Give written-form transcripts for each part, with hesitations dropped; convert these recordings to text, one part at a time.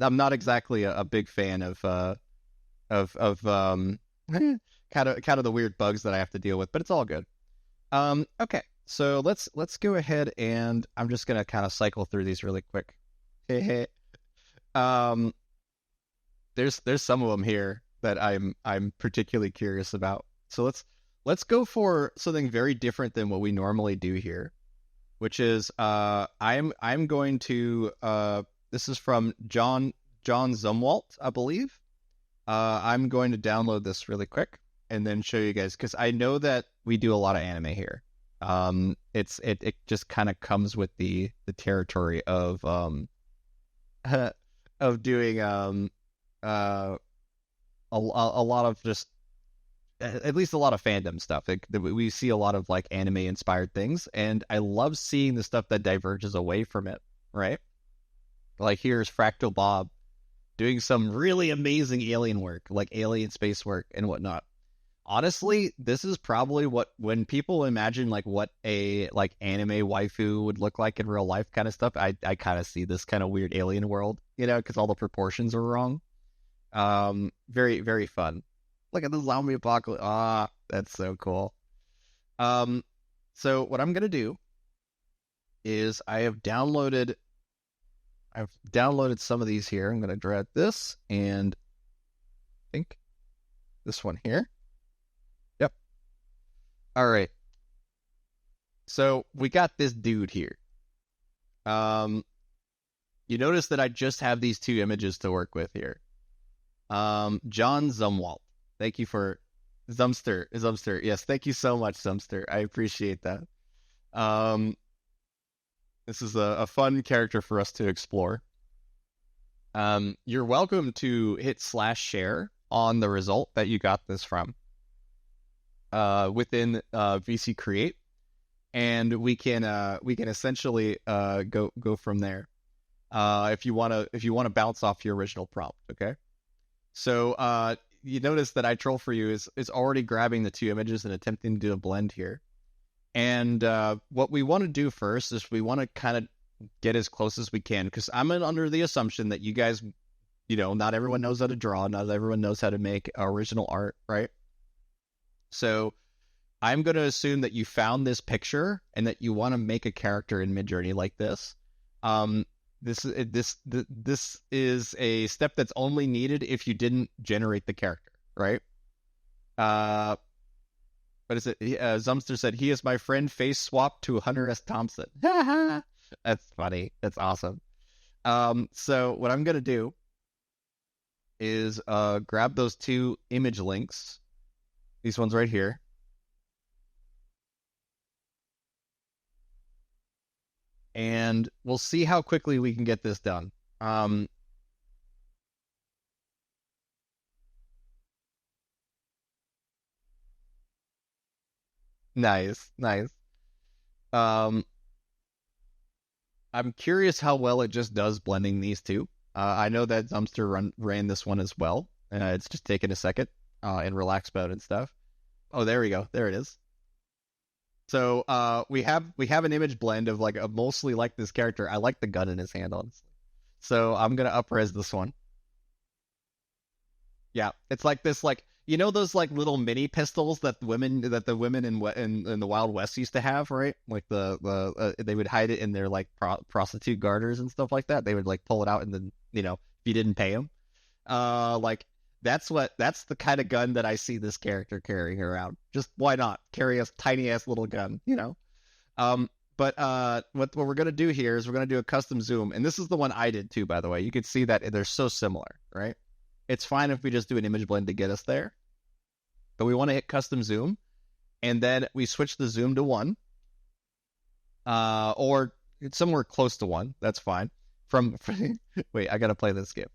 I'm not exactly a big fan of kind of the weird bugs that I have to deal with, but it's all good. Okay, so let's go ahead and I'm just gonna kind of cycle through these really quick. um, there's some of them here that I'm particularly curious about. So let's go for something very different than what we normally do here, which is I'm going to this is from John Zumwalt, I believe. I'm going to download this really quick and then show you guys because I know that we do a lot of anime here. It just kind of comes with the territory of of doing a lot of just at least a lot of fandom stuff. We see a lot of like anime inspired things, and I love seeing the stuff that diverges away from it. Right, like here's Fractal Bob doing some really amazing alien work, like alien space work and whatnot. Honestly, this is probably what when people imagine like what a like anime waifu would look like in real life kind of stuff. I kind of see this kind of weird alien world, because all the proportions are wrong. Very very fun. Look at the zombie apocalypse. Ah, that's so cool. Um, so what I'm gonna do is I've downloaded some of these here. I'm gonna drag this and I think this one here. Yep. All right. So we got this dude here. You notice that I just have these two images to work with here. John Zumwalt. Thank you for Zumster. Zumster. Yes, thank you so much, Zumster. I appreciate that. Um, this is a fun character for us to explore. You're welcome to hit /share on the result that you got this from within VC Create, and we can essentially go from there. If you wanna bounce off your original prompt, okay? So you notice that iTroll for you is already grabbing the two images and attempting to do a blend here. And what we want to do first is we want to kind of get as close as we can, because I'm under the assumption that you guys, not everyone knows how to draw, not everyone knows how to make original art, right? So I'm going to assume that you found this picture and that you want to make a character in Midjourney like this. This is a step that's only needed if you didn't generate the character, right? What is it? Zumster said, he is my friend, face swap to Hunter S. Thompson. That's funny. That's awesome. So what I'm going to do is grab those two image links. These ones right here. And we'll see how quickly we can get this done. Nice, nice. Um, I'm curious how well it just does blending these two. I know that Zumster ran this one as well. It's just taking a second in relax mode and stuff. Oh, there we go. There it is. So we have an image blend of like a mostly like this character. I like the gun in his hand, honestly. So I'm gonna upres this one. Yeah, it's like this, like those like little mini pistols that the women in the Wild West used to have, right? Like they would hide it in their like prostitute garters and stuff like that. They would like pull it out and then if you didn't pay them, like that's the kind of gun that I see this character carrying around. Just why not carry a tiny ass little gun, But what we're gonna do here is we're gonna do a custom zoom, and this is the one I did too, by the way. You can see that they're so similar, right? It's fine if we just do an image blend to get us there, but we want to hit custom zoom, and then we switch the zoom to 1, or somewhere close to 1. That's fine. Wait, I gotta play this game.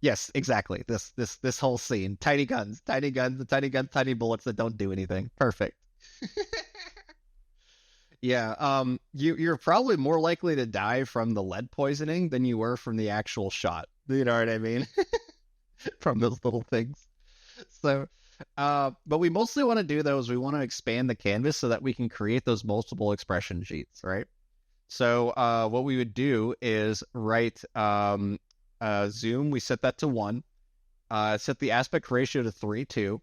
Yes, exactly. This whole scene, tiny guns, tiny bullets that don't do anything. Perfect. Yeah, you're probably more likely to die from the lead poisoning than you were from the actual shot. You know what I mean? From those little things. So, but we mostly want to do though is we want to expand the canvas so that we can create those multiple expression sheets, right? So, what we would do is write zoom, we set that to 1. Set the aspect ratio to 3 too.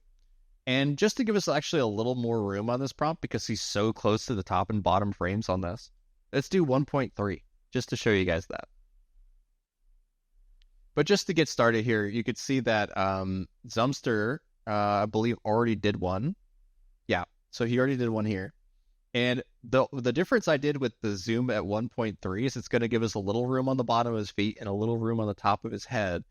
And just to give us actually a little more room on this prompt, because he's so close to the top and bottom frames on this, let's do 1.3 just to show you guys that. But just to get started here, you could see that Zumster, I believe, already did one. Yeah, so he already did one here. And the difference I did with the zoom at 1.3 is it's going to give us a little room on the bottom of his feet and a little room on the top of his head.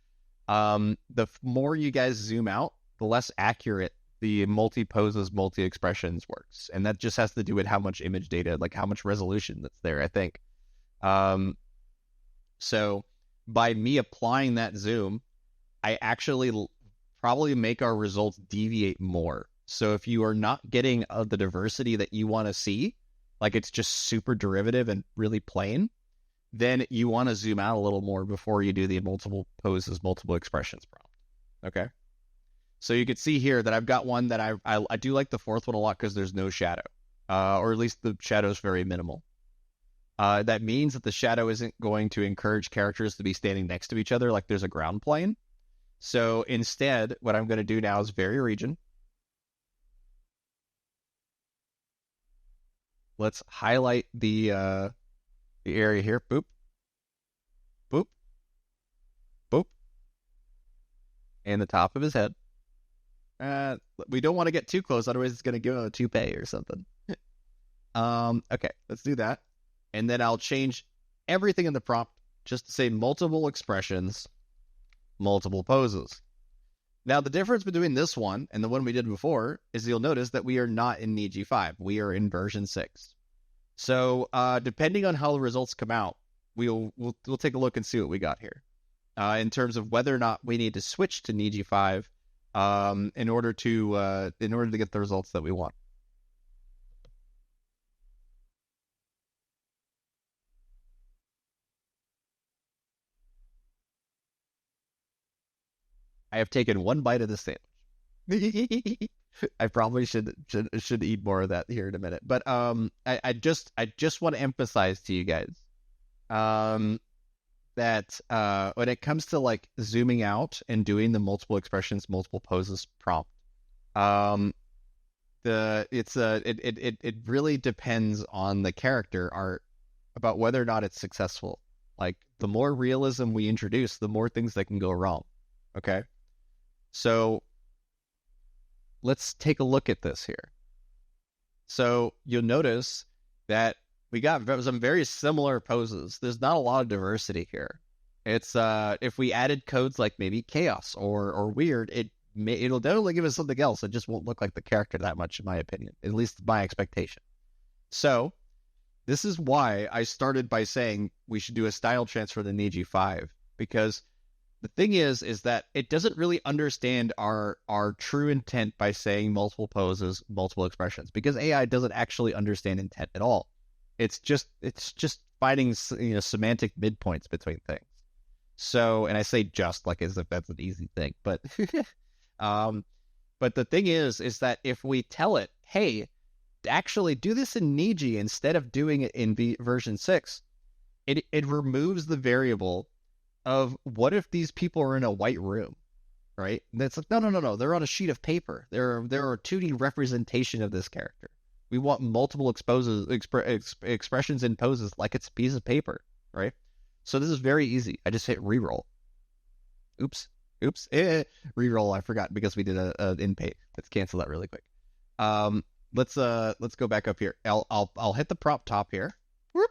The more you guys zoom out, the less accurate the multi-poses, multi-expressions works. And that just has to do with how much image data, like how much resolution that's there, I think. So by me applying that zoom, I actually probably make our results deviate more. So if you are not getting the diversity that you want to see, like it's just super derivative and really plain, then you want to zoom out a little more before you do the multiple poses, multiple expressions prompt. Okay. So you can see here that I've got one that I do like the fourth one a lot because there's no shadow, or at least the shadow is very minimal. That means that the shadow isn't going to encourage characters to be standing next to each other like there's a ground plane. So instead, what I'm going to do now is vary region. Let's highlight the area here. Boop. Boop. Boop. And the top of his head. We don't want to get too close, otherwise it's going to give him a toupee or something. Okay, let's do that. And then I'll change everything in the prompt just to say multiple expressions, multiple poses. Now, the difference between this one and the one we did before is you'll notice that we are not in Niji 5. We are in version 6. So, depending on how the results come out, we'll take a look and see what we got here. In terms of whether or not we need to switch to Niji 5 in order to get the results that we want. I have taken one bite of the sandwich. I probably should eat more of that here in a minute. But I just want to emphasize to you guys that when it comes to like zooming out and doing the multiple expressions, multiple poses prompt, it really depends on the character art about whether or not it's successful. Like the more realism we introduce, the more things that can go wrong. Okay. So let's take a look at this here. So you'll notice that we got some very similar poses. There's not a lot of diversity here. It's if we added codes like maybe chaos or weird, it'll definitely give us something else. It just won't look like the character that much, in my opinion. At least my expectation. So this is why I started by saying we should do a style transfer to Niji 5, because the thing is that it doesn't really understand our true intent by saying multiple poses, multiple expressions, because AI doesn't actually understand intent at all. It's just finding semantic midpoints between things. So, and I say just like as if that's an easy thing, but but the thing is that if we tell it, hey, actually do this in Niji instead of doing it in version 6, it removes the variable of what if these people are in a white room, right? And it's like, no. They're on a sheet of paper. They're a 2D representation of this character. We want multiple expressions and poses like it's a piece of paper, right? So this is very easy. I just hit reroll. Oops. Reroll. I forgot because we did a in paint. Let's cancel that really quick. Let's go back up here. I'll hit the prompt top here. Whoop.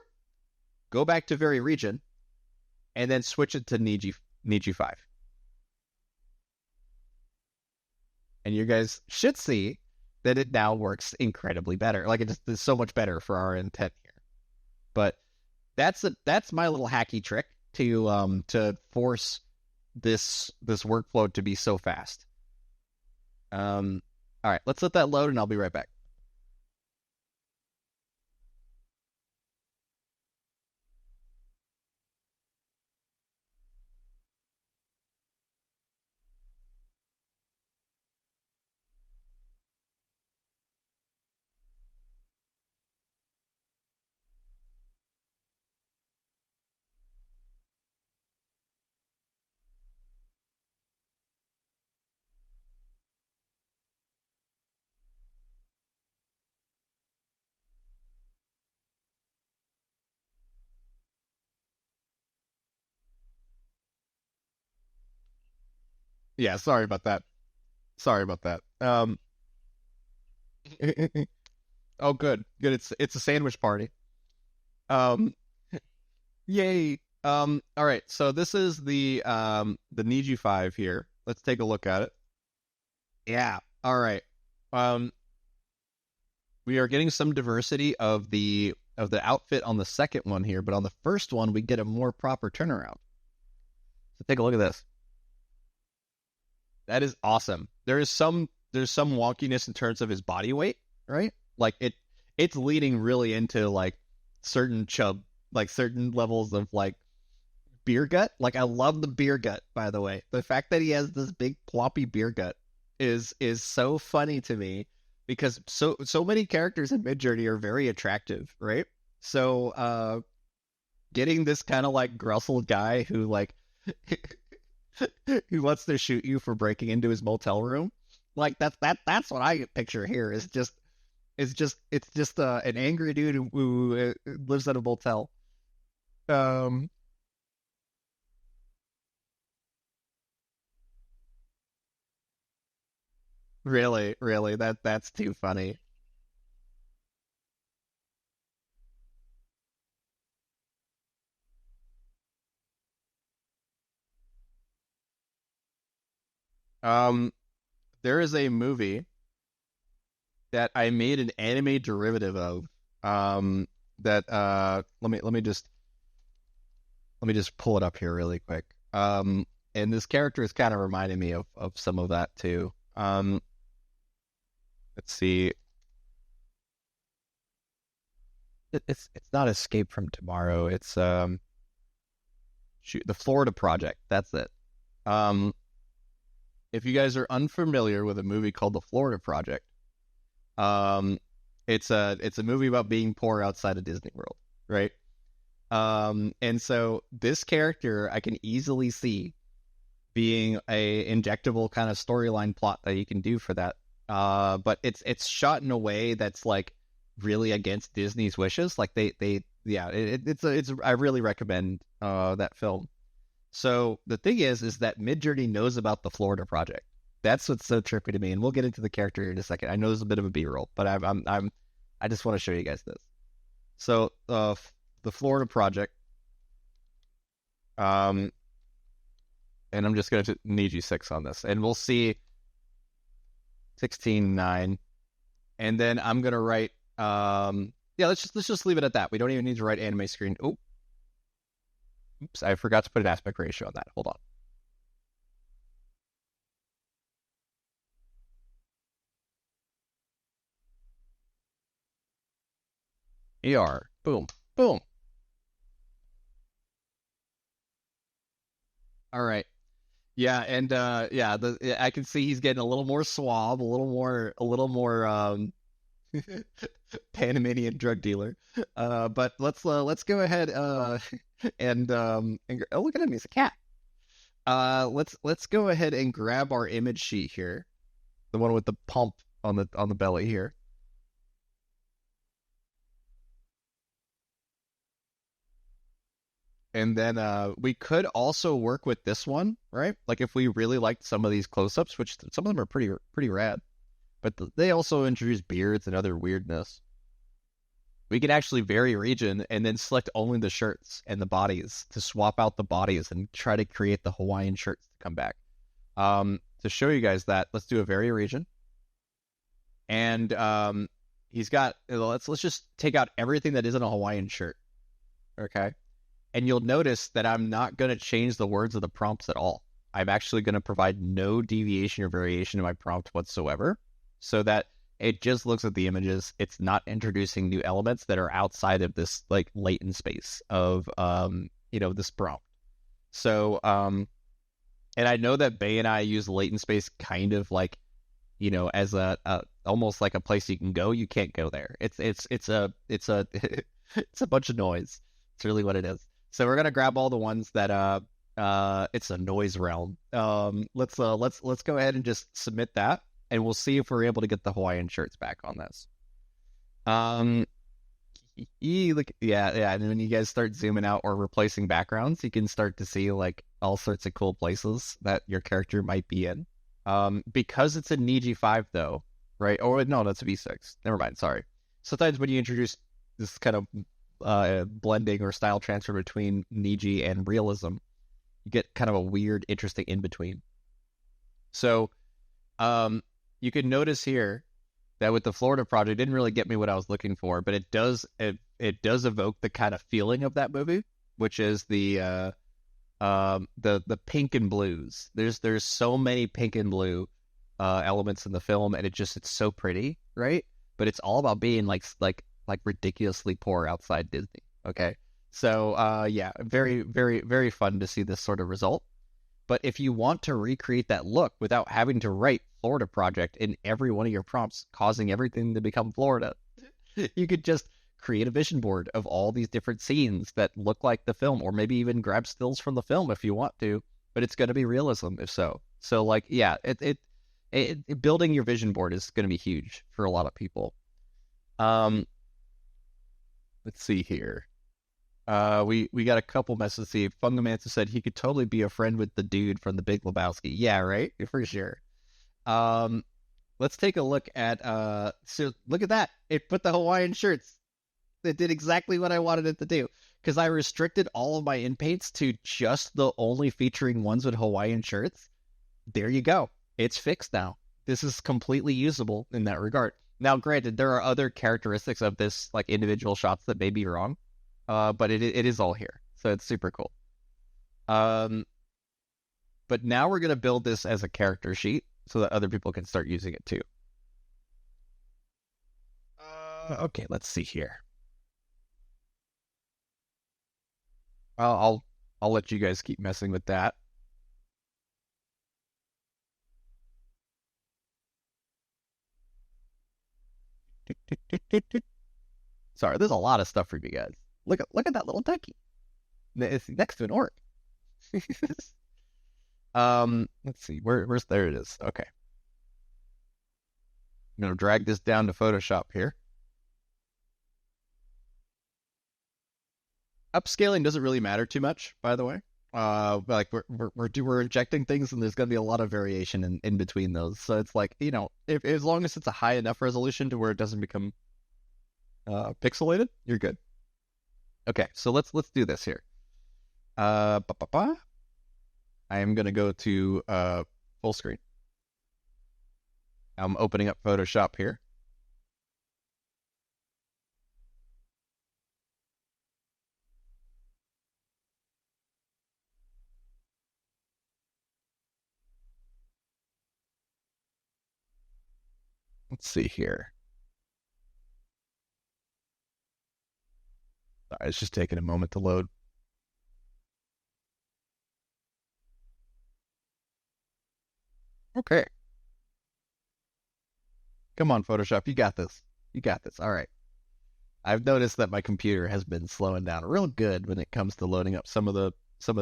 Go back to very region. And then switch it to Niji 5. And you guys should see that it now works incredibly better. Like it's so much better for our intent here. But that's my little hacky trick to force this workflow to be so fast. All right, let's let that load and I'll be right back. Yeah, sorry about that. Sorry about that. Oh, good, good. It's a sandwich party. Um, yay. All right. So this is the Niji 5 here. Let's take a look at it. Yeah. All right. Um, we are getting some diversity of the outfit on the second one here, but on the first one we get a more proper turnaround. So take a look at this. That is awesome. There's some wonkiness in terms of his body weight, right? Like it's leading really into like certain chub, like certain levels of like beer gut. Like I love the beer gut, by the way. The fact that he has this big ploppy beer gut is so funny to me because so many characters in Midjourney are very attractive, right? So getting this kind of like grustled guy who like who wants to shoot you for breaking into his motel room, like that's what I picture here. It's just an angry dude who lives at a motel. Um, really, really, that's too funny. Um, there is a movie that I made an anime derivative of. That let me just pull it up here really quick. And this character is kind of reminding me of some of that too. Let's see. It's not Escape from Tomorrow. It's shoot, the Florida Project. That's it. Um, if you guys are unfamiliar with a movie called The Florida Project, um, it's a movie about being poor outside of Disney World, right? And so this character I can easily see being a injectable kind of storyline plot that you can do for that. But it's shot in a way that's like really against Disney's wishes. Like they yeah, it's I really recommend that film. So the thing is that Midjourney knows about the Florida Project. That's what's so trippy to me, and we'll get into the character here in a second. I know there's a bit of a B-roll, but I just want to show you guys this. So the Florida Project, um, and I'm just going to need you 6 on this, and we'll see 16:9, and then I'm going to write. Yeah, let's just leave it at that. We don't even need to write anime screen. Oh, oops, I forgot to put an aspect ratio on that. Hold on. ER. Boom. Boom. All right. Yeah, and yeah, I can see he's getting a little more suave, a little more Panamanian drug dealer. But let's go ahead and oh, look at him, he's a cat. Let's go ahead and grab our image sheet here, the one with the pump on the belly here. And then we could also work with this one, right? Like if we really liked some of these close-ups, which some of them are pretty rad, but they also introduce beards and other weirdness. We can actually vary region and then select only the shirts and the bodies to swap out the bodies and try to create the Hawaiian shirts to come back. To show you guys that, let's do a vary region. And he's got let's just take out everything that isn't a Hawaiian shirt. Okay. And you'll notice that I'm not going to change the words of the prompts at all. I'm actually going to provide no deviation or variation in my prompt whatsoever so that it just looks at the images. It's not introducing new elements that are outside of this like latent space of this prompt. So and I know that Bay and I use latent space kind of like as a almost like a place you can go. You can't go there. It's a it's a bunch of noise. It's really what it is. So we're gonna grab all the ones that it's a noise realm. Let's go ahead and just submit that, and we'll see if we're able to get the Hawaiian shirts back on this. Um, look, yeah, and when you guys start zooming out or replacing backgrounds, you can start to see like all sorts of cool places that your character might be in. Because it's a Niji 5 though, right? Oh no, that's a V6. Never mind, sorry. Sometimes when you introduce this kind of blending or style transfer between Niji and realism, you get kind of a weird, interesting in between. So, you can notice here that with the Florida project, it didn't really get me what I was looking for, but it does evoke the kind of feeling of that movie, which is the pink and blues. There's so many pink and blue elements in the film, and it's so pretty, right? But it's all about being like ridiculously poor outside Disney. Okay, so yeah, very very very fun to see this sort of result. But if you want to recreate that look without having to write Florida Project in every one of your prompts, causing everything to become Florida, you could just create a vision board of all these different scenes that look like the film, or maybe even grab stills from the film if you want to. But it's going to be realism if so. So like, yeah, building your vision board is going to be huge for a lot of people. Let's see here. We got a couple messages. See, Fungamancer said he could totally be a friend with the dude from The Big Lebowski. Yeah, right, for sure. Let's take a look at so look at that. It put the Hawaiian shirts. It did exactly what I wanted it to do, because I restricted all of my inpaints to just the only featuring ones with Hawaiian shirts. There you go. It's fixed now. This is completely usable in that regard. Now, granted, there are other characteristics of this, like individual shots, that may be wrong. But it is all here, so it's super cool. But now we're gonna build this as a character sheet so that other people can start using it too. Okay, let's see here. I'll let you guys keep messing with that. Sorry, there's a lot of stuff for you guys. Look at that little ducky. It's next to an orc. Let's see. Where's there it is. Okay. I'm gonna drag this down to Photoshop here. Upscaling doesn't really matter too much, by the way. Like we're injecting things, and there's gonna be a lot of variation in between those. So it's like, if as long as it's a high enough resolution to where it doesn't become pixelated, you're good. Okay, so let's do this here. I am gonna go to full screen. I'm opening up Photoshop here. Let's see here. Sorry, it's just taking a moment to load. Okay. Come on, Photoshop. You got this. You got this. All right. I've noticed that my computer has been slowing down real good when it comes to loading up some of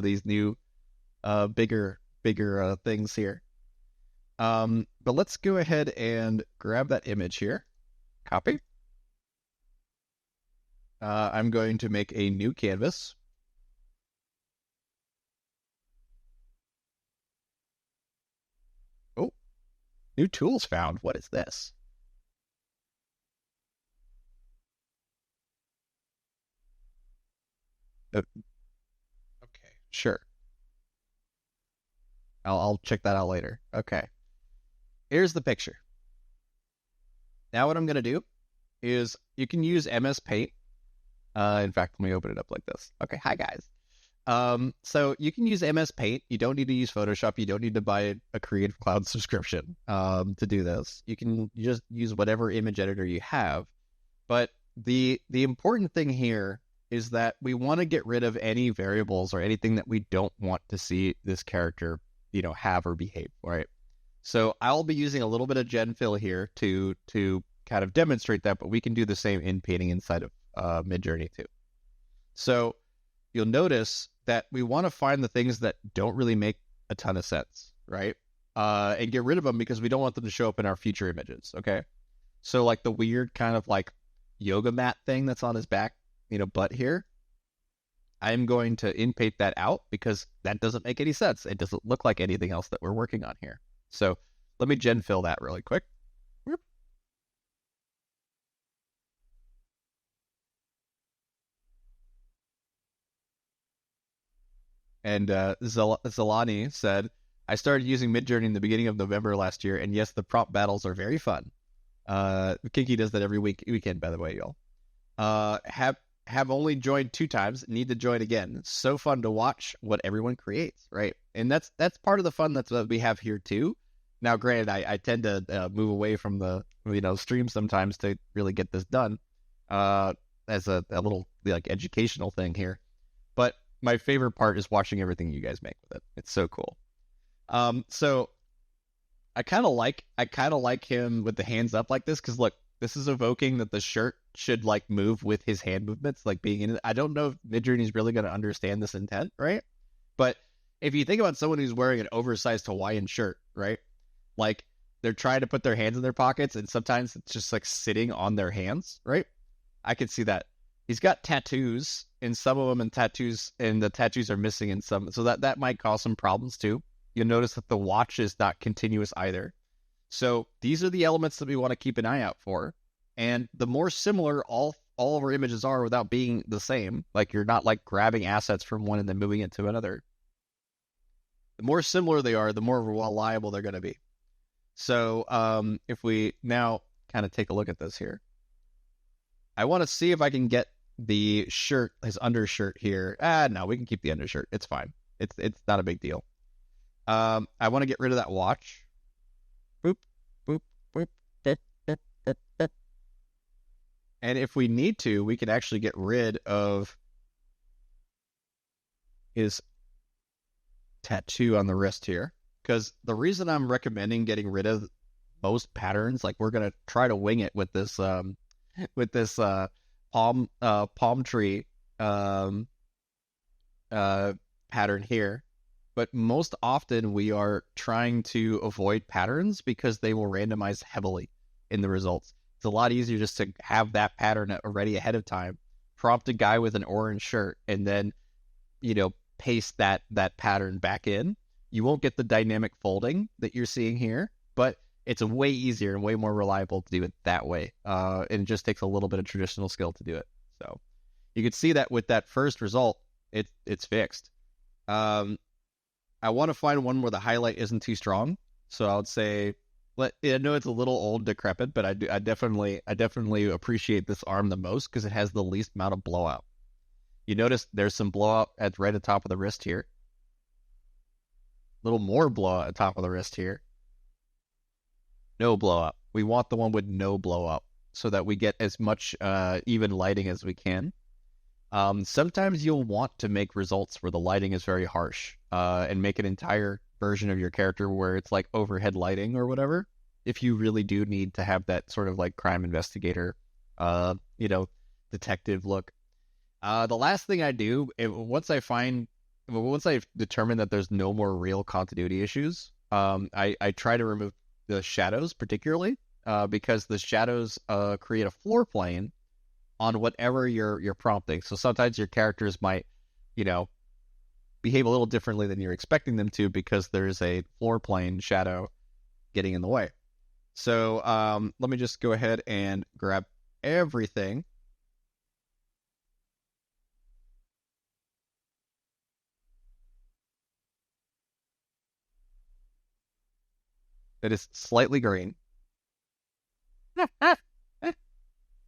these new bigger things here. But let's go ahead and grab that image here. Copy. I'm going to make a new canvas. Oh, new tools found. What is this? Okay, sure. I'll check that out later. Okay. Here's the picture. Now what I'm going to do is you can use MS Paint. In fact, let me open it up like this. Okay, hi guys. So you can use MS Paint. You don't need to use Photoshop. You don't need to buy a Creative Cloud subscription to do this. You can just use whatever image editor you have. But the important thing here is that we want to get rid of any variables or anything that we don't want to see this character, have or behave, right? So I'll be using a little bit of gen fill here to kind of demonstrate that, but we can do the same in painting inside of Midjourney too. So you'll notice that we want to find the things that don't really make a ton of sense, right? And get rid of them because we don't want them to show up in our future images, okay? So like the weird kind of like yoga mat thing that's on his back, butt here, I'm going to inpaint that out because that doesn't make any sense. It doesn't look like anything else that we're working on here. So let me gen fill that really quick. And Zalani said, I started using Midjourney in the beginning of November last year, and yes, the prompt battles are very fun. Kinky does that every weekend, by the way, y'all. Have only joined 2 times. Need to join again. So fun to watch what everyone creates, right? And that's part of the fun that we have here too. Now, granted, I tend to move away from the stream sometimes to really get this done, as a little like educational thing here. But my favorite part is watching everything you guys make with it. It's so cool. So I kind of like him with the hands up like this because look, this is evoking that the shirt should like move with his hand movements, like being in it. I don't know if Midjourney is really going to understand this intent, right? But if you think about someone who's wearing an oversized Hawaiian shirt, right? Like they're trying to put their hands in their pockets, and sometimes it's just like sitting on their hands, right? I could see that. He's got tattoos in some of them, and the tattoos are missing in some, so that might cause some problems too. You'll notice that the watch is not continuous either. So these are the elements that we want to keep an eye out for. And the more similar all of our images are without being the same, like you're not like grabbing assets from one and then moving it to another, the more similar they are, the more reliable they're going to be. So if we now kind of take a look at this here, I want to see if I can get the shirt, his undershirt here. No, we can keep the undershirt. It's fine. It's not a big deal. I want to get rid of that watch. Boop, boop, boop. And if we need to, we can actually get rid of his tattoo on the wrist here. Because the reason I'm recommending getting rid of most patterns, like we're going to try to wing it with this palm tree pattern here. But most often we are trying to avoid patterns because they will randomize heavily in the results. It's a lot easier just to have that pattern already ahead of time, prompt a guy with an orange shirt, and then, paste that pattern back in. You won't get the dynamic folding that you're seeing here, but it's a way easier and way more reliable to do it that way. And it just takes a little bit of traditional skill to do it. So you can see that with that first result, it's fixed. I want to find one where the highlight isn't too strong. So I would say, I know it's a little old, decrepit, but I definitely appreciate this arm the most because it has the least amount of blowout. You notice there's some blowout at right at the top of the wrist here. A little more blowout at the top of the wrist here. No blowout. We want the one with no blowout so that we get as much even lighting as we can. Sometimes you'll want to make results where the lighting is very harsh and make an entire version of your character where it's like overhead lighting or whatever. If you really do need to have that sort of like crime investigator, detective look. The last thing I do, once I've determined that there's no more real continuity issues, I try to remove the shadows particularly because the shadows create a floor plane on whatever you're prompting. So sometimes your characters might, behave a little differently than you're expecting them to because there's a floor plane shadow getting in the way. So let me just go ahead and grab everything. That is slightly green. There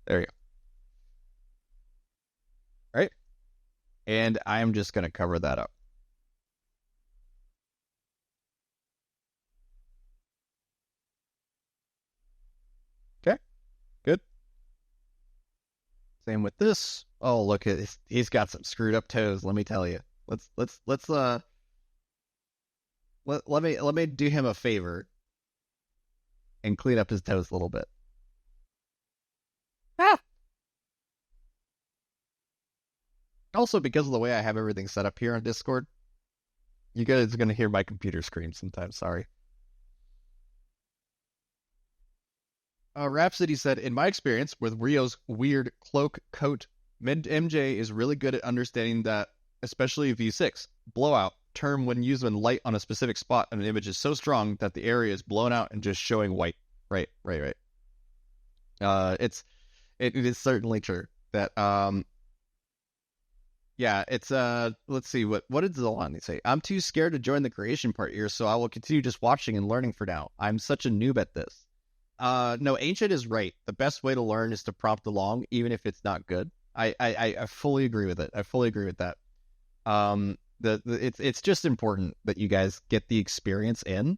you go. All right. And I'm just going to cover that up. Okay. Good. Same with this. Oh, look at this. He's got some screwed up toes, let me tell you. Let me do him a favor and clean up his toes a little bit. Also, because of the way I have everything set up here on Discord, you guys are going to hear my computer scream sometimes. Sorry. Rhapsody said, in my experience with Rio's weird cloak coat, MJ is really good at understanding that especially V6. Blowout, term when used when light on a specific spot on an image is so strong that the area is blown out and just showing white. Right, right, right. It is certainly true that yeah, it's let's see what did Zolani say? I'm too scared to join the creation part here, so I will continue just watching and learning for now. I'm such a noob at this. No, Ancient is right. The best way to learn is to prompt along, even if it's not good. I fully agree with it. I fully agree with that. It's just important that you guys get the experience in.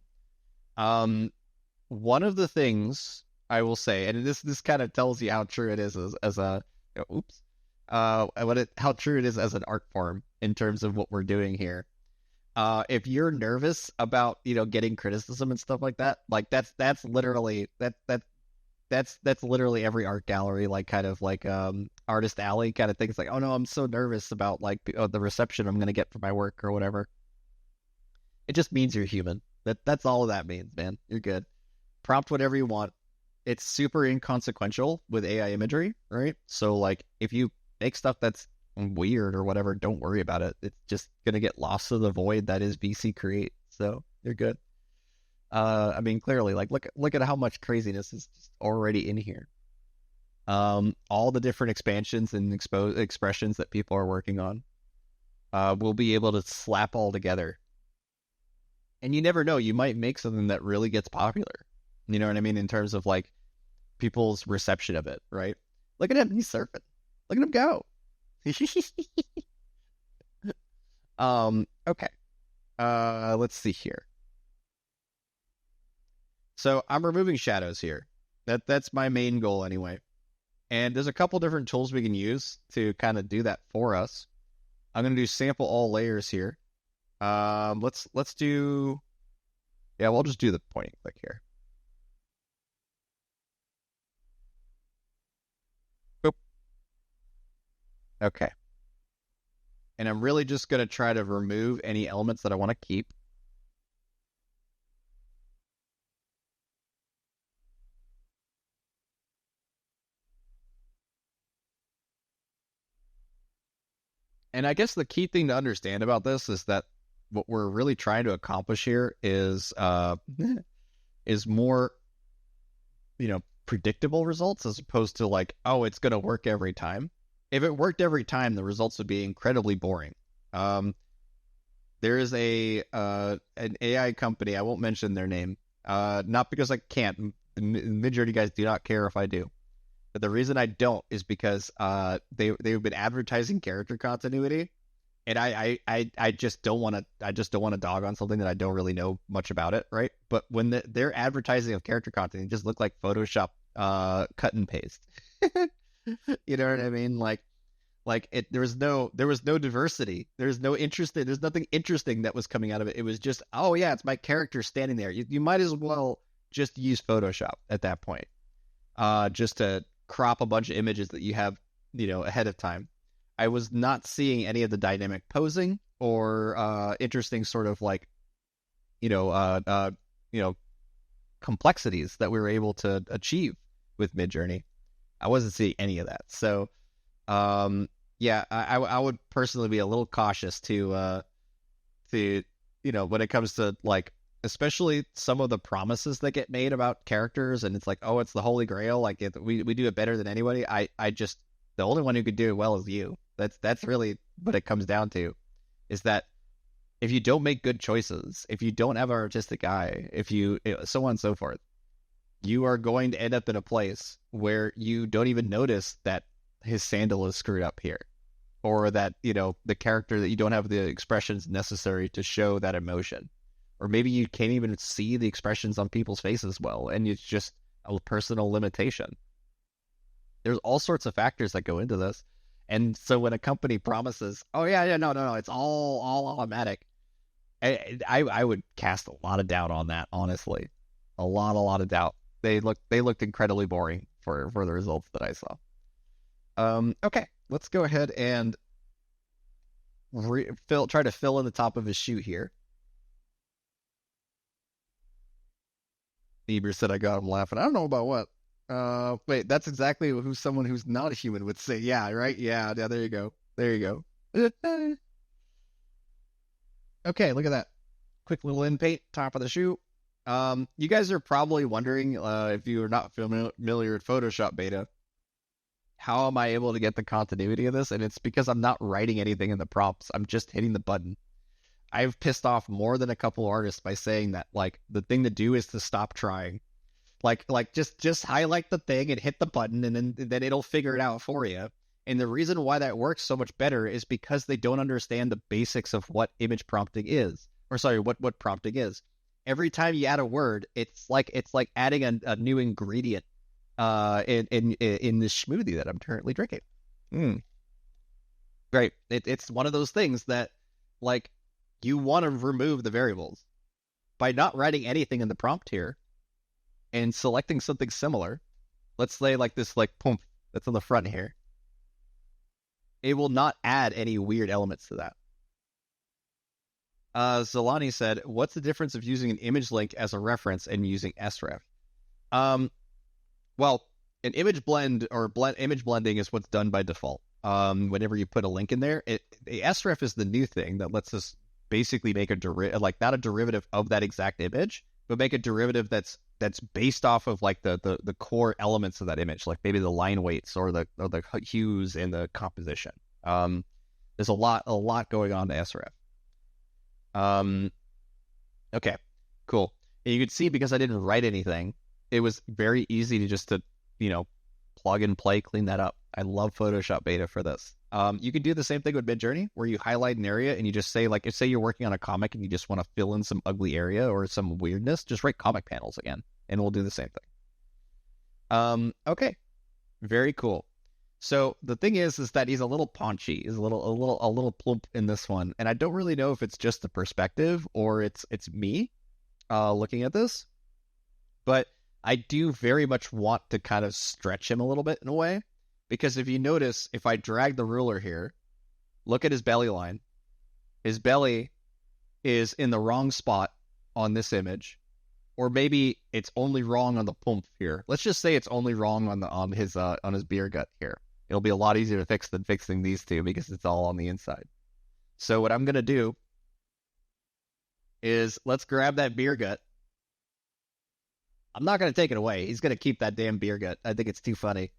One of the things I will say, and this kind of tells you how true it is as a how true it is as an art form in terms of what we're doing here. If you're nervous about getting criticism and stuff like that, like that's literally that's literally every art gallery, like kind of like artist alley kind of thing. It's like, oh no, I'm so nervous about like the reception I'm gonna get for my work or whatever. It just means you're human. That's all that means, man. You're good. Prompt whatever you want. It's super inconsequential with AI imagery, right? So like if you make stuff that's weird or whatever, don't worry about it. It's just gonna get lost to the void that is VC Create. So you're good. I mean, clearly, like look at how much craziness is just already in here. All the different expansions and expressions that people are working on, we'll be able to slap all together. And you never know, you might make something that really gets popular. You know what I mean? In terms of like people's reception of it, right? Look at him, he's surfing. Look at him go. Okay. Let's see here. So I'm removing shadows here. That's my main goal anyway. And there's a couple different tools we can use to kind of do that for us. I'm gonna do sample all layers here. Let's do, yeah, we'll just do the pointing click here. Boop. Okay. And I'm really just gonna try to remove any elements that I want to keep. And I guess the key thing to understand about this is that what we're really trying to accomplish here is more, predictable results as opposed to like, oh, it's going to work every time. If it worked every time, the results would be incredibly boring. There is an AI company, I won't mention their name, not because I can't. The majority of you guys do not care if I do. But the reason I don't is because they've been advertising character continuity, and I just don't want to dog on something that I don't really know much about it, right? But when their advertising of character continuity, it just look like Photoshop cut and paste. You know what I mean? Like there was no diversity. There's no interesting. There's nothing interesting that was coming out of it. It was just, oh yeah, it's my character standing there. You might as well just use Photoshop at that point, just to crop a bunch of images that you have, ahead of time. I was not seeing any of the dynamic posing or interesting sort of like, complexities that we were able to achieve with Midjourney. I wasn't seeing any of that. So, yeah, I would personally be a little cautious to when it comes to like, especially some of the promises that get made about characters, and it's like, oh, it's the holy grail, like we do it better than anybody. I just, the only one who could do it well is you. That's really what it comes down to, is that if you don't make good choices, if you don't have an artistic eye, if you, so on and so forth, you are going to end up in a place where you don't even notice that his sandal is screwed up here, or that the character, that you don't have the expressions necessary to show that emotion. Or maybe you can't even see the expressions on people's faces well, and it's just a personal limitation. There's all sorts of factors that go into this. And so when a company promises, oh yeah, no, it's all automatic, I would cast a lot of doubt on that, honestly. A lot of doubt. They looked incredibly boring for the results that I saw. Okay, let's go ahead and try to fill in the top of his shoe here. Bieber said I got him laughing. I don't know about what. Wait, that's exactly who someone who's not a human would say. Yeah, right? Yeah, there you go. There you go. Okay, look at that. Quick little in paint, top of the shoe. You guys are probably wondering, if you are not familiar with Photoshop beta, how am I able to get the continuity of this? And it's because I'm not writing anything in the prompts. I'm just hitting the button. I've pissed off more than a couple artists by saying that, like, the thing to do is to stop trying. Like just highlight the thing and hit the button, and then it'll figure it out for you. And the reason why that works so much better is because they don't understand the basics of what image prompting is, or sorry, what prompting is. Every time you add a word, it's like adding a new ingredient in this smoothie that I'm currently drinking. Great. It's one of those things that, like, you want to remove the variables by not writing anything in the prompt here and selecting something similar. Let's say like this, like poof, that's on the front here. It will not add any weird elements to that. Zolani said, "What's the difference of using an image link as a reference and using sref?" Well, an image blend or image blending is what's done by default. Whenever you put a link in there, the sref is the new thing that lets us basically make a like not a derivative of that exact image, but make a derivative that's based off of like the core elements of that image, like maybe the line weights or the hues and the composition. There's a lot going on to sref. Okay, cool. And you can see, because I didn't write anything, it was very easy to just plug and play, clean that up. I love Photoshop beta for this. You can do the same thing with Midjourney, where you highlight an area and you just say, like, if say you're working on a comic and you just want to fill in some ugly area or some weirdness, just write comic panels again, and we'll do the same thing. Okay, very cool. So the thing is that he's a little paunchy, he's a little plump in this one, and I don't really know if it's just the perspective or it's me looking at this, but I do very much want to kind of stretch him a little bit in a way, because if you notice, if I drag the ruler here, look at his belly line. His belly is in the wrong spot on this image, or maybe it's only wrong on the pump here. Let's just say it's only wrong on his beer gut here. It'll be a lot easier to fix than fixing these two because it's all on the inside. So what I'm gonna do is let's grab that beer gut. I'm not going to take it away. He's going to keep that damn beer gut. I think it's too funny.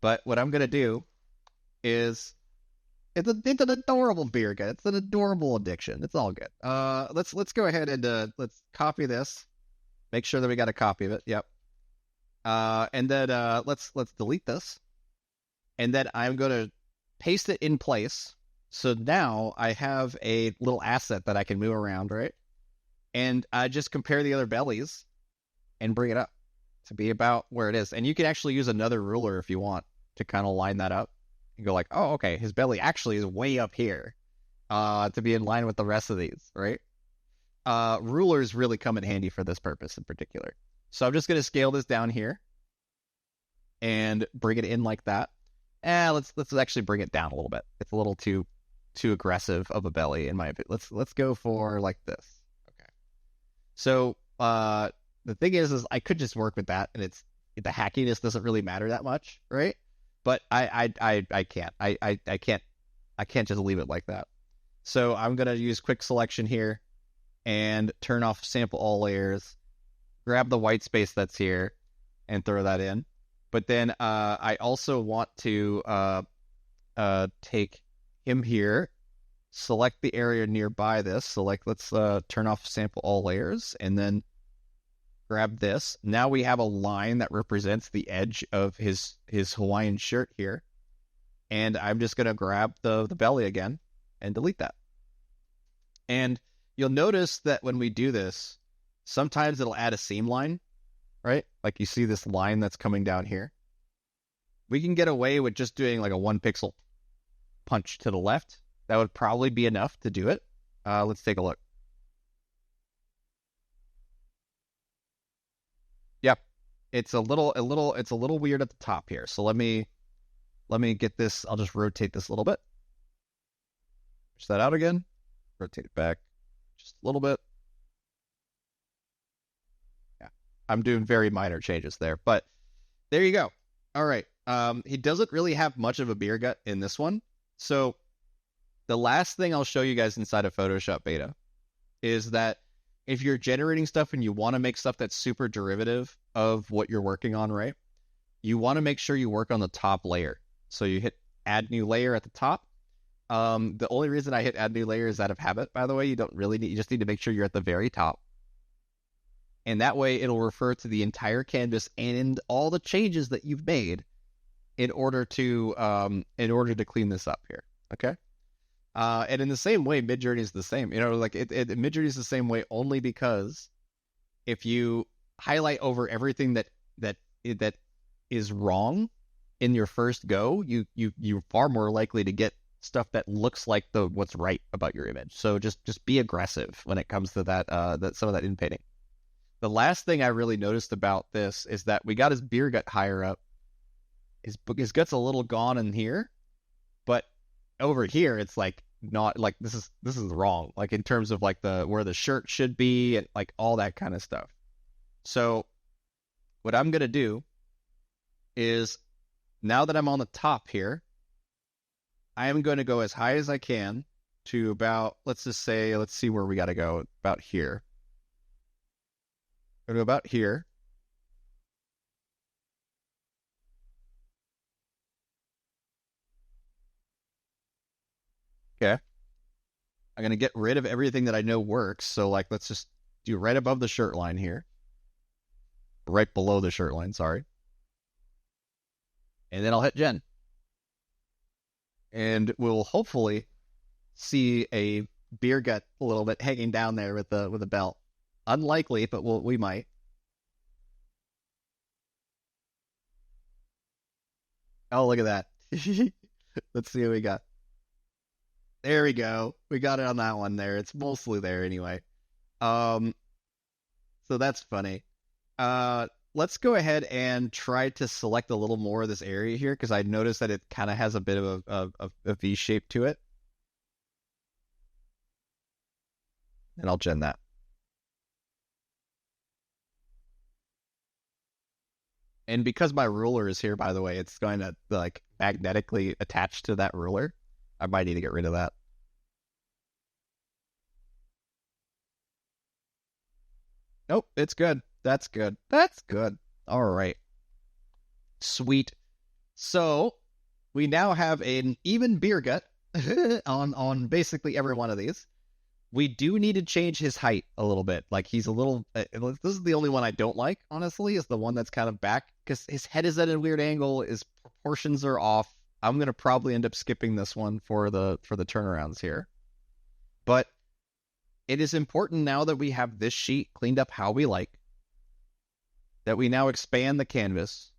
But what I'm going to do is, it's an adorable beer gut. It's an adorable addiction. It's all good. Let's go ahead and let's copy this. Make sure that we got a copy of it. Yep. And then let's delete this. And then I'm going to paste it in place. So now I have a little asset that I can move around, right? And I just compare the other bellies and bring it up to be about where it is. And you can actually use another ruler if you want to kind of line that up and go like, oh, okay, his belly actually is way up here to be in line with the rest of these, right? Rulers really come in handy for this purpose in particular. So I'm just going to scale this down here and bring it in like that. Let's actually bring it down a little bit. It's a little too aggressive of a belly in my opinion. Let's go for like this. Okay. So the thing is I could just work with that, and the hackiness doesn't really matter that much, right? But I can't. I can't just leave it like that. So I'm gonna use quick selection here and turn off sample all layers, grab the white space that's here, and throw that in. But then I also want to take him here, select the area nearby this. Let's turn off sample all layers, and then grab this. Now we have a line that represents the edge of his Hawaiian shirt here. And I'm just going to grab the belly again and delete that. And you'll notice that when we do this, sometimes it'll add a seam line, right? Like you see this line that's coming down here. We can get away with just doing like a 1 pixel punch to the left. That would probably be enough to do it. Let's take a look. Yep. It's a little weird at the top here. So let me get this. I'll just rotate this a little bit. Push that out again. Rotate it back just a little bit. Yeah. I'm doing very minor changes there, but there you go. All right. He doesn't really have much of a beer gut in this one. So the last thing I'll show you guys inside of Photoshop beta is that if you're generating stuff and you want to make stuff that's super derivative of what you're working on, right? You want to make sure you work on the top layer. So you hit add new layer at the top. The only reason I hit add new layer is out of habit, by the way. You don't really need, you just need to make sure you're at the very top. And that way it'll refer to the entire canvas and all the changes that you've made in order to clean this up here. Okay. And in the same way, Midjourney is the same. Like Midjourney is the same way only because if you highlight over everything that is wrong in your first go, you're far more likely to get stuff that looks like what's right about your image. So just be aggressive when it comes to that some of that inpainting. The last thing I really noticed about this is that we got his beer gut higher up. His gut's a little gone in here, but over here it's like not like this is wrong. Like in terms of like where the shirt should be and like all that kind of stuff. So what I'm gonna do is now that I'm on the top here, I am going to go as high as I can to about, let's see where we got to go, about here. Go to about here. Okay. I'm going to get rid of everything that I know works. So like, let's just do right above the shirt line here. Right below the shirt line, sorry. And then I'll hit Gen. And we'll hopefully see a beer gut a little bit hanging down there with a belt. Unlikely, but we might. Oh, look at that. Let's see what we got. There we go. We got it on that one there. It's mostly there anyway. So that's funny. Let's go ahead and try to select a little more of this area here because I noticed that it kind of has a bit of a V shape to it. And I'll gen that. And because my ruler is here, by the way, it's going to like magnetically attach to that ruler. I might need to get rid of that. Nope, it's good. That's good. That's good. All right. Sweet. So we now have an even beer gut on basically every one of these. We do need to change his height a little bit. Like he's a little. This is the only one I don't like, honestly, is the one that's kind of back because his head is at a weird angle. His proportions are off. I'm gonna probably end up skipping this one for the turnarounds here. But it is important now that we have this sheet cleaned up how we like, that we now expand the canvas.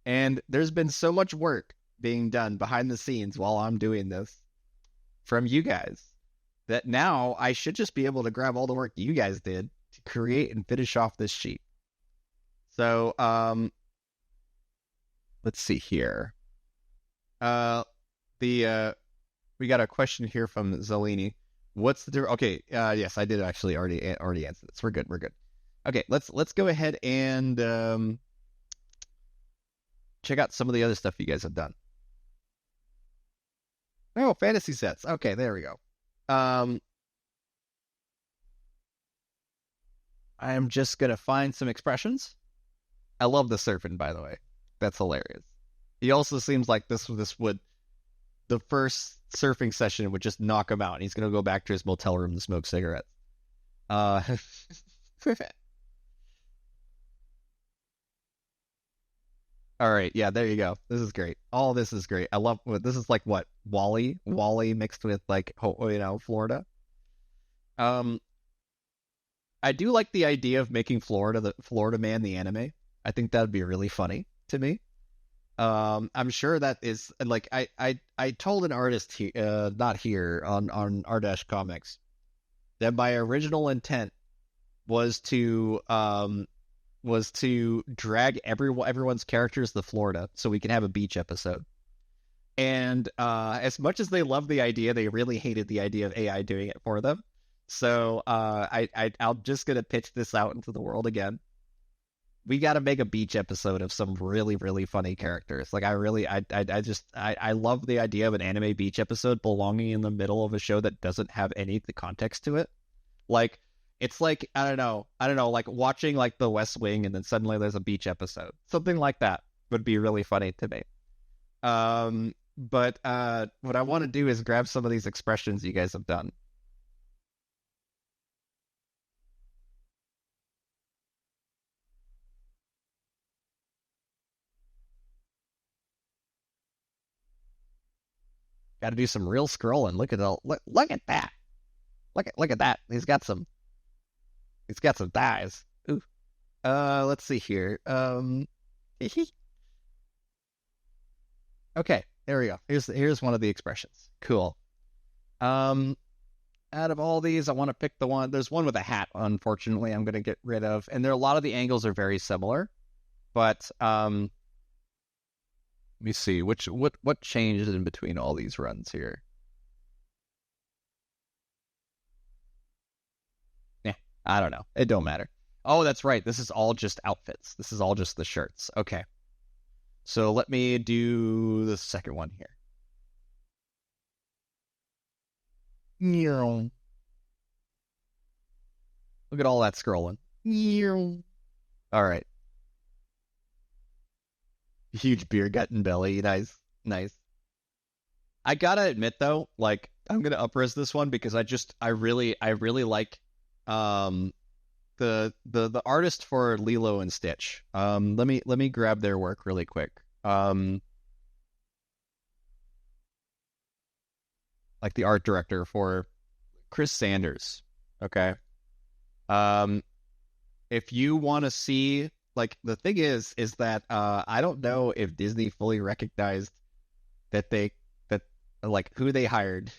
And there's been so much work being done behind the scenes while I'm doing this from you guys that now I should just be able to grab all the work you guys did to create and finish off this sheet. So, let's see here. We got a question here from Zelini. What's the okay? Yes, I did actually already answer this. We're good. Okay, let's go ahead and check out some of the other stuff you guys have done. Oh, fantasy sets. Okay, there we go. I am just gonna find some expressions. I love the serpent, by the way. That's hilarious. He also seems like this would the first surfing session would just knock him out, and he's gonna go back to his motel room to smoke cigarettes. All right, yeah, there you go. This is great. All this is great. I love this is like what Wally mixed with like Florida. I do like the idea of making Florida the Florida Man the anime. I think that would be really funny to me. I'm sure that is like I told an artist here, not here on R Comics, that my original intent was to drag everyone's characters to Florida so we can have a beach episode. And as much as they love the idea, they really hated the idea of AI doing it for them. So I'm just gonna pitch this out into the world again. we got to make a beach episode of some really really funny characters. Like I love the idea of an anime beach episode belonging in the middle of a show that doesn't have any context to it. Like it's like I don't know, like watching like The West Wing and then suddenly there's a beach episode. Something like that would be really funny to me. But what I want to do is grab some of these expressions you guys have done. Got to do some real scrolling. Look at that. Look at that. He's got some thighs. Ooh. Let's see here. Okay, there we go. Here's one of the expressions. Cool. Um, Out of all these, I want to pick the one. There's one with a hat. Unfortunately, I'm going to get rid of. And there, a lot of the angles are very similar. But let me see what changed in between all these runs here. Yeah, I don't know. It don't matter. Oh, that's right. This is all just outfits. This is all just the shirts. Okay. So let me do the second one here. Look at all that scrolling. All right. Huge beer gut and belly. Nice. Nice. I gotta admit though, like I'm gonna upres this one because I really like um the artist for Lilo and Stitch. Let me grab their work really quick. Like the art director for Chris Sanders. Okay. Um, if you want to see, like, the thing is that I don't know if Disney fully recognized that that like who they hired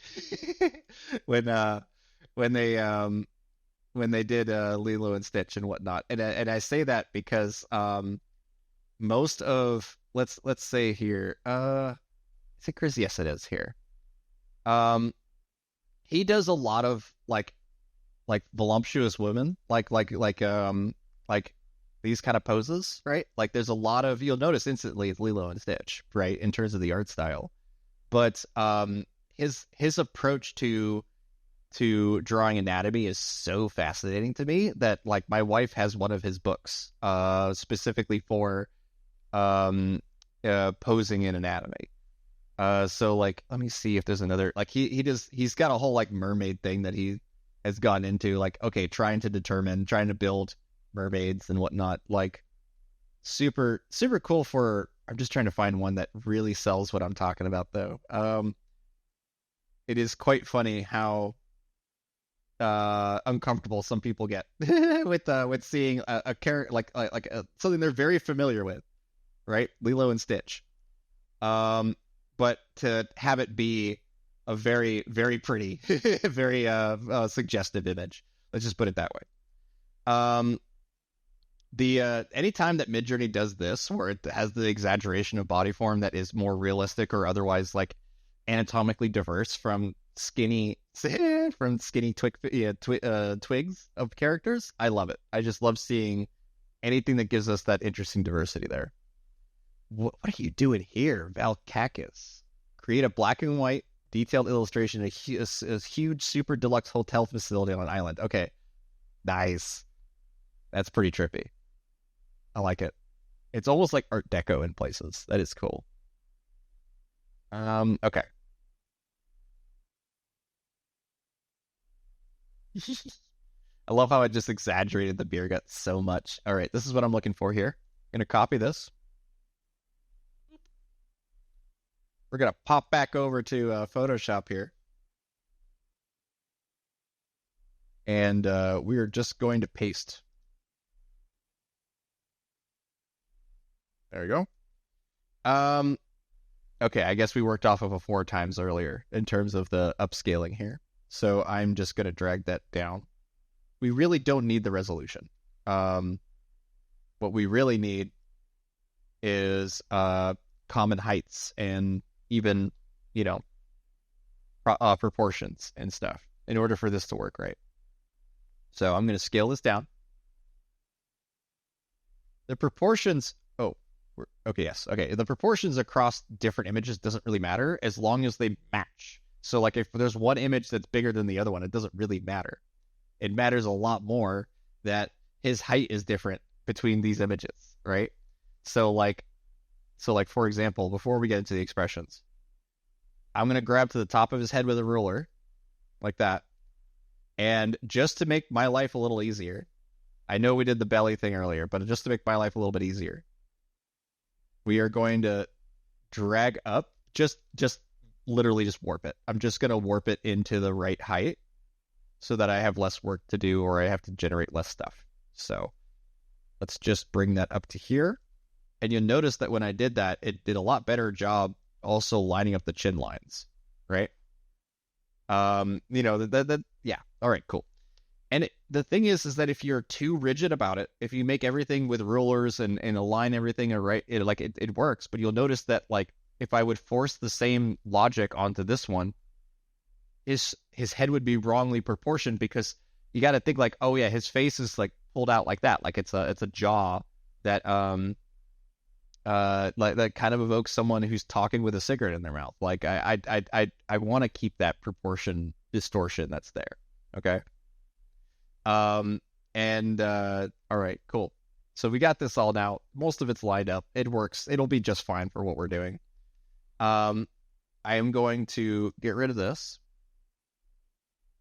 when when they um when they did Lilo and Stitch and whatnot. And I say that because most of let's say here is it Chris? Yes, it is here. Um, he does a lot of like voluptuous women, like these kind of poses, right? Like there's a lot of you'll notice instantly it's Lilo and Stitch, right, in terms of the art style. But his approach to drawing anatomy is so fascinating to me that like my wife has one of his books specifically for posing in anatomy. So like let me see if there's another like he's got a whole like mermaid thing that he has gone into, like okay, trying to build mermaids and whatnot. Like super super cool for I'm just trying to find one that really sells what I'm talking about though. It is quite funny how uncomfortable some people get with seeing a character like something they're very familiar with, right? Lilo and Stitch. But to have it be a very very pretty, very suggestive image. Let's just put it that way. Um, the anytime that Midjourney does this, where it has the exaggeration of body form that is more realistic or otherwise like anatomically diverse from skinny twigs of characters, I love it. I just love seeing anything that gives us that interesting diversity there. What are you doing here, Valkakis? Create a black and white detailed illustration of a huge super deluxe hotel facility on an island. Okay, nice. That's pretty trippy. I like it. It's almost like Art Deco in places. That is cool. Okay. I love how I just exaggerated the beer gut so much. All right, this is what I'm looking for here. I'm gonna copy this. We're gonna pop back over to Photoshop here, and we are just going to paste. There you go. Okay, I guess we worked off of a 4x earlier in terms of the upscaling here. So I'm just gonna drag that down. We really don't need the resolution. What we really need is common heights and even, you know, proportions and stuff in order for this to work right. So I'm going to scale this down. The proportions. Oh, okay, yes, okay. The proportions across different images doesn't really matter as long as they match. So, like, if there's one image that's bigger than the other one, it doesn't really matter. It matters a lot more that his height is different between these images, right? So, like for example, before we get into the expressions, I'm gonna grab to the top of his head with a ruler, like that, and just to make my life a little easier, I know we did the belly thing earlier, but just to make my life a little bit easier, we are going to drag up, just literally just warp it. I'm just going to warp it into the right height so that I have less work to do or I have to generate less stuff. So let's just bring that up to here. And you'll notice that when I did that, it did a lot better job also lining up the chin lines, right? Yeah. All right, cool. And the thing is that if you're too rigid about it, if you make everything with rulers and align everything right, it works. But you'll notice that, like, if I would force the same logic onto this one, his head would be wrongly proportioned because you got to think like, oh yeah, his face is like pulled out like that, like it's a jaw that like that kind of evokes someone who's talking with a cigarette in their mouth. Like I want to keep that proportion distortion that's there. Okay. All right, cool. So we got this all now. Most of it's lined up. It works. It'll be just fine for what we're doing. I am going to get rid of this.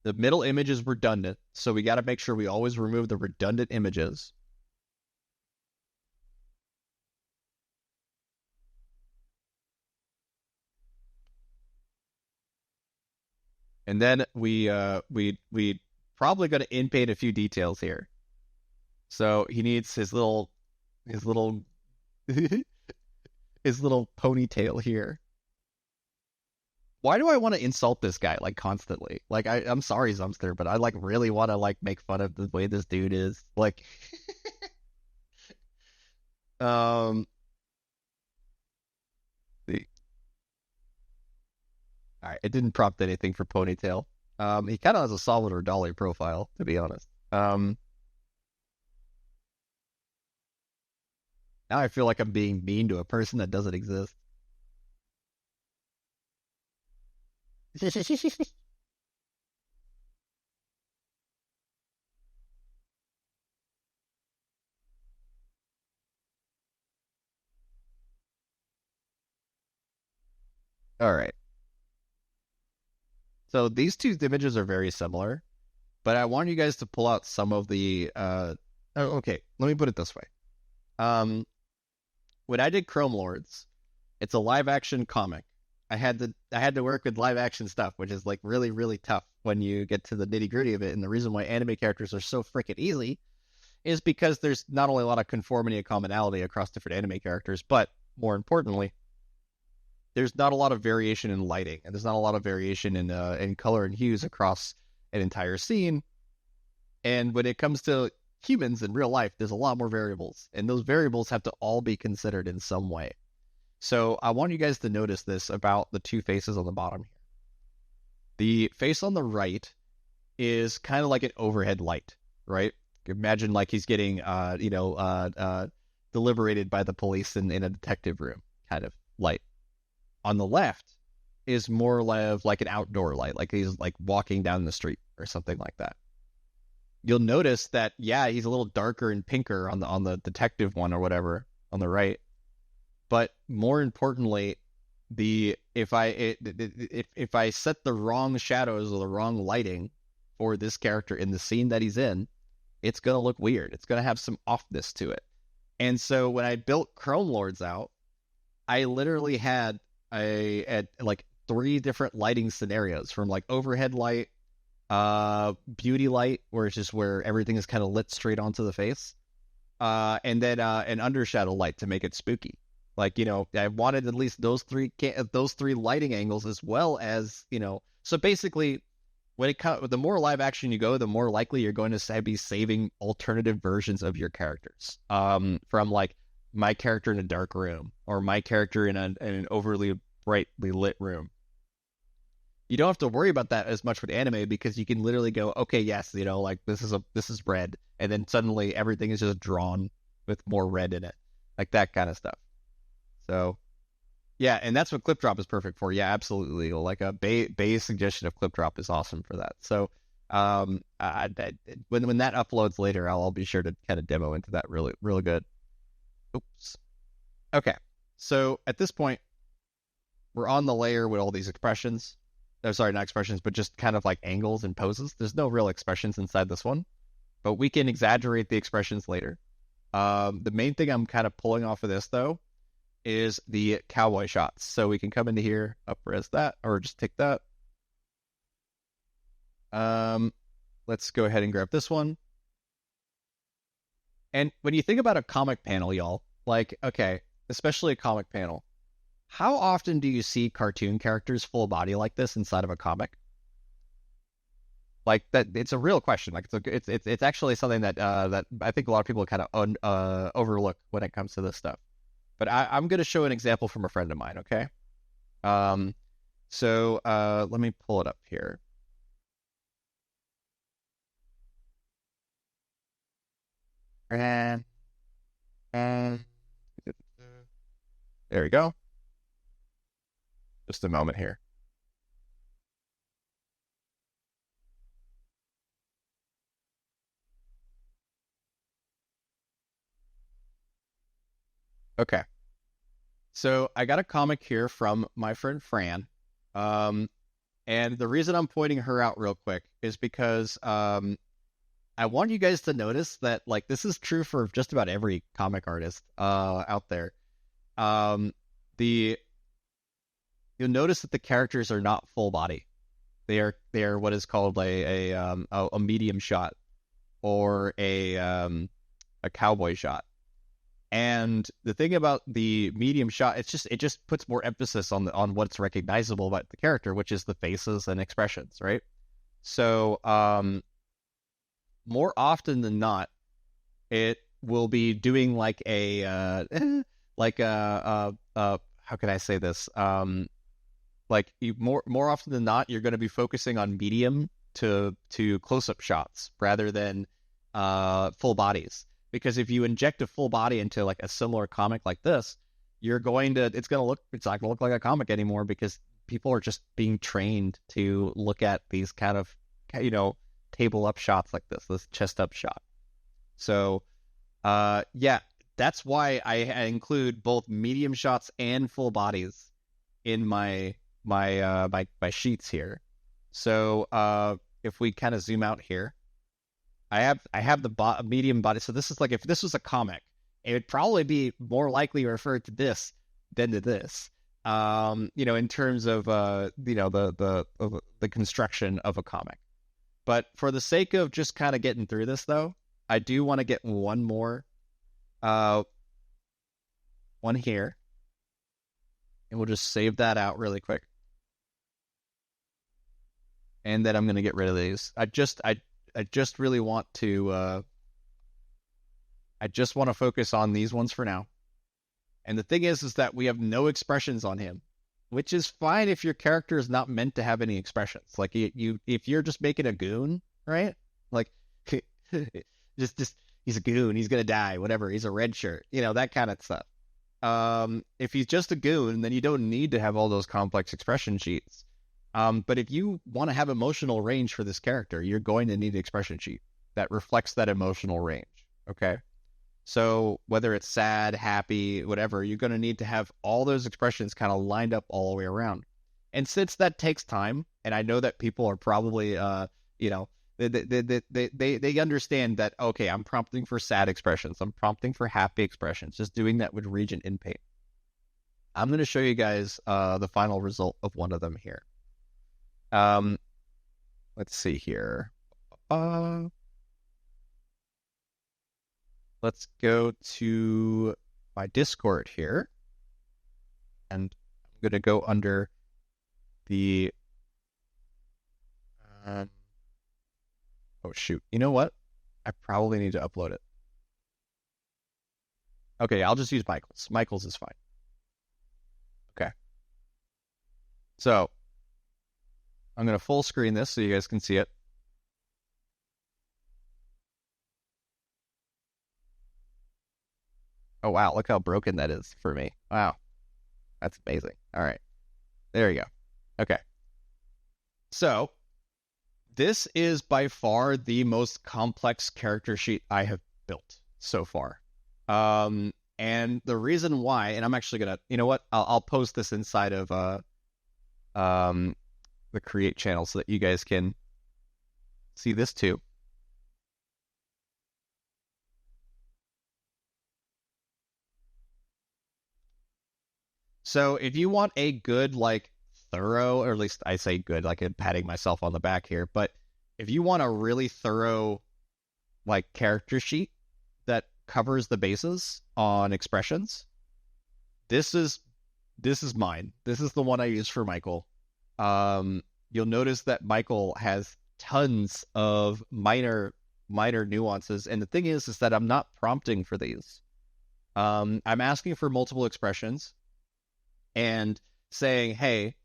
The middle image is redundant, so we got to make sure we always remove the redundant images. And then we probably going to inpaint a few details here. So he needs his little his little ponytail here. Why do I want to insult this guy like constantly? Like I'm sorry, Zumster, but I like really want to like make fun of the way this dude is. Like the all right, it didn't prompt anything for ponytail. He kind of has a Salvador Dali profile, to be honest. Now I feel like I'm being mean to a person that doesn't exist. All right. So these two images are very similar, but I want you guys to pull out some of the. Okay, let me put it this way. When I did Chrome Lords, it's a live action comic. I had to work with live action stuff, which is like really, really tough when you get to the nitty gritty of it. And the reason why anime characters are so freaking easy is because there's not only a lot of conformity and commonality across different anime characters, but more importantly, there's not a lot of variation in lighting, and there's not a lot of variation in color and hues across an entire scene. And when it comes to humans in real life, there's a lot more variables, and those variables have to all be considered in some way. So I want you guys to notice this about the two faces on the bottom here. The face on the right is kind of like an overhead light, right? Imagine like he's getting, deliberated by the police in a detective room kind of light. On the left is more like an outdoor light, like he's like walking down the street or something like that. You'll notice that, yeah, he's a little darker and pinker on the detective one or whatever on the right. But more importantly, if I set the wrong shadows or the wrong lighting for this character in the scene that he's in, it's gonna look weird. It's gonna have some offness to it. And so when I built Chrome Lords out, I literally had like 3 different lighting scenarios, from like overhead light, beauty light, where it's just where everything is kind of lit straight onto the face, and then an undershadow light to make it spooky. Like, I wanted at least those three lighting angles, as well as, so basically when the more live action you go, the more likely you're going to be saving alternative versions of your characters, from like my character in a dark room or my character in an overly brightly lit room. You don't have to worry about that as much with anime, because you can literally go, okay, yes, like this is red, and then suddenly everything is just drawn with more red in it, like that kind of stuff. So yeah, and that's what clip drop is perfect for. Yeah, absolutely. Like a Bay's suggestion of clip drop is awesome for that. So when that uploads later, I'll be sure to kind of demo into that really really good. Oops. Okay. So at this point, we're on the layer with all these expressions. Oh, sorry, not expressions, but just kind of like angles and poses. There's no real expressions inside this one, but we can exaggerate the expressions later. The main thing I'm kind of pulling off of this, though, is the cowboy shots. So we can come into here, up-res that, or just take that. Let's go ahead and grab this one. And when you think about a comic panel, y'all, like, okay, especially a comic panel, how often do you see cartoon characters full body like this inside of a comic? Like that, it's a real question. Like it's actually something that that I think a lot of people kind of overlook when it comes to this stuff. But I'm going to show an example from a friend of mine. Okay. So let me pull it up here. And there we go. Just a moment here. Okay. So I got a comic here from my friend Fran. And the reason I'm pointing her out real quick is because I want you guys to notice that like this is true for just about every comic artist out there. The You'll notice that the characters are not full body. They are what is called a medium shot or a cowboy shot. And the thing about the medium shot, it just puts more emphasis on what's recognizable about the character, which is the faces and expressions, right? So more often than not, it will be doing like a like how can I say this? Like more often than not, you're going to be focusing on medium to close up shots rather than full bodies. Because if you inject a full body into like a similar comic like this, it's not going to look like a comic anymore because people are just being trained to look at these kind of, table up shots like this chest up shot. So, yeah, that's why I include both medium shots and full bodies in my sheets here. So, if we kind of zoom out here, I have the medium body. So this is like if this was a comic, it would probably be more likely referred to this than to this. In terms of the construction of a comic. But for the sake of just kind of getting through this, though, I do want to get one more, one here, and we'll just save that out really quick. And then I'm going to get rid of these. I just really want to focus on these ones for now. And the thing is that we have no expressions on him, which is fine if your character is not meant to have any expressions. Like if you're just making a goon, right? Like just he's a goon, he's gonna die, whatever. He's a red shirt, that kind of stuff. If he's just a goon, then you don't need to have all those complex expression sheets. But if you want to have emotional range for this character, you're going to need an expression sheet that reflects that emotional range. Okay. So whether it's sad, happy, whatever, you're going to need to have all those expressions kind of lined up all the way around. And since that takes time, and I know that people are probably, they understand that, okay, I'm prompting for sad expressions. I'm prompting for happy expressions. Just doing that would region in paint. I'm going to show you guys the final result of one of them here. Let's see here. Let's go to my Discord here. And I'm going to go under the... oh, shoot. You know what? I probably need to upload it. Okay, I'll just use Michael's. Michael's is fine. Okay. So, I'm going to full screen this so you guys can see it. Oh wow, look how broken that is for me. Wow, that's amazing. All right, there you go. Okay, so this is by far the most complex character sheet I have built so far. And the reason why, and I'm actually gonna, you know what? I'll post this inside of um the create channel so that you guys can see this too. So if you want a good, like, thorough, or at least I say good, like I'm patting myself on the back here, but if you want a really thorough, like, character sheet that covers the bases on expressions, this is this is mine. This is the one I use for Michael. You'll notice that Michael has tons of minor nuances, and the thing is that I'm not prompting for these. I'm asking for multiple expressions and saying, "Hey,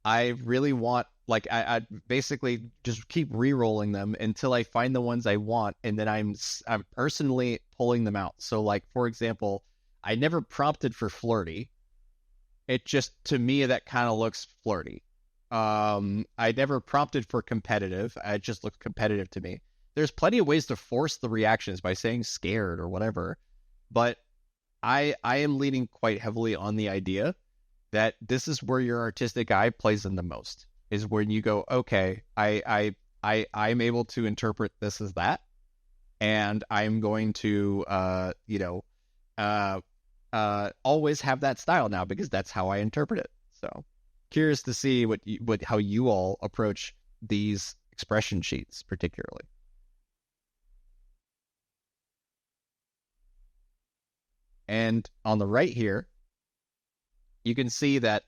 I really want, like, I basically just keep re-rolling them until I find the ones I want, and then I'm personally pulling them out." So, like, for example, I never prompted for flirty. It just, to me, that kind of looks flirty. I never prompted for competitive. It just looks competitive to me. There's plenty of ways to force the reactions by saying scared or whatever, but I am leaning quite heavily on the idea that this is where your artistic eye plays in the most. Is when you go, okay, I'm able to interpret this as that, and I'm going to uh always have that style now because that's how I interpret it. So curious to see what how you all approach these expression sheets particularly. And on the right here, you can see that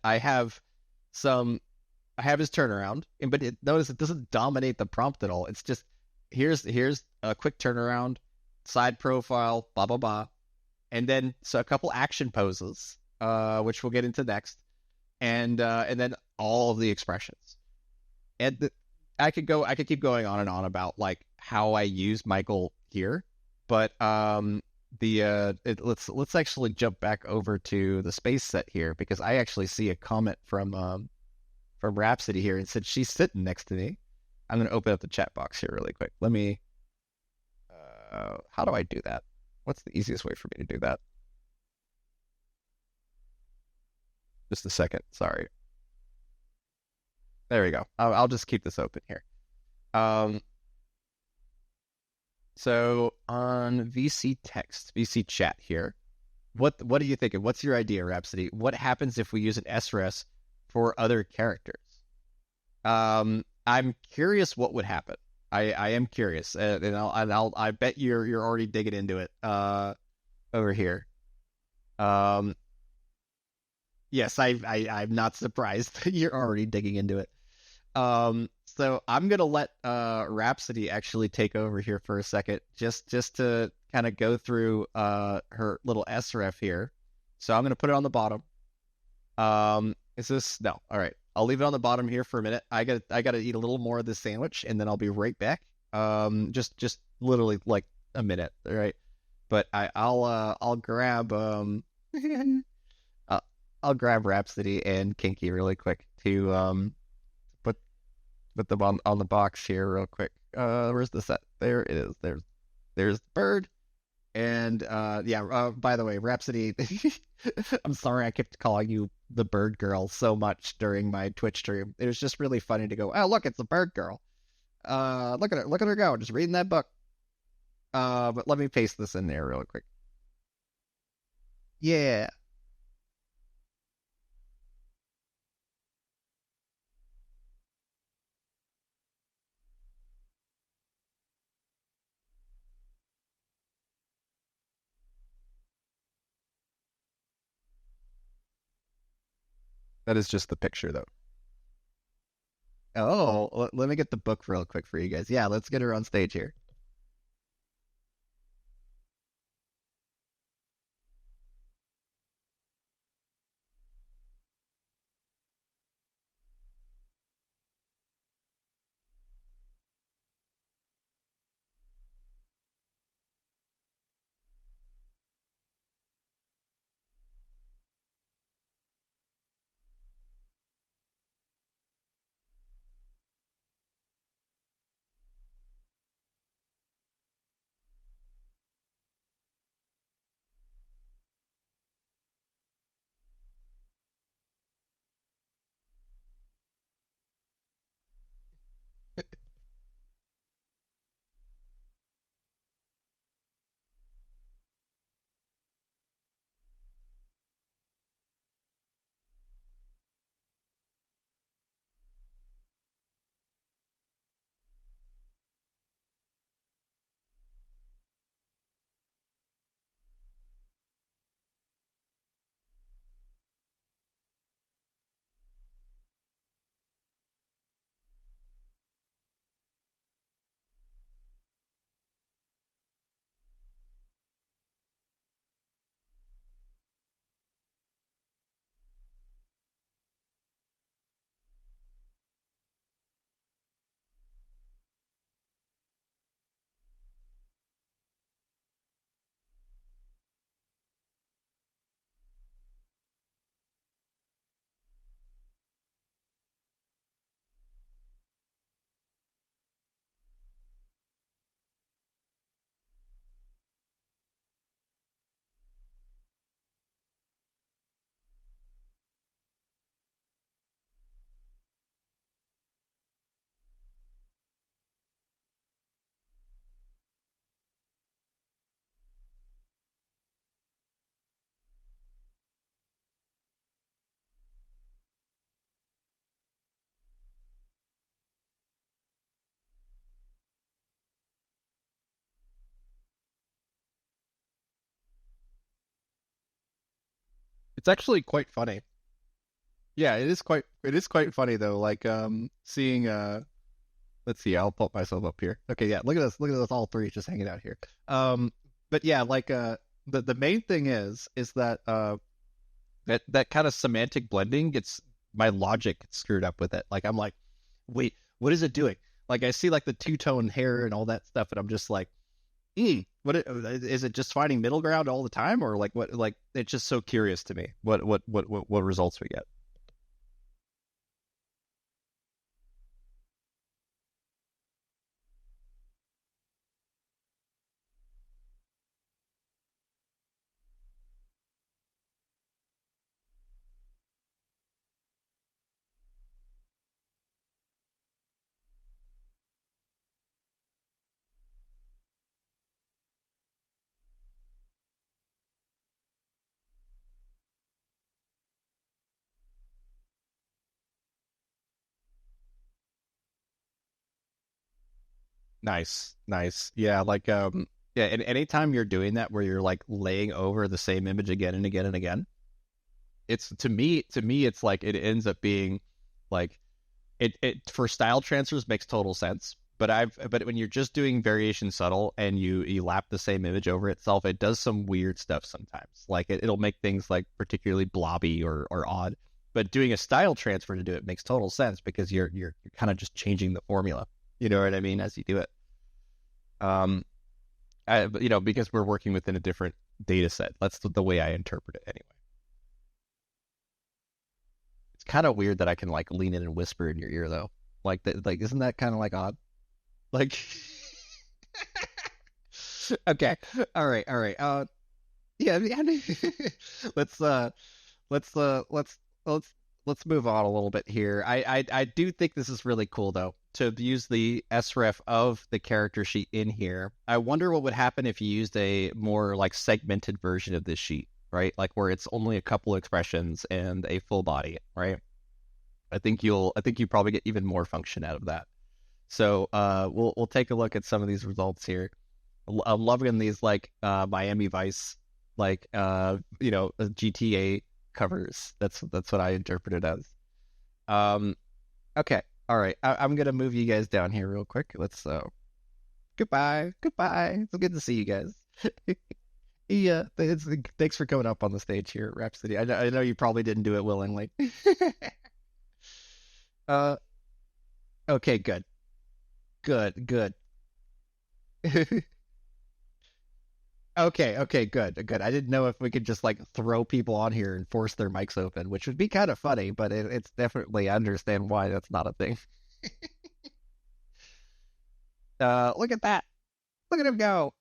some I have his turnaround, but notice it doesn't dominate the prompt at all. It's just here's a quick turnaround, side profile, blah blah blah, and then so a couple action poses, which we'll get into next, and then all of the expressions. And I could keep going on and on about, like, how I use Michael here, but let's actually jump back over to the space set here because I actually see a comment from Rhapsody here and said she's sitting next to me. I'm gonna open up the chat box here really quick. Let me. How do I do that? What's the easiest way for me to do that? Just a second. Sorry. There we go. I'll just keep this open here. Um, so on VC text, VC chat here, what are you thinking? What's your idea, Rhapsody? What happens if we use an SRS for other characters? I'm curious what would happen. I am curious, I bet you're already digging into it. Over here. Um, yes, I'm not surprised that you're already digging into it. So I'm gonna let Rhapsody actually take over here for a second, just to kind of go through her little SREF here. So I'm gonna put it on the bottom. Is this no? All right, I'll leave it on the bottom here for a minute. I gotta eat a little more of this sandwich, and then I'll be right back. Just literally like a minute, all right? But I'll grab I'll, I'll grab Rhapsody and Kinky really quick to put put them on the box here real quick. Where's the set? There it is. There's the bird. And yeah, by the way, Rhapsody, I'm sorry I kept calling you the bird girl so much during my Twitch stream. It was just really funny to go, oh, look, it's the bird girl. Look at her go, just reading that book. But let me paste this in there real quick. Yeah, that is just the picture though. Oh, let me get the book real quick for you guys. Yeah, let's get her on stage here. It's actually quite funny. Yeah, it is quite funny though. Like seeing let's see, I'll put myself up here. Okay, yeah, look at us all three just hanging out here. Um but yeah, like the main thing is that that kind of semantic blending gets my logic screwed up with it. Like I'm like, wait, what is it doing? Like I see like the two-tone hair and all that stuff, and I'm just like, is it just finding middle ground all the time, or like what? Like it's just so curious to me. What results we get? Nice, nice. Yeah, like yeah, and anytime you're doing that where you're like laying over the same image again and again and again, it's to me it's like it ends up being like it for style transfers makes total sense. But when you're just doing variation subtle and you lap the same image over itself, it does some weird stuff sometimes. Like it'll make things like particularly blobby or odd. But doing a style transfer to do it makes total sense because you're kind of just changing the formula. You know what I mean? As you do it. Um, because we're working within a different data set. That's the way I interpret it anyway. It's kind of weird that I can like lean in and whisper in your ear though. Like that, like isn't that kind of like odd? Like, okay, all right. Yeah, yeah. let's uh, let's let's move on a little bit here. I do think this is really cool though to use the sref of the character sheet in here. I wonder what would happen if you used a more like segmented version of this sheet, right? Like where it's only a couple expressions and a full body, right? I think you probably get even more function out of that. So we'll take a look at some of these results here. I'm loving these like Miami Vice like GTA covers. That's what I interpret it as. Um okay. All right. I'm gonna move you guys down here real quick. Let's goodbye. It's good to see you guys. Yeah, thanks for coming up on the stage here, Rhapsody. I know you probably didn't do it willingly. uh okay, good. Okay, good. I didn't know if we could just like throw people on here and force their mics open, which would be kind of funny, but it's definitely I understand why that's not a thing. Look at that. Look at him go.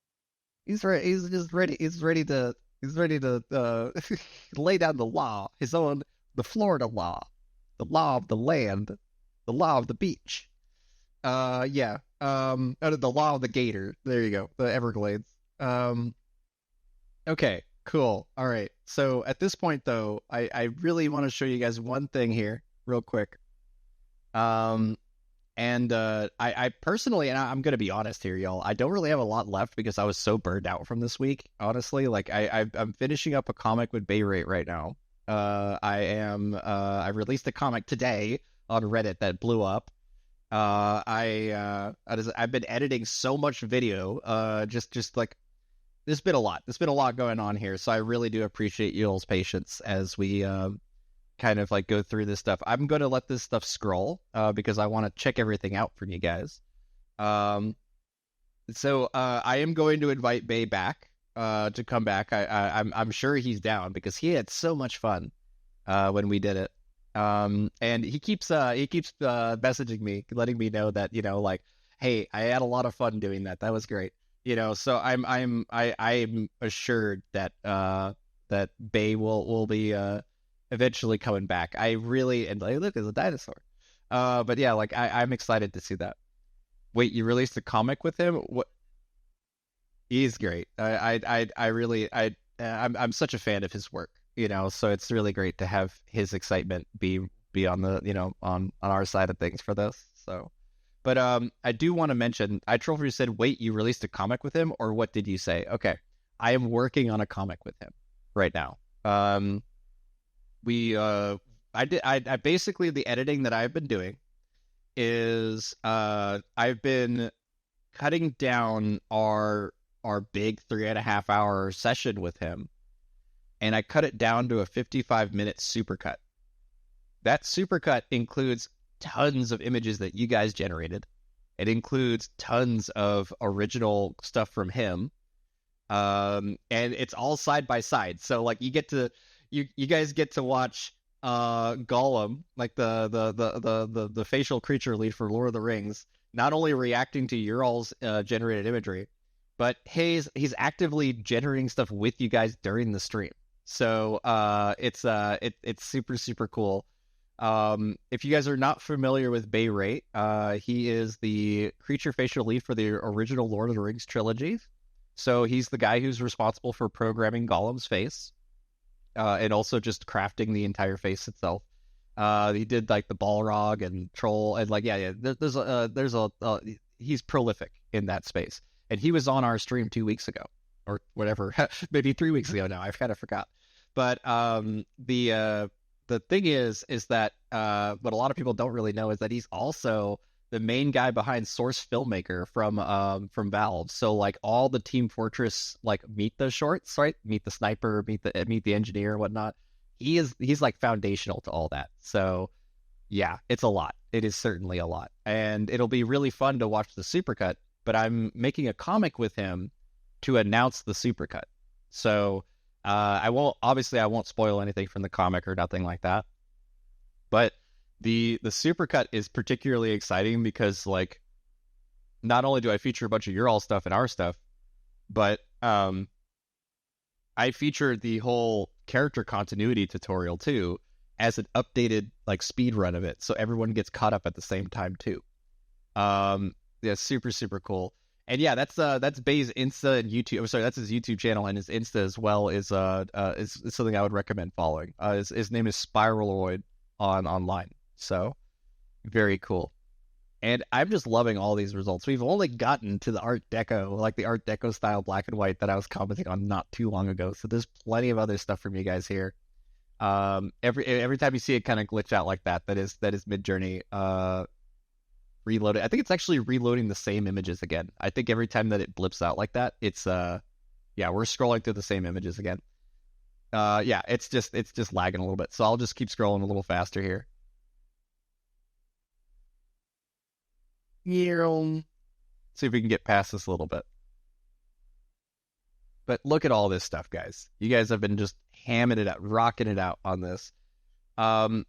He's ready. He's just ready. He's ready to lay down the law, his own, the Florida law, the law of the land, the law of the beach. Yeah. The law of the gator. There you go. The Everglades. Okay, cool. All right. So at this point, though, I really want to show you guys one thing here, real quick. Um, and I personally, and I'm gonna be honest here, y'all, I don't really have a lot left because I was so burned out from this week. Honestly, like I'm finishing up a comic with Bayrate right now. I released a comic today on Reddit that blew up. I've been editing so much video. Just like there's been a lot. There's been a lot going on here, so I really do appreciate y'all's patience as we kind of like go through this stuff. I'm going to let this stuff scroll because I want to check everything out from you guys. Um, so I am going to invite Bay back to come back. I'm sure he's down because he had so much fun when we did it. And he keeps messaging me, letting me know that like, hey, I had a lot of fun doing that. That was great. So I'm assured that that Bay will be eventually coming back. I really and like, look, there's a dinosaur. But yeah, like I'm excited to see that. Wait, you released a comic with him? What? He's great. I really I'm such a fan of his work. So it's really great to have his excitement be on the on our side of things for this. So. But I do want to mention, I Trophy said, wait, you released a comic with him, or what did you say? Okay, I am working on a comic with him right now. we I basically, the editing that I've been doing is I've been cutting down our big 3.5 hour session with him, and I cut it down to a 55-minute supercut. That supercut includes tons of images that you guys generated. It includes tons of original stuff from him. And it's all side by side. So like you guys get to watch Gollum, like the facial creature lead for Lord of the Rings, not only reacting to your all's generated imagery, but he's actively generating stuff with you guys during the stream. So it's super super cool. If you guys are not familiar with Bay Ray, he is the creature facial lead for the original Lord of the Rings trilogy. So he's the guy who's responsible for programming Gollum's face, and also just crafting the entire face itself. He did like the Balrog and Troll, and like yeah. He's prolific in that space, and he was on our stream 2 weeks ago, or whatever, maybe 3 weeks ago now. I've kind of forgot. But the thing is that what a lot of people don't really know is that he's also the main guy behind Source Filmmaker from Valve. So like all the Team Fortress like Meet the shorts, right? Meet the Sniper, Meet the Engineer, and whatnot. He's like foundational to all that. So yeah, it's a lot. It is certainly a lot, and it'll be really fun to watch the supercut. But I'm making a comic with him to announce the supercut. So I won't spoil anything from the comic or nothing like that. But the supercut is particularly exciting because like not only do I feature a bunch of your all stuff and our stuff, but I feature the whole character continuity tutorial too as an updated like speed run of it, so everyone gets caught up at the same time too. Yeah, super super cool. And yeah, that's Bay's Insta and YouTube. I'm sorry, that's his YouTube channel, and his Insta as well is something I would recommend following. His name is Spiraloid online. So very cool. And I'm just loving all these results. We've only gotten to the Art Deco, like the Art Deco style black and white that I was commenting on not too long ago. So there's plenty of other stuff from you guys here. Every time you see it kind of glitch out like that is Midjourney reloaded. I think it's actually reloading the same images again. I think every time that it blips out like that, it's we're scrolling through the same images again. It's just lagging a little bit. So I'll just keep scrolling a little faster here. See if we can get past this a little bit. But look at all this stuff, guys. You guys have been just hamming it out, rocking it out on this. We're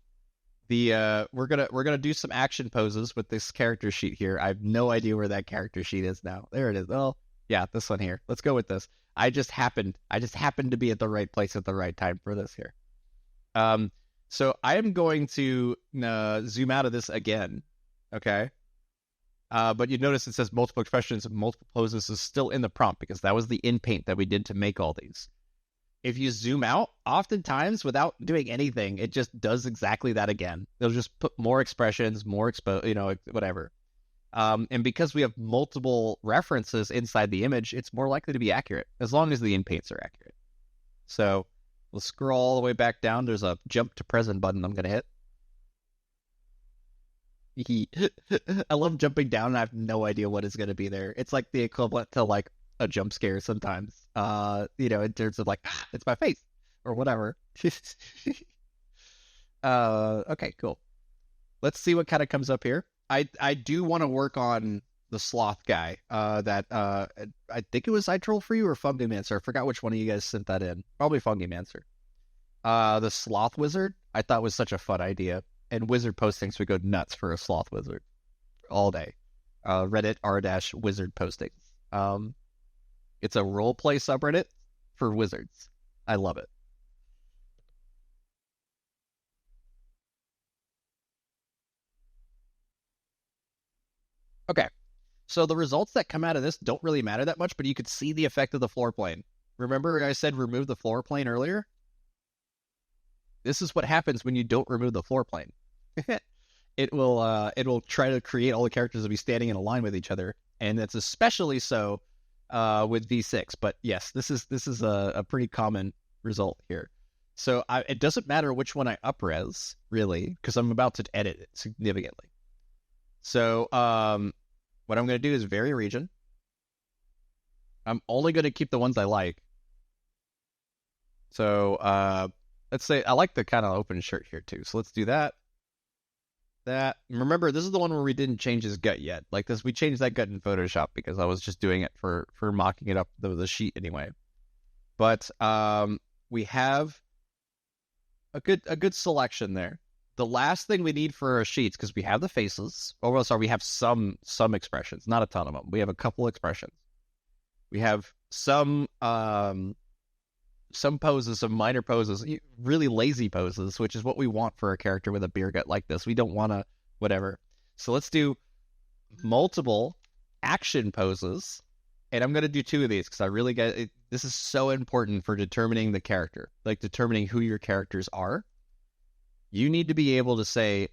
gonna do some action poses with this character sheet here. I have no idea where that character sheet is now. There it is. Oh, yeah, this one here. Let's go with this. I just happened to be at the right place at the right time for this here. So I am going to zoom out of this again. Okay. But you notice it says multiple expressions and multiple poses is still in the prompt because that was the in paint that we did to make all these. If you zoom out, oftentimes without doing anything, it just does exactly that again. They'll just put more expressions, more whatever. And because we have multiple references inside the image, it's more likely to be accurate as long as the in paints are accurate. So we'll scroll all the way back down. There's a jump to present button I'm going to hit. I love jumping down and I have no idea what is going to be there. It's like the equivalent to like a jump scare sometimes, in terms of like, it's my face or whatever. Okay, cool. Let's see what kind of comes up here. I do want to work on the sloth guy, that I think it was I Troll for You or Fungi Mancer. I forgot which one of you guys sent that in. Probably Fungi Mancer. The sloth wizard I thought was such a fun idea. And wizard postings would go nuts for a sloth wizard all day. Reddit r-wizard postings. It's a roleplay subreddit for wizards. I love it. Okay, so the results that come out of this don't really matter that much, but you could see the effect of the floor plane. Remember I said remove the floor plane earlier? This is what happens when you don't remove the floor plane. It will try to create all the characters to be standing in a line with each other, and it's especially so with V6. But yes, this is a pretty common result here. So it doesn't matter which one I upres, really, because I'm about to edit it significantly. So what I'm going to do is vary region. I'm only going to keep the ones I like. So let's say I like the kind of open shirt here too. So let's do that. Remember, this is the one where we didn't change his gut yet. Like this, we changed that gut in Photoshop because I was just doing it for mocking it up the sheet anyway. But we have a good selection there. The last thing we need for our sheets, because we have the faces. Oh, sorry, we have some expressions, not a ton of them. We have a couple expressions. We have some poses, some minor poses, really lazy poses, which is what we want for a character with a beer gut like this. We don't want to whatever. So let's do multiple action poses. And I'm going to do 2 of these because I really get it. This is so important for determining the character, like determining who your characters are. You need to be able to say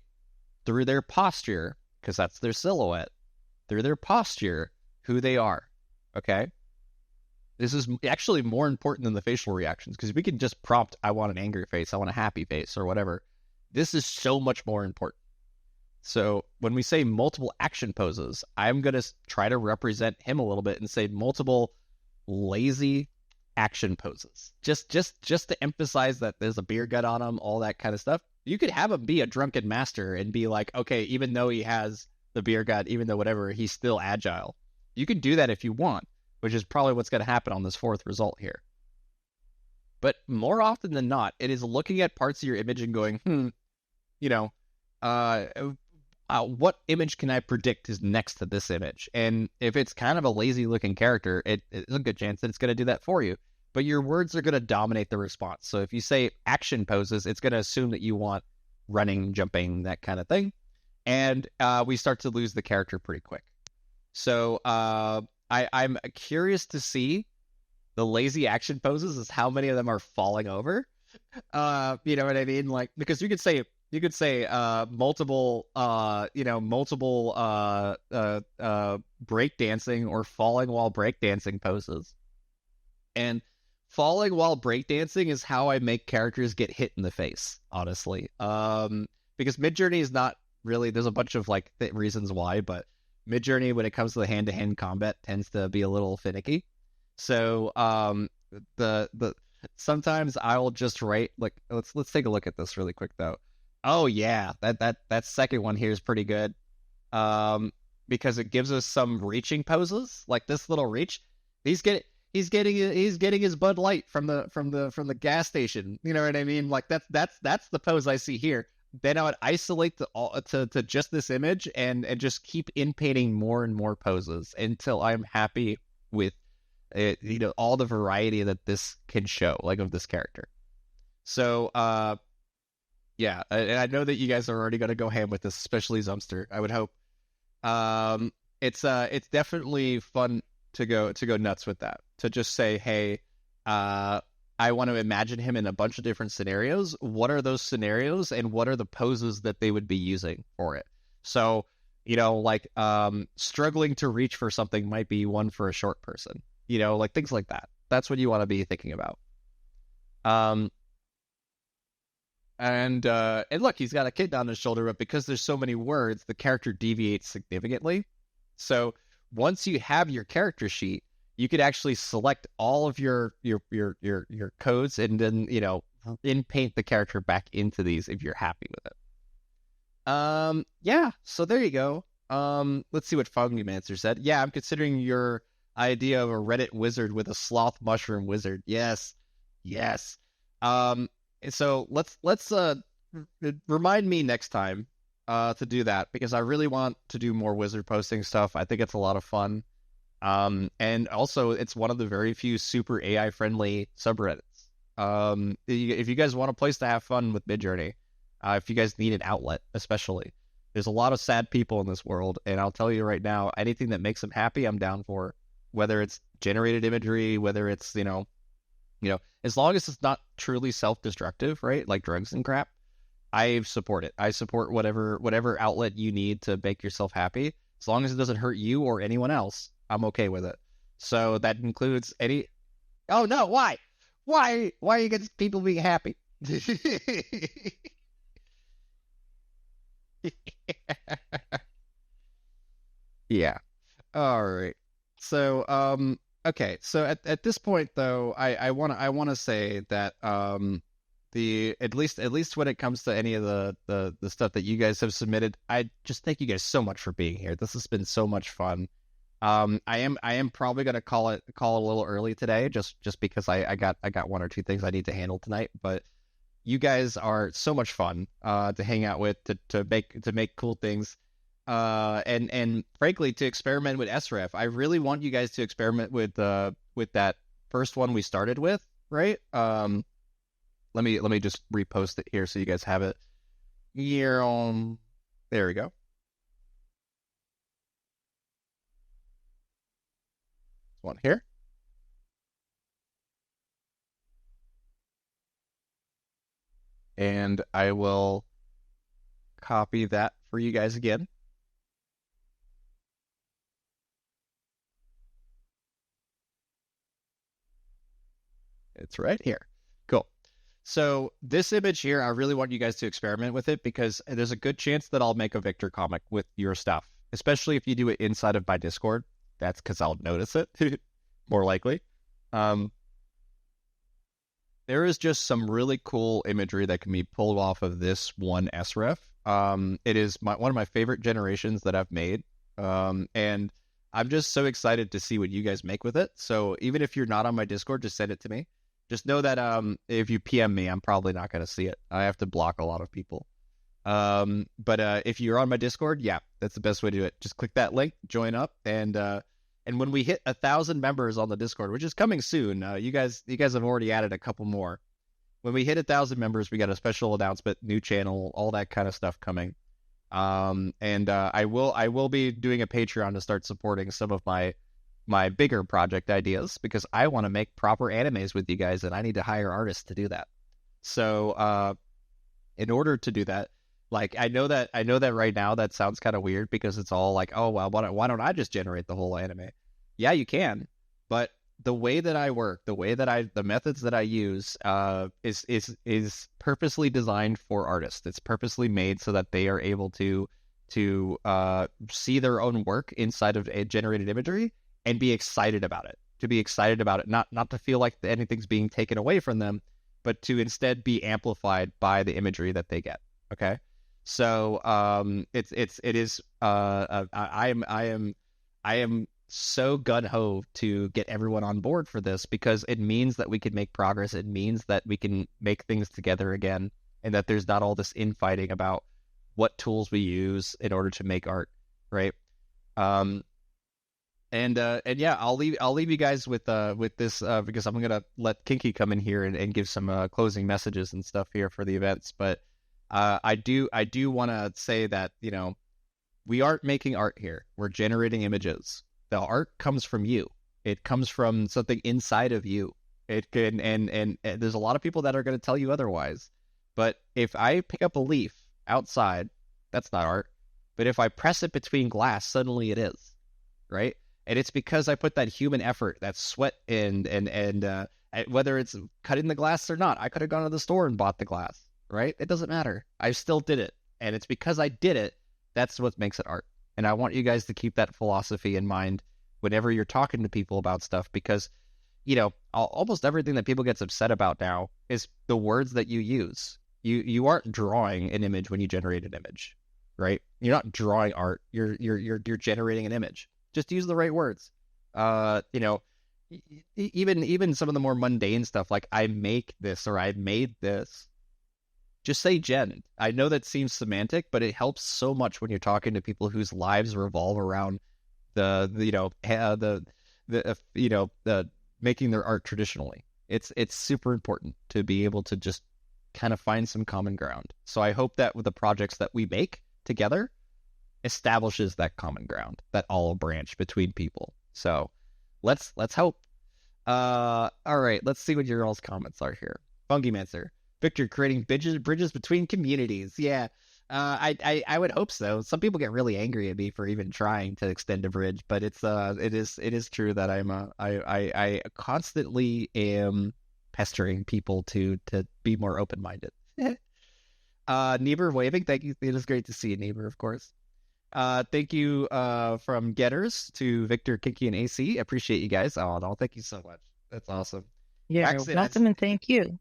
through their posture, because that's their silhouette, through their posture, who they are. Okay? This is actually more important than the facial reactions because we can just prompt, I want an angry face, I want a happy face, or whatever. This is so much more important. So when we say multiple action poses, I'm going to try to represent him a little bit and say multiple lazy action poses. Just to emphasize that there's a beer gut on him, all that kind of stuff. You could have him be a drunken master and be like, okay, even though he has the beer gut, even though whatever, he's still agile. You can do that if you want, which is probably what's going to happen on this 4th result here. But more often than not, it is looking at parts of your image and going, what image can I predict is next to this image? And if it's kind of a lazy looking character, it's a good chance that it's going to do that for you. But your words are going to dominate the response. So if you say action poses, it's going to assume that you want running, jumping, that kind of thing. And we start to lose the character pretty quick. So I'm curious to see the lazy action poses is how many of them are falling over. You know what I mean? Like, because you could say multiple breakdancing or falling while breakdancing poses. And falling while breakdancing is how I make characters get hit in the face, honestly. Because Midjourney is not really, there's a bunch of like reasons why, but Midjourney, when it comes to the hand-to-hand combat, tends to be a little finicky. So the sometimes I will just write, like, let's take a look at this really quick though. Oh yeah, that second one here is pretty good. Because it gives us some reaching poses, like this little reach. He's getting his Bud Light from the gas station. You know what I mean? Like that's the pose I see here. Then I would isolate to just this image and just keep inpainting more and more poses until I'm happy with it, all the variety that this can show, like of this character. So yeah, and I know that you guys are already going to go ham with this, especially Zumster, I would hope. It's definitely fun to go nuts with that. To just say, hey, I want to imagine him in a bunch of different scenarios. What are those scenarios, and what are the poses that they would be using for it? So, like struggling to reach for something might be one for a short person. Like things like that. That's what you want to be thinking about. And look, he's got a kid on his shoulder, but because there's so many words, the character deviates significantly. So once you have your character sheet, you could actually select all of your codes and then, in-paint the character back into these if you're happy with it. Yeah, so there you go. Let's see what Fungumancer said. Yeah, I'm considering your idea of a Reddit wizard with a sloth mushroom wizard. Yes. So let's remind me next time to do that, because I really want to do more wizard posting stuff. I think it's a lot of fun. And also it's one of the very few super AI friendly subreddits. If you guys want a place to have fun with Midjourney, if you guys need an outlet, especially, there's a lot of sad people in this world, and I'll tell you right now, anything that makes them happy, I'm down for. Whether it's generated imagery, whether it's as long as it's not truly self-destructive, right? Like drugs and crap, I support it. I support whatever outlet you need to make yourself happy. As long as it doesn't hurt you or anyone else, I'm okay with it. So that includes any... Oh no, why? Why are you against people being happy? Yeah. All right. So, okay. So at this point, though, I wanna say that the at least when it comes to any of the stuff that you guys have submitted, I just thank you guys so much for being here. This has been so much fun. I am probably gonna call it a little early today, just because I got one or two things I need to handle tonight. But you guys are so much fun to hang out with, to make cool things, and frankly to experiment with SREF. I really want you guys to experiment with that first one we started with, right? Let me just repost it here so you guys have it. Here, there we go. One here, and I will copy that for you guys again. It's right here. Cool. So this image here, I really want you guys to experiment with it because there's a good chance that I'll make a Victor comic with your stuff, especially if you do it inside of my Discord. That's because I'll notice it more likely. Um, there is just some really cool imagery that can be pulled off of this one SREF. It is one of my favorite generations that I've made. And I'm just so excited to see what you guys make with it. So even if you're not on my Discord, just send it to me. Just know that if you PM me, I'm probably not going to see it. I have to block a lot of people. But if you're on my Discord, yeah, that's the best way to do it. Just click that link, join up, and when we hit 1,000 members on the Discord, which is coming soon, you guys have already added a couple more. When we hit 1,000 members, we got a special announcement, new channel, all that kind of stuff coming. And I will be doing a Patreon to start supporting some of my bigger project ideas because I want to make proper animes with you guys, and I need to hire artists to do that. So in order to do that, like I know that right now that sounds kind of weird because it's all like, oh well, why don't I just generate the whole anime? Yeah, you can, but the way that I work, the methods that I use, is purposely designed for artists. It's purposely made so that they are able to see their own work inside of a generated imagery and be excited about it. To be excited about it, not to feel like anything's being taken away from them, but to instead be amplified by the imagery that they get. Okay, so I am so gun ho to get everyone on board for this because it means that we can make progress. It means that we can make things together again, and that there's not all this infighting about what tools we use in order to make art, right? Um, and yeah, I'll leave you guys with this because I'm gonna let Kinky come in here and give some closing messages and stuff here for the events. But I do want to say that we aren't making art here. We're generating images. The art comes from you. It comes from something inside of you. It can and there's a lot of people that are going to tell you otherwise. But if I pick up a leaf outside, that's not art. But if I press it between glass, suddenly it is, right? And it's because I put that human effort, that sweat, and whether it's cutting the glass or not, I could have gone to the store and bought the glass, right? It doesn't matter. I still did it, and it's because I did it. That's what makes it art. And I want you guys to keep that philosophy in mind whenever you're talking to people about stuff, because almost everything that people gets upset about now is the words that you use. You aren't drawing an image when you generate an image, right? You're not drawing art. You're generating an image. Just use the right words. Even some of the more mundane stuff like I make this or I made this. Just say gen. I know that seems semantic, but it helps so much when you're talking to people whose lives revolve around the making their art traditionally. It's super important to be able to just kind of find some common ground. So I hope that with the projects that we make together establishes that common ground, that olive branch between people. So let's hope. All right, let's see what your all's comments are here. Fungi Mancer. Victor creating bridges between communities. Yeah, I would hope so. Some people get really angry at me for even trying to extend a bridge, but it is true that I constantly am pestering people to be more open minded. Niebuhr waving, thank you. It is great to see you, Niebuhr, of course. Thank you from Getters to Victor, Kinky, and AC. Appreciate you guys. Oh no, thank you so much. That's awesome. You're welcome and thank you.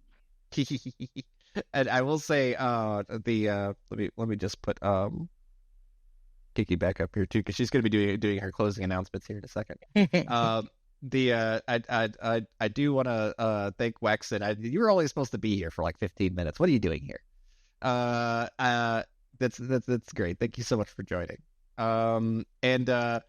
And I will say, let me just put Kiki back up here too, because she's going to be doing her closing announcements here in a second. I do want to thank Waxon. You were only supposed to be here for like 15 minutes. What are you doing here? That's great. Thank you so much for joining. And I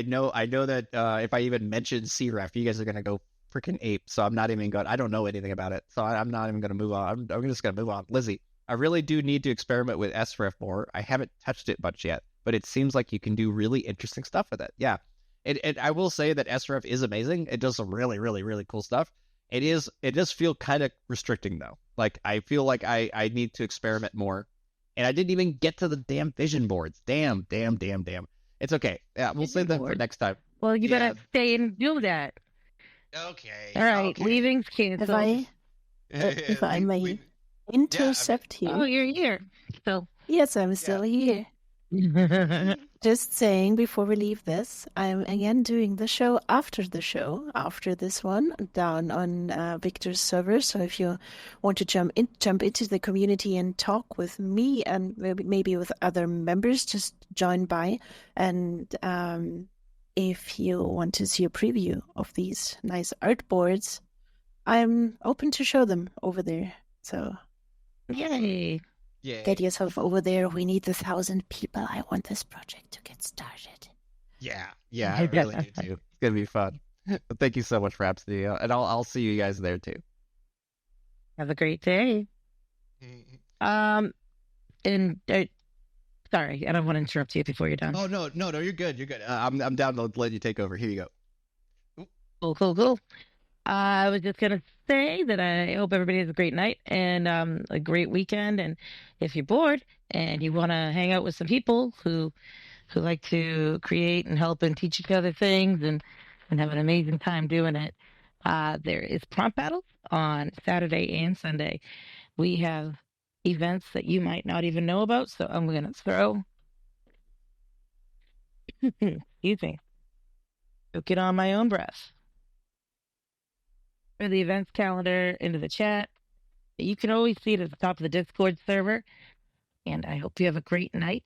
know that if I even mention CREF, you guys are gonna go freaking ape. So I'm not even going. I don't know anything about it, so I'm not even gonna move on. I'm just gonna move on. Lizzie, I really do need to experiment with SREF more. I haven't touched it much yet, but it seems like you can do really interesting stuff with it. Yeah, I will say that SREF is amazing. It does some really, really, really cool stuff. It does feel kind of restricting though. Like I feel like I need to experiment more. And I didn't even get to the damn vision boards. Damn. It's okay. Yeah, we'll save that for next time. Well, you better stay and do that. Okay. All right, leaving's canceled. If I may intercept here. Oh, you're here. So yes, I'm still here. Just saying before we leave this, I'm again doing the show, after this one, down on Victor's server. So if you want to jump into the community and talk with me and maybe with other members, just join by. And if you want to see a preview of these nice art boards, I'm open to show them over there. So yay. Yeah. Get yourself over there. We need 1,000 people. I want this project to get started. Yeah, I really do too. It's gonna be fun. But thank you so much, Rhapsody, and I'll see you guys there too. Have a great day. And sorry, I don't want to interrupt you before you're done. Oh no, you're good. You're good. I'm down to let you take over. Here you go. Cool. I was just gonna say that I hope everybody has a great night and a great weekend. And if you're bored and you want to hang out with some people who like to create and help and teach each other things and have an amazing time doing it, there is prompt battles on Saturday and Sunday. We have events that you might not even know about, so I'm gonna throw excuse me, took it on my own breath. For the events calendar into the chat. You can always see it at the top of the Discord server. And I hope you have a great night.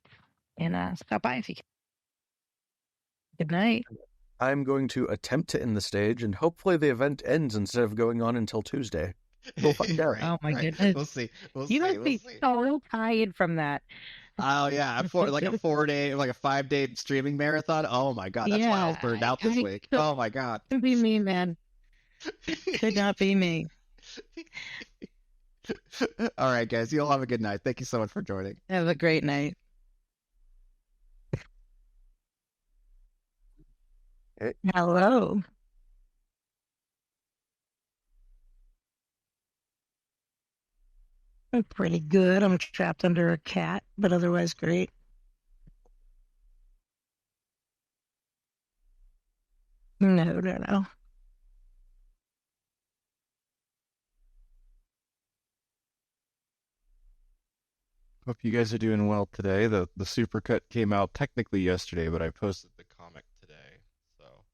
And stop by if you can. Good night. I'm going to attempt to end the stage, and hopefully the event ends instead of going on until Tuesday. We'll find out. Oh my goodness. We'll see. You must be so tired from that. Oh yeah, like a 4-day, like a 5-day streaming marathon. Oh my god, that's why I was burned out this week. Oh my god. Couldn't be me, man. Could not be me. All right, guys. You all have a good night. Thank you so much for joining. Have a great night. Hey. Hello. I'm pretty good. I'm trapped under a cat, but otherwise great. No. Hope you guys are doing well today. The supercut came out technically yesterday, but I posted the comic today. So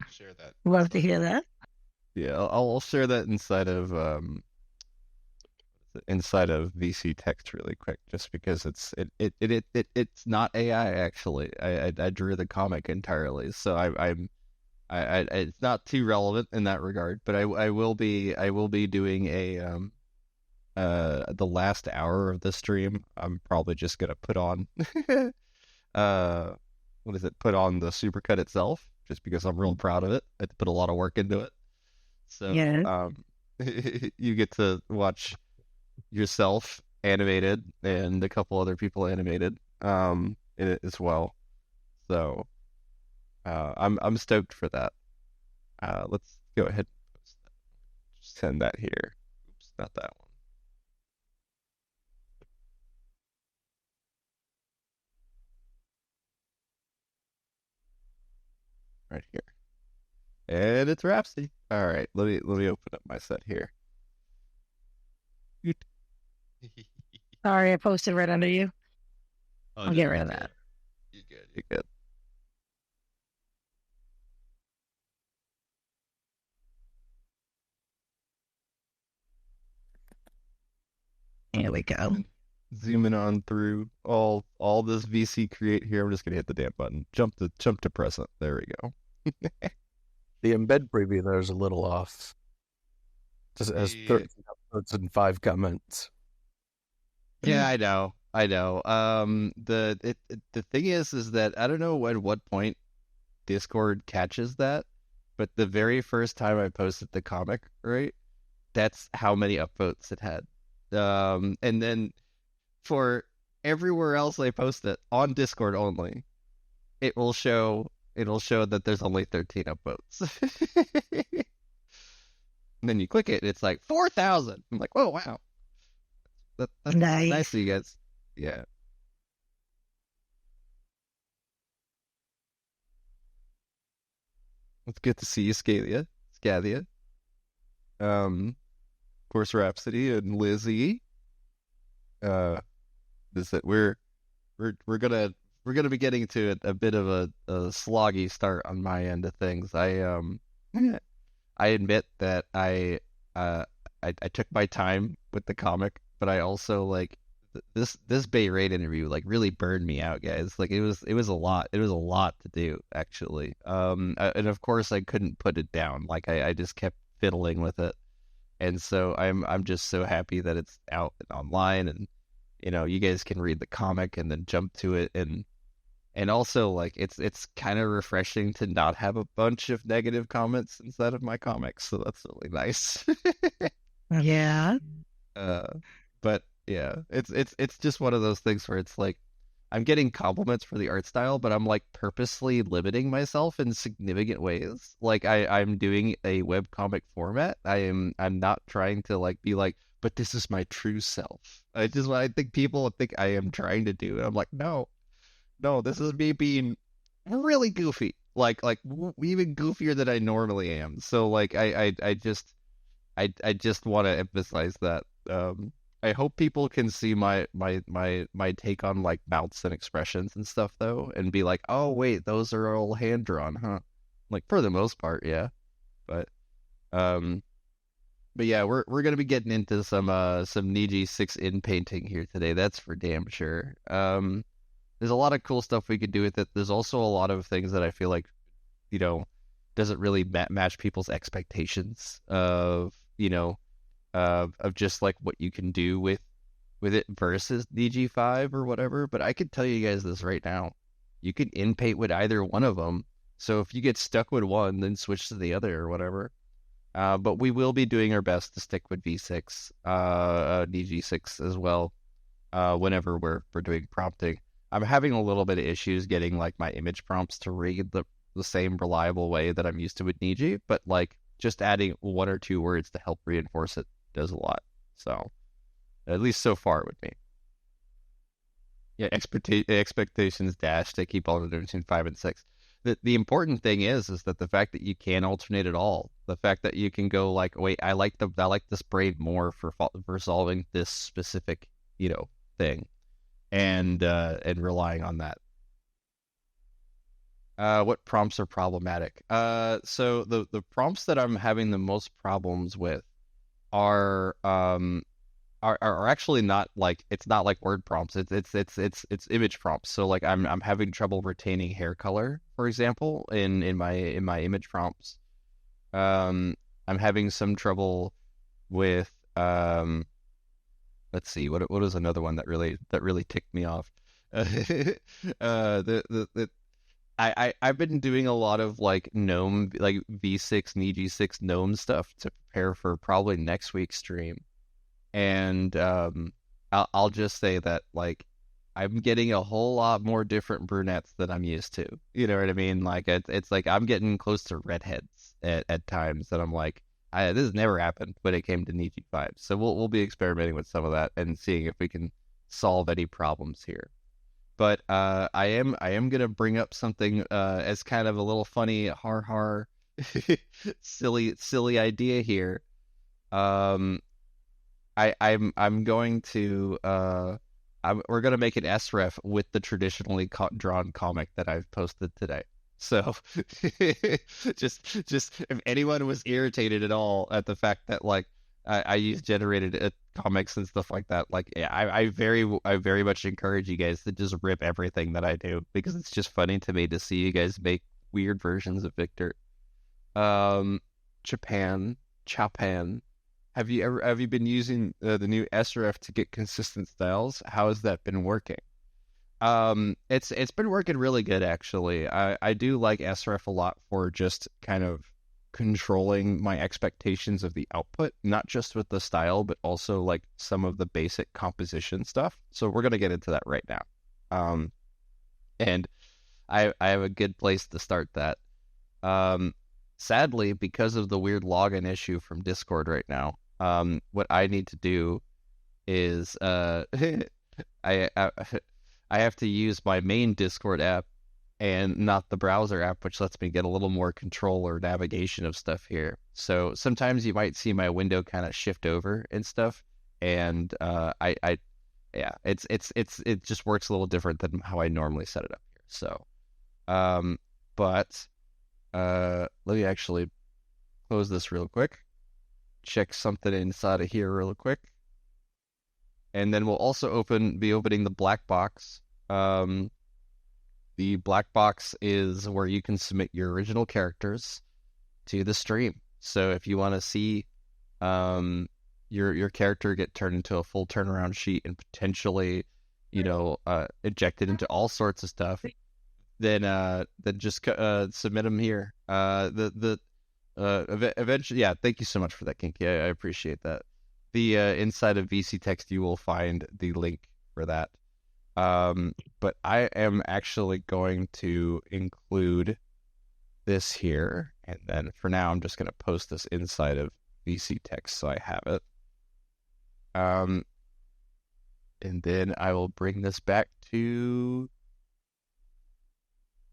share that. Love to hear that. Yeah, I'll share that inside of VC text really quick, just because it's not AI actually. I drew the comic entirely, so I'm it's not too relevant in that regard, but I will be doing the last hour of the stream. I'm probably just gonna put on put on the supercut itself, just because I'm real proud of it. I had to put a lot of work into it. So yeah. You get to watch yourself animated and a couple other people animated in it as well. So I'm stoked for that. Let's go ahead and post that. Just send that here. Oops, not that one. right here. And it's Rhapsody. All right, let me open up my set here. Sorry, I posted right under you. Oh, I'll get rid of that. You're good. You're good. Here we go. Zooming on through all this VC create here. I'm just gonna hit the damn button. Jump to present. There we go. The embed preview there is a little off. Just as 13 upvotes and 5 comments. Yeah, I know. The thing is that I don't know at what point Discord catches that, but the very first time I posted the comic, right, that's how many upvotes it had. And then for everywhere else I post it on Discord only, it'll show that there's only 13 upvotes. And then you click it, it's like 4,000. I'm like, oh wow, that's nice of you guys. Yeah. It's good to see you, Scalia. Of course, Rhapsody and Lizzie. Is that we're gonna be getting to a bit of a sloggy start on my end of things. I admit that I took my time with the comic, but I also like this Bay Raid interview like really burned me out, guys. Like it was a lot. It was a lot to do actually. And of course I couldn't put it down. Like I just kept fiddling with it. And so I'm just so happy that it's out and online, and you guys can read the comic and then jump to it, and also like it's kind of refreshing to not have a bunch of negative comments inside of my comics, so that's really nice. Yeah. But yeah, it's just one of those things where it's like I'm getting compliments for the art style, but I'm like purposely limiting myself in significant ways. Like I'm doing a webcomic format. I'm not trying to like be like, but this is my true self. I think people think I am trying to do. And I'm like, no, this is me being really goofy, like even goofier than I normally am. So like I just want to emphasize that. I hope people can see my take on like mouths and expressions and stuff though, and be like, oh wait, those are all hand drawn, huh? Like for the most part, yeah. But yeah, we're gonna be getting into some Niji 6 in painting here today. That's for damn sure. There's a lot of cool stuff we could do with it. There's also a lot of things that I feel like doesn't really match people's expectations of of just like what you can do with it versus DG5 or whatever. But I could tell you guys this right now. You can in-paint with either one of them. So if you get stuck with one, then switch to the other or whatever. But we will be doing our best to stick with V6, DG6 as well, whenever we're doing prompting. I'm having a little bit of issues getting like my image prompts to read the same reliable way that I'm used to with Niji, but like just adding 1 or 2 words to help reinforce it does a lot. So at least so far with me. Yeah, expectations dashed. I keep alternating between 5 and 6. The important thing is that the fact that you can alternate at all, the fact that you can go like, wait, I like this braid more for solving this specific thing, and relying on that. What prompts are problematic? So the prompts that I'm having the most problems with are actually not like, it's not like word prompts. It's image prompts. So like I'm having trouble retaining hair color, for example, in my image prompts. I'm having some trouble with let's see, what was another one that really ticked me off. I've been doing a lot of like gnome, like V6 and EG6 gnome stuff to prepare for probably next week's stream, and I'll just say that like I'm getting a whole lot more different brunettes than I'm used to. You know what I mean? Like it's like I'm getting close to redheads at times, and I'm like, this has never happened when it came to Niji 5. So we'll be experimenting with some of that and seeing if we can solve any problems here. But I am gonna bring up something as kind of a little funny har silly idea here. Um, I'm going to we're gonna make an SREF with the traditionally drawn comic that I've posted today. So just if anyone was irritated at all at the fact that like I use generated comics and stuff like that, like yeah, I very much encourage you guys to just rip everything that I do because it's just funny to me to see you guys make weird versions of Victor. Um, Japan. Have you been using the new SRF to get consistent styles? How has that been working? It's been working really good actually. I do like SRF a lot for just kind of controlling my expectations of the output, not just with the style, but also like some of the basic composition stuff. So we're gonna get into that right now. And I have a good place to start that. Um, Sadly, because of the weird login issue from Discord right now, what I need to do is I, I I have to use my main Discord app and not the browser app, which lets me get a little more control or navigation of stuff here. So sometimes you might see my window kind of shift over and stuff, and yeah, it just works a little different than how I normally set it up here. So, but let me actually close this real quick, check something inside of here real quick, and then we'll also be opening the black box. The black box is where you can submit your original characters to the stream. So if you want to see your character get turned into a full turnaround sheet and potentially, ejected into all sorts of stuff, then just submit them here. Eventually, yeah. Thank you so much for that, Kinky. I appreciate that. The inside of VC Text, you will find the link for that. But I am actually going to include this here, and then for now, I'm just going to post this inside of VC Text so I have it. And then I will bring this back to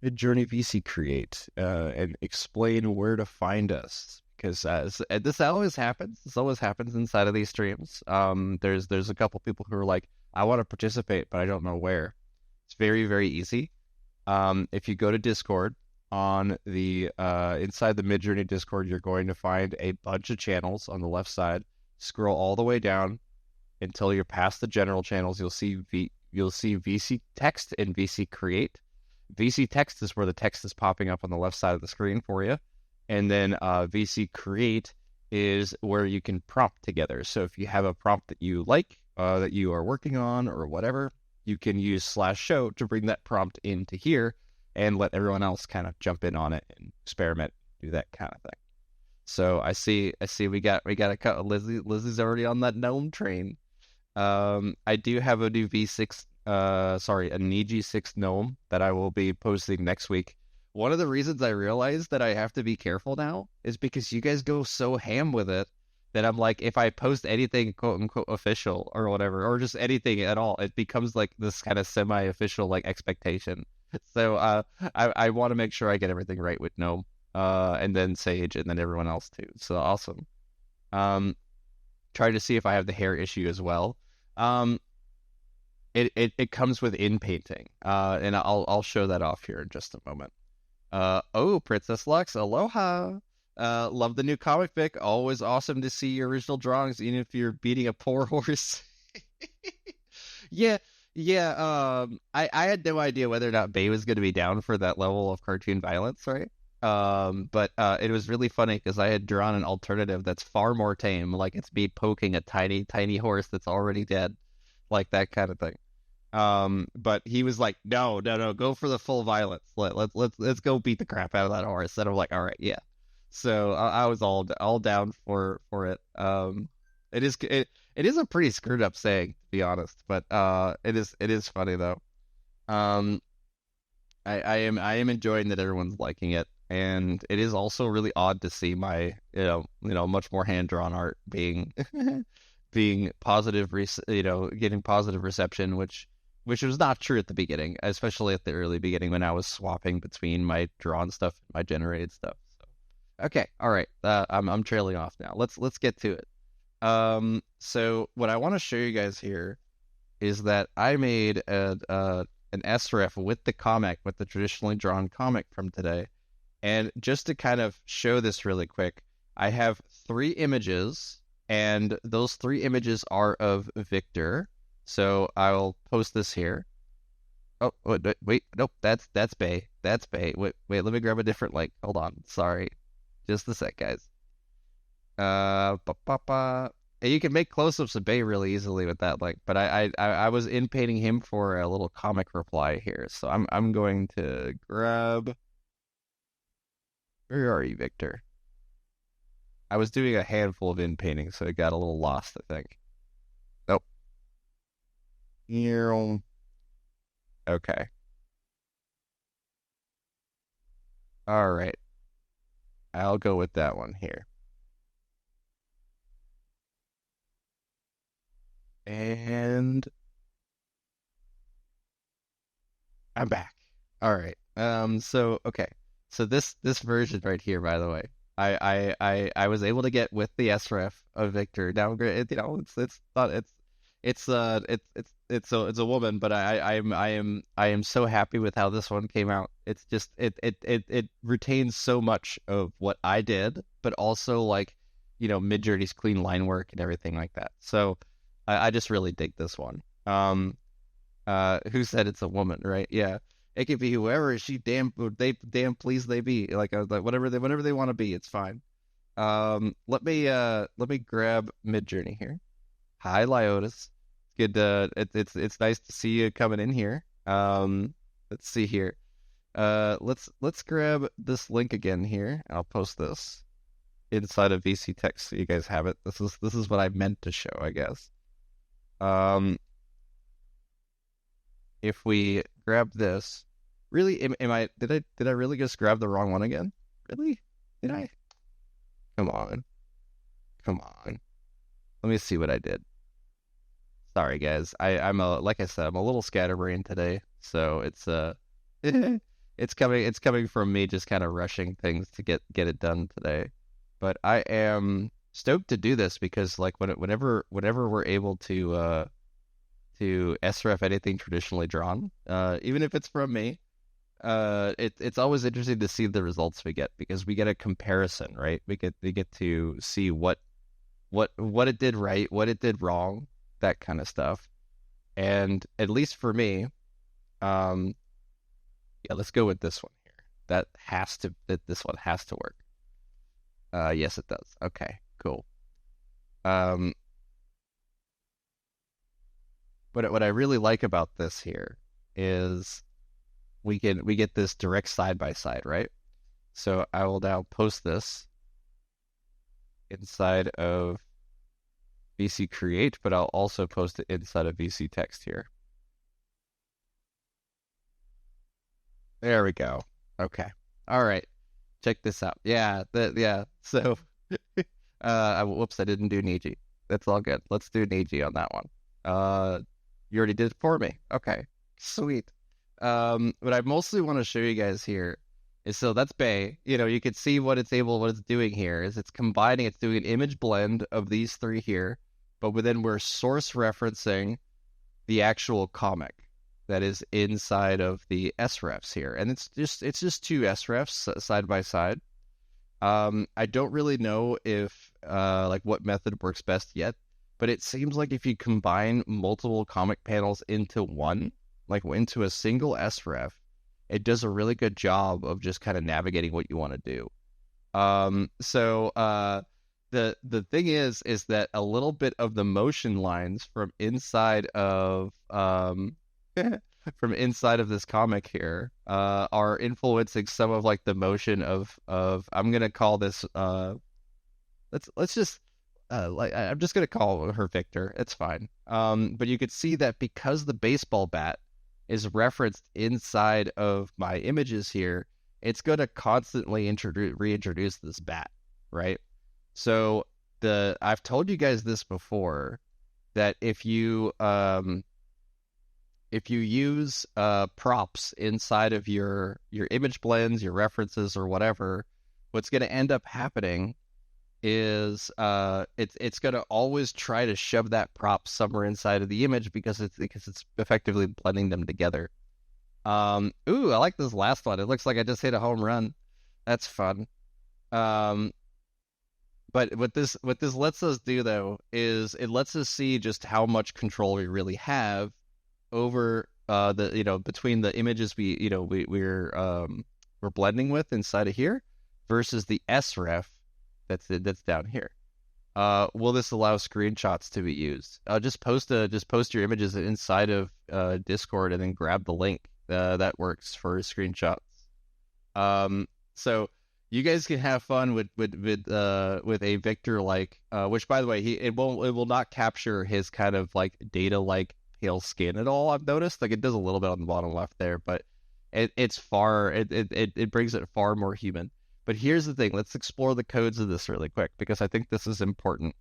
Midjourney VC Create and explain where to find us. Because this always happens. This always happens inside of these streams. There's a couple people who are like, I want to participate, but I don't know where. It's very, very easy. If you go to Discord, on the inside the Midjourney Discord, you're going to find a bunch of channels on the left side. Scroll all the way down until you're past the general channels. You'll see VC Text and VC Create. VC Text is where the text is popping up on the left side of the screen for you. And then VC Create is where you can prompt together. So if you have a prompt that you like, that you are working on or whatever, you can use /show to bring that prompt into here and let everyone else kind of jump in on it and experiment, do that kind of thing. So I see we got a cut of Lizzie. Lizzie's already on that gnome train. I do have a new V6 a Niji 6 gnome that I will be posting next week. One of the reasons I realized that I have to be careful now is because you guys go so ham with it that I'm like, if I post anything quote unquote official or whatever, or just anything at all, it becomes like this kind of semi-official like expectation. So I want to make sure I get everything right with gnome, and then Sage, and then everyone else too. So awesome. Try to see if I have the hair issue as well. It comes with in painting, and I'll show that off here in just a moment. Princess Lux, aloha. Love the new comic book. Always awesome to see your original drawings, even if you're beating a poor horse. Yeah. I had no idea whether or not Bay was going to be down for that level of cartoon violence, right? But it was really funny because I had drawn an alternative that's far more tame, like it's me poking a tiny horse that's already dead, like that kind of thing. But he was like, no, go for the full violence. Let's go beat the crap out of that horse. And I'm like, all right, yeah. So I was all down for it. It is a pretty screwed up saying, to be honest, but it is funny though. I am enjoying that everyone's liking it, and it is also really odd to see my much more hand drawn art being positive, getting positive reception, which which was not true at the beginning, especially at the early beginning when I was swapping between my drawn stuff and my generated stuff. So, okay, all right, I'm trailing off now. Let's get to it. So what I want to show you guys here is that I made an SREF with the comic, with the traditionally drawn comic from today. And just to kind of show this really quick, I have 3 images, and those 3 images are of Victor. So I'll post this here. Oh, wait, nope, that's Bay. That's Bay. Wait, let me grab a different link. Hold on, sorry. Just a sec, guys. And you can make close-ups of Bay really easily with that link, but I was in painting him for a little comic reply here, so I'm going to grab. Where are you, Victor? I was doing a handful of in painting, so it got a little lost, I think. Nope. Okay. All right. I'll go with that one here. And I'm back. All right. Okay. So this version right here, by the way, I was able to get with the SREF of Victor. Now, you know, it's not it's a woman, but I am so happy with how this one came out. It's just it retains so much of what I did, but also like, you know, Midjourney's clean line work and everything like that. So I just really dig this one. Who said it's a woman, right? Yeah. It could be whoever. Damn please they be. Like whatever they want to be, it's fine. Let me grab Midjourney here. Hi, Lyotis. Good. It's nice to see you coming in here. Let's see here. Let's grab this link again here. I'll post this inside of VC text so you guys have it. This is what I meant to show, I guess. If we grab this, really, did I really just grab the wrong one again? Really? Did I? Come on. Let me see what I did. Sorry, guys. Like I said, I'm a little scatterbrained today, so it's it's coming from me just kind of rushing things to get it done today. But I am stoked to do this because like whenever we're able to SREF anything traditionally drawn, even if it's from me, it's always interesting to see the results we get because we get a comparison, right? We get to see what it did right, what it did wrong, that kind of stuff. And at least for me, yeah, let's go with this one here. This one has to work. Yes, it does. Okay, cool. But what I really like about this here is we get this direct side by side, right? So I will now post this inside of VC Create, but I'll also post it inside of VC Text here. There we go. Okay. All right. Check this out. Yeah. So, whoops, I didn't do Niji. That's all good. Let's do Niji on that one. You already did it for me. Okay. Sweet. What I mostly want to show you guys here is, so that's Bay. You know, you can see what it's doing here is it's doing an image blend of these 3 here, but then we're source referencing the actual comic that is inside of the SREFs here. And it's just 2 SREFs side by side. I don't really know if like what method works best yet, but it seems like if you combine multiple comic panels into one, like into a single SREF, it does a really good job of just kind of navigating what you want to do. So the thing is that a little bit of the motion lines from inside of from inside of this comic here are influencing some of like the motion of I'm gonna call this let's just like I'm just gonna call her Victor. It's fine. But you could see that because the baseball bat is referenced inside of my images here, it's gonna constantly reintroduce this bat, right? So I've told you guys this before, that if you if you use props inside of your image blends, your references, or whatever, what's going to end up happening is it's going to always try to shove that prop somewhere inside of the image because it's effectively blending them together. Ooh, I like this last one. It looks like I just hit a home run. That's fun. But what this lets us do though is it lets us see just how much control we really have over between the images we're blending with inside of here versus the sref that's down here. Will this allow screenshots to be used? Just post your images inside of Discord and then grab the link. That works for screenshots. So you guys can have fun with a Victor like, which by the way, it will not capture his kind of like data like pale skin at all. I've noticed like it does a little bit on the bottom left there, but it brings it far more human. But here's the thing: let's explore the codes of this really quick because I think this is important.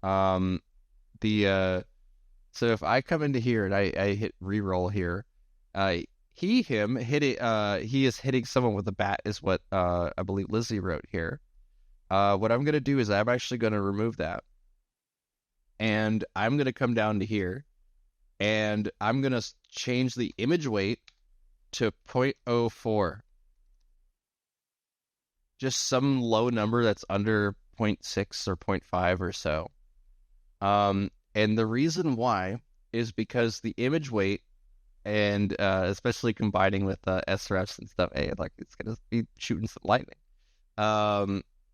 So if I come into here and I hit reroll here, him hit it. He is hitting someone with a bat, is what I believe Lizzie wrote here. What I'm gonna do is I'm actually gonna remove that, and I'm gonna come down to here, and I'm gonna change the image weight to 0.04. Just some low number that's under 0.6 or 0.5 or so. And the reason why is because the image weight, and especially combining with SRFs and stuff, like it's gonna be shooting some lightning.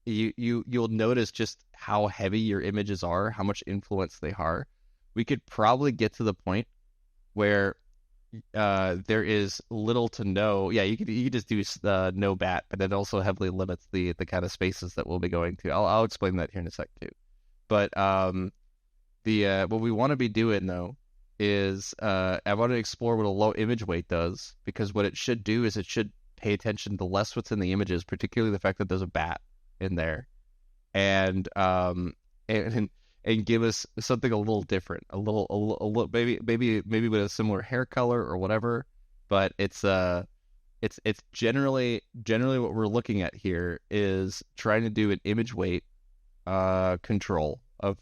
You'll notice just how heavy your images are, how much influence they are. We could probably get to the point where there is little to no. Yeah, you could just do no bat, but it also heavily limits the kind of spaces that we'll be going to. I'll explain that here in a sec too. But what we want to be doing though is I want to explore what a low image weight does, because what it should do is it should pay attention to less what's in the images, particularly the fact that there's a bat in there, and give us something a little different, a little maybe with a similar hair color or whatever. But it's generally what we're looking at here is trying to do an image weight control of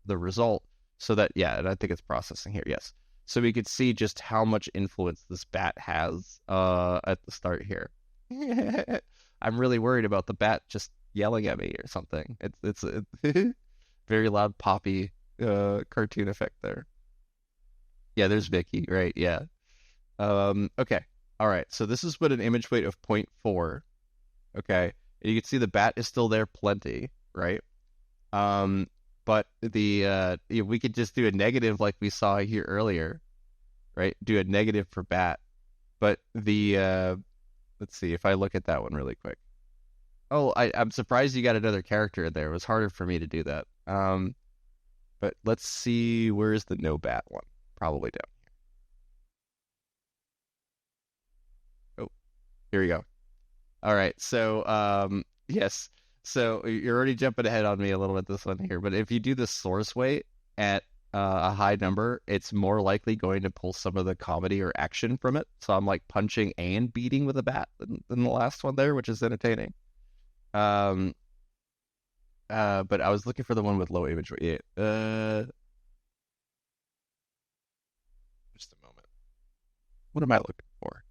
the result, so that and I think it's processing here, yes. So we could see just how much influence this bat has at the start here. I'm really worried about the bat just yelling at me or something. It's very loud poppy cartoon effect there. Yeah, there's Vicky, right? Yeah. Okay. All right. So this is what an image weight of 0.4. Okay. And you can see the bat is still there plenty, right? But we could just do a negative like we saw here earlier, right? Do a negative for bat. But let's see if I look at that one really quick. Oh, I'm surprised you got another character in there. It was harder for me to do that. But let's see, where's the no bat one? Probably down here. Oh, here we go. All right, so yes. So you're already jumping ahead on me a little bit this one here, but if you do the source weight at a high number, it's more likely going to pull some of the comedy or action from it. So I'm like punching and beating with a bat than the last one there, which is entertaining. But I was looking for the one with low image weight. Just a moment. What am I looking for?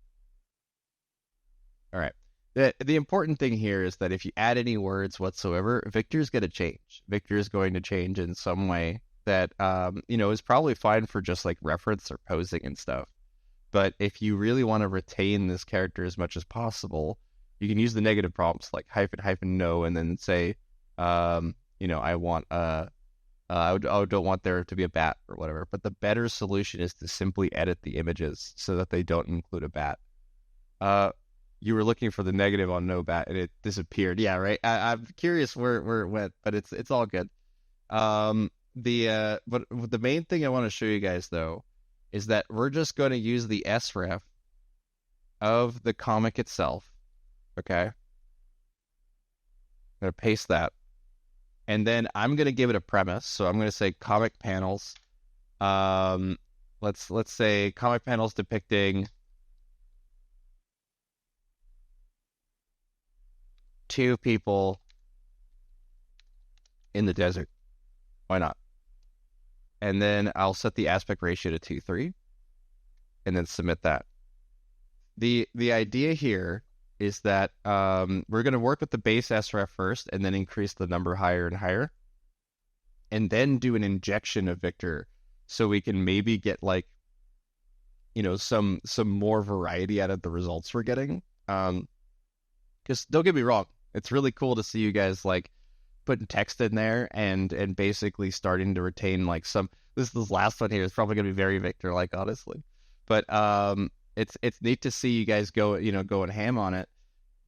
All right. The important thing here is that if you add any words whatsoever, Victor's going to change. Victor is going to change in some way that is probably fine for just like reference or posing and stuff. But if you really want to retain this character as much as possible, you can use the negative prompts like hyphen no, and then say, I want I don't want there to be a bat or whatever. But the better solution is to simply edit the images so that they don't include a bat. You were looking for the negative on no bat and it disappeared. Yeah, right. I'm curious where it went, but it's all good. But the main thing I want to show you guys though is that we're just going to use the sref of the comic itself. Okay. I'm going to paste that. And then I'm going to give it a premise. So I'm going to say comic panels. Let's let's say comic panels depicting two people in the desert. Why not? And then I'll set the aspect ratio to 2:3 and then submit that. The idea here is that we're going to work with the base SREF first and then increase the number higher and higher, and then do an injection of Victor so we can maybe get like, some more variety out of the results we're getting. Because don't get me wrong, it's really cool to see you guys like putting text in there and basically starting to retain like some. This last one here is probably going to be very Victor like, honestly, but it's neat to see you guys going ham on it.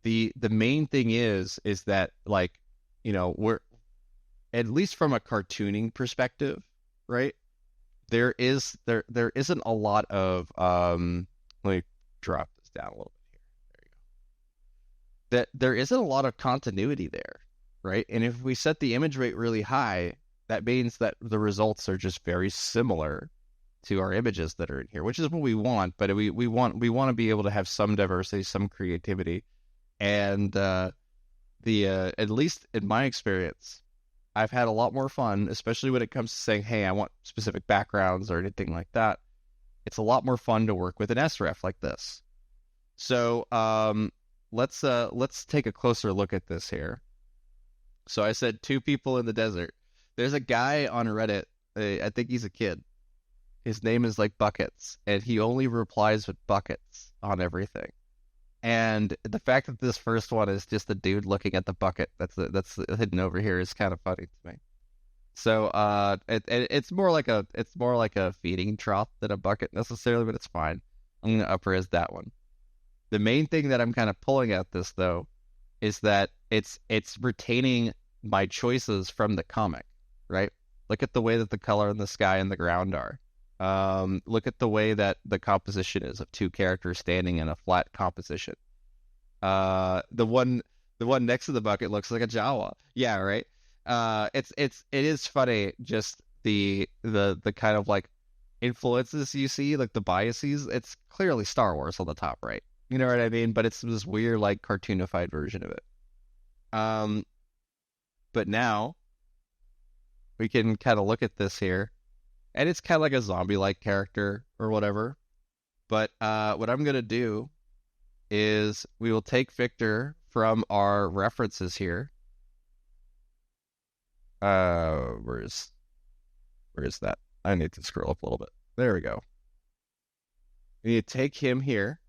The main thing is that like, we're, at least from a cartooning perspective, right? There isn't a lot of let me drop this down a little bit here. There you go. That there isn't a lot of continuity there, right? And if we set the image rate really high, that means that the results are just very similar to our images that are in here, which is what we want. But we want to be able to have some diversity, some creativity, and at least in my experience, I've had a lot more fun, especially when it comes to saying, hey, I want specific backgrounds or anything like that. It's a lot more fun to work with an SREF like this. So let's take a closer look at this here. So I said two people in the desert. There's a guy on Reddit, I think he's a kid. His name is like Buckets, and he only replies with buckets on everything. And the fact that this first one is just a dude looking at the bucket that's hidden over here is kind of funny to me. So it's more like a feeding trough than a bucket necessarily, but it's fine. I'm gonna up-res that one. The main thing that I'm kind of pulling at this though is that it's retaining my choices from the comic, right? Look at the way that the color in the sky and the ground are. Look at the way that the composition is of two characters standing in a flat composition. The one next to the bucket looks like a Jawa. Yeah, right. It is funny, just the kind of like influences you see, like the biases. It's clearly Star Wars on the top right. You know what I mean? But it's this weird like cartoonified version of it. But now we can kind of look at this here. And it's kind of like a zombie-like character or whatever. But what I'm going to do is we will take Victor from our references here. Where is that? I need to scroll up a little bit. There we go. We need to take him here.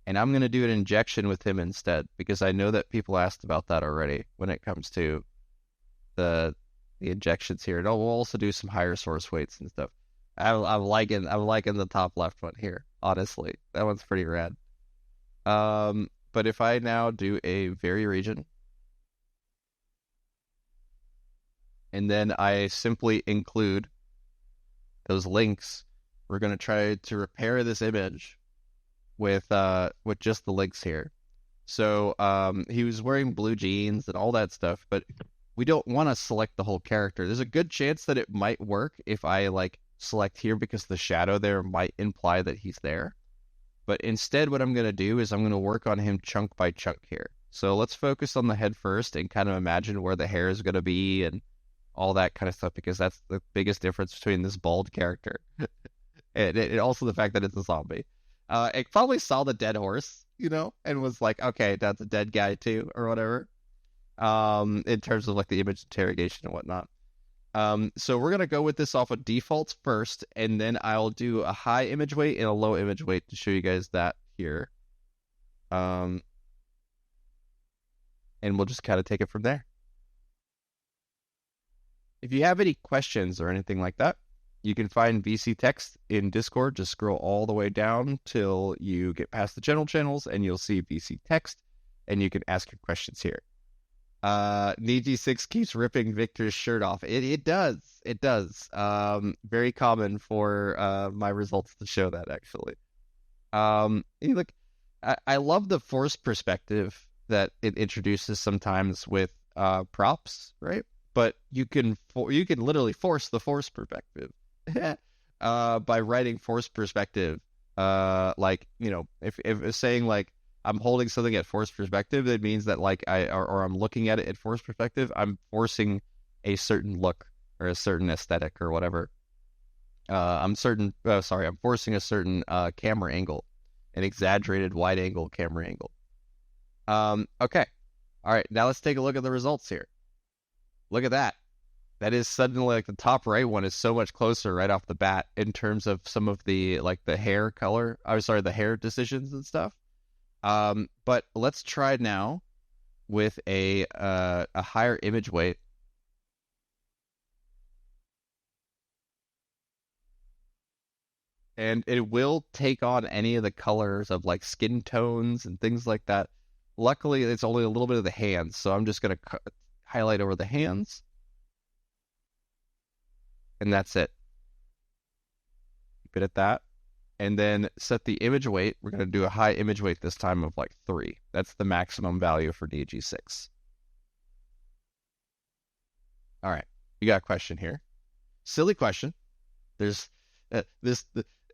And I'm going to do an injection with him instead, because I know that people asked about that already when it comes to the injections here. And we'll also do some higher source weights and stuff. I'm liking the top left one here, honestly. That one's pretty rad. But if I now do a vary region, and then I simply include those links, we're going to try to repair this image with just the links here. So he was wearing blue jeans and all that stuff, but we don't want to select the whole character. There's a good chance that it might work if I like select here, because the shadow there might imply that he's there. But instead, what I'm going to do is I'm going to work on him chunk by chunk here. So let's focus on the head first and kind of imagine where the hair is going to be and all that kind of stuff, because that's the biggest difference between this bald character and also the fact that it's a zombie. It probably saw the dead horse, and was like, okay, that's a dead guy too, or whatever. In terms of like the image interrogation and whatnot. So we're gonna go with this off of defaults first, and then I'll do a high image weight and a low image weight to show you guys that here. And we'll just kind of take it from there. If you have any questions or anything like that, you can find VC Text in Discord. Just scroll all the way down till you get past the general channels, and you'll see VC Text, and you can ask your questions here. Niji6 keeps ripping Victor's shirt off. It does. Very common for my results to show that, actually. Look, I love the force perspective that it introduces sometimes with props, right? But you can literally force the force perspective. by writing forced perspective. Like, if it's saying like I'm holding something at forced perspective, it means that like or I'm looking at it at forced perspective, I'm forcing a certain look or a certain aesthetic or whatever. I'm forcing a certain camera angle, an exaggerated wide angle camera angle. Okay. All right, now let's take a look at the results here. Look at that. That is suddenly like the top right one is so much closer right off the bat in terms of some of the like the hair color. The hair decisions and stuff. But let's try now with a higher image weight. And it will take on any of the colors of like skin tones and things like that. Luckily, it's only a little bit of the hands, so I'm just going to highlight over the hands. And that's it. Keep it at that. And then set the image weight. We're going to do a high image weight this time of like 3. That's the maximum value for DG6. All right. You got a question here. Silly question. There's the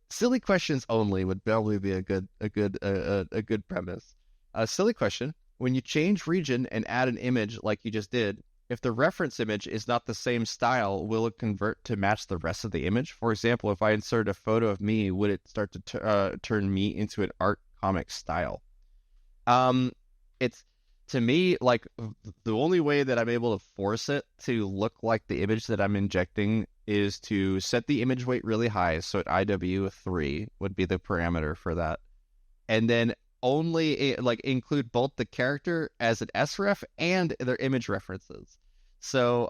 silly questions only would probably be a good premise. A silly question: when you change region and add an image like you just did, if the reference image is not the same style, will it convert to match the rest of the image? For example, if I insert a photo of me, would it start to turn me into an art comic style? It's, to me, like the only way that I'm able to force it to look like the image that I'm injecting is to set the image weight really high. So at IW3 would be the parameter for that. And then only like include both the character as an sref and their image references. So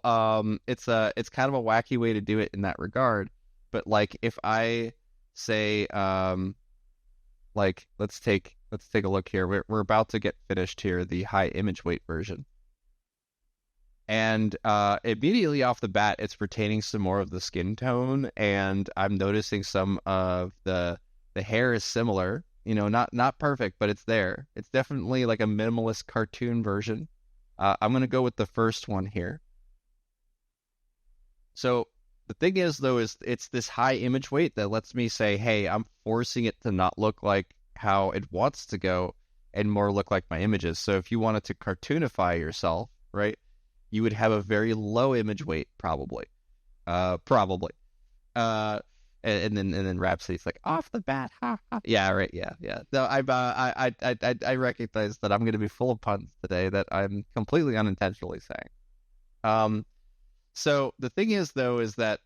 it's kind of a wacky way to do it in that regard. But like if I say like let's take a look here. We're about to get finished here, the high image weight version. And immediately off the bat, it's retaining some more of the skin tone, and I'm noticing some of the hair is similar. Not perfect, but it's there. It's definitely like a minimalist cartoon version. I'm going to go with the first one here. So the thing is, though, is it's this high image weight that lets me say, hey, I'm forcing it to not look like how it wants to go and more look like my images. So if you wanted to cartoonify yourself, right, you would have a very low image weight, probably. And then Rhapsody's like off the bat, ha, ha. Yeah, right, yeah. No, I recognize that I'm going to be full of puns today that I'm completely unintentionally saying. So the thing is, though, is that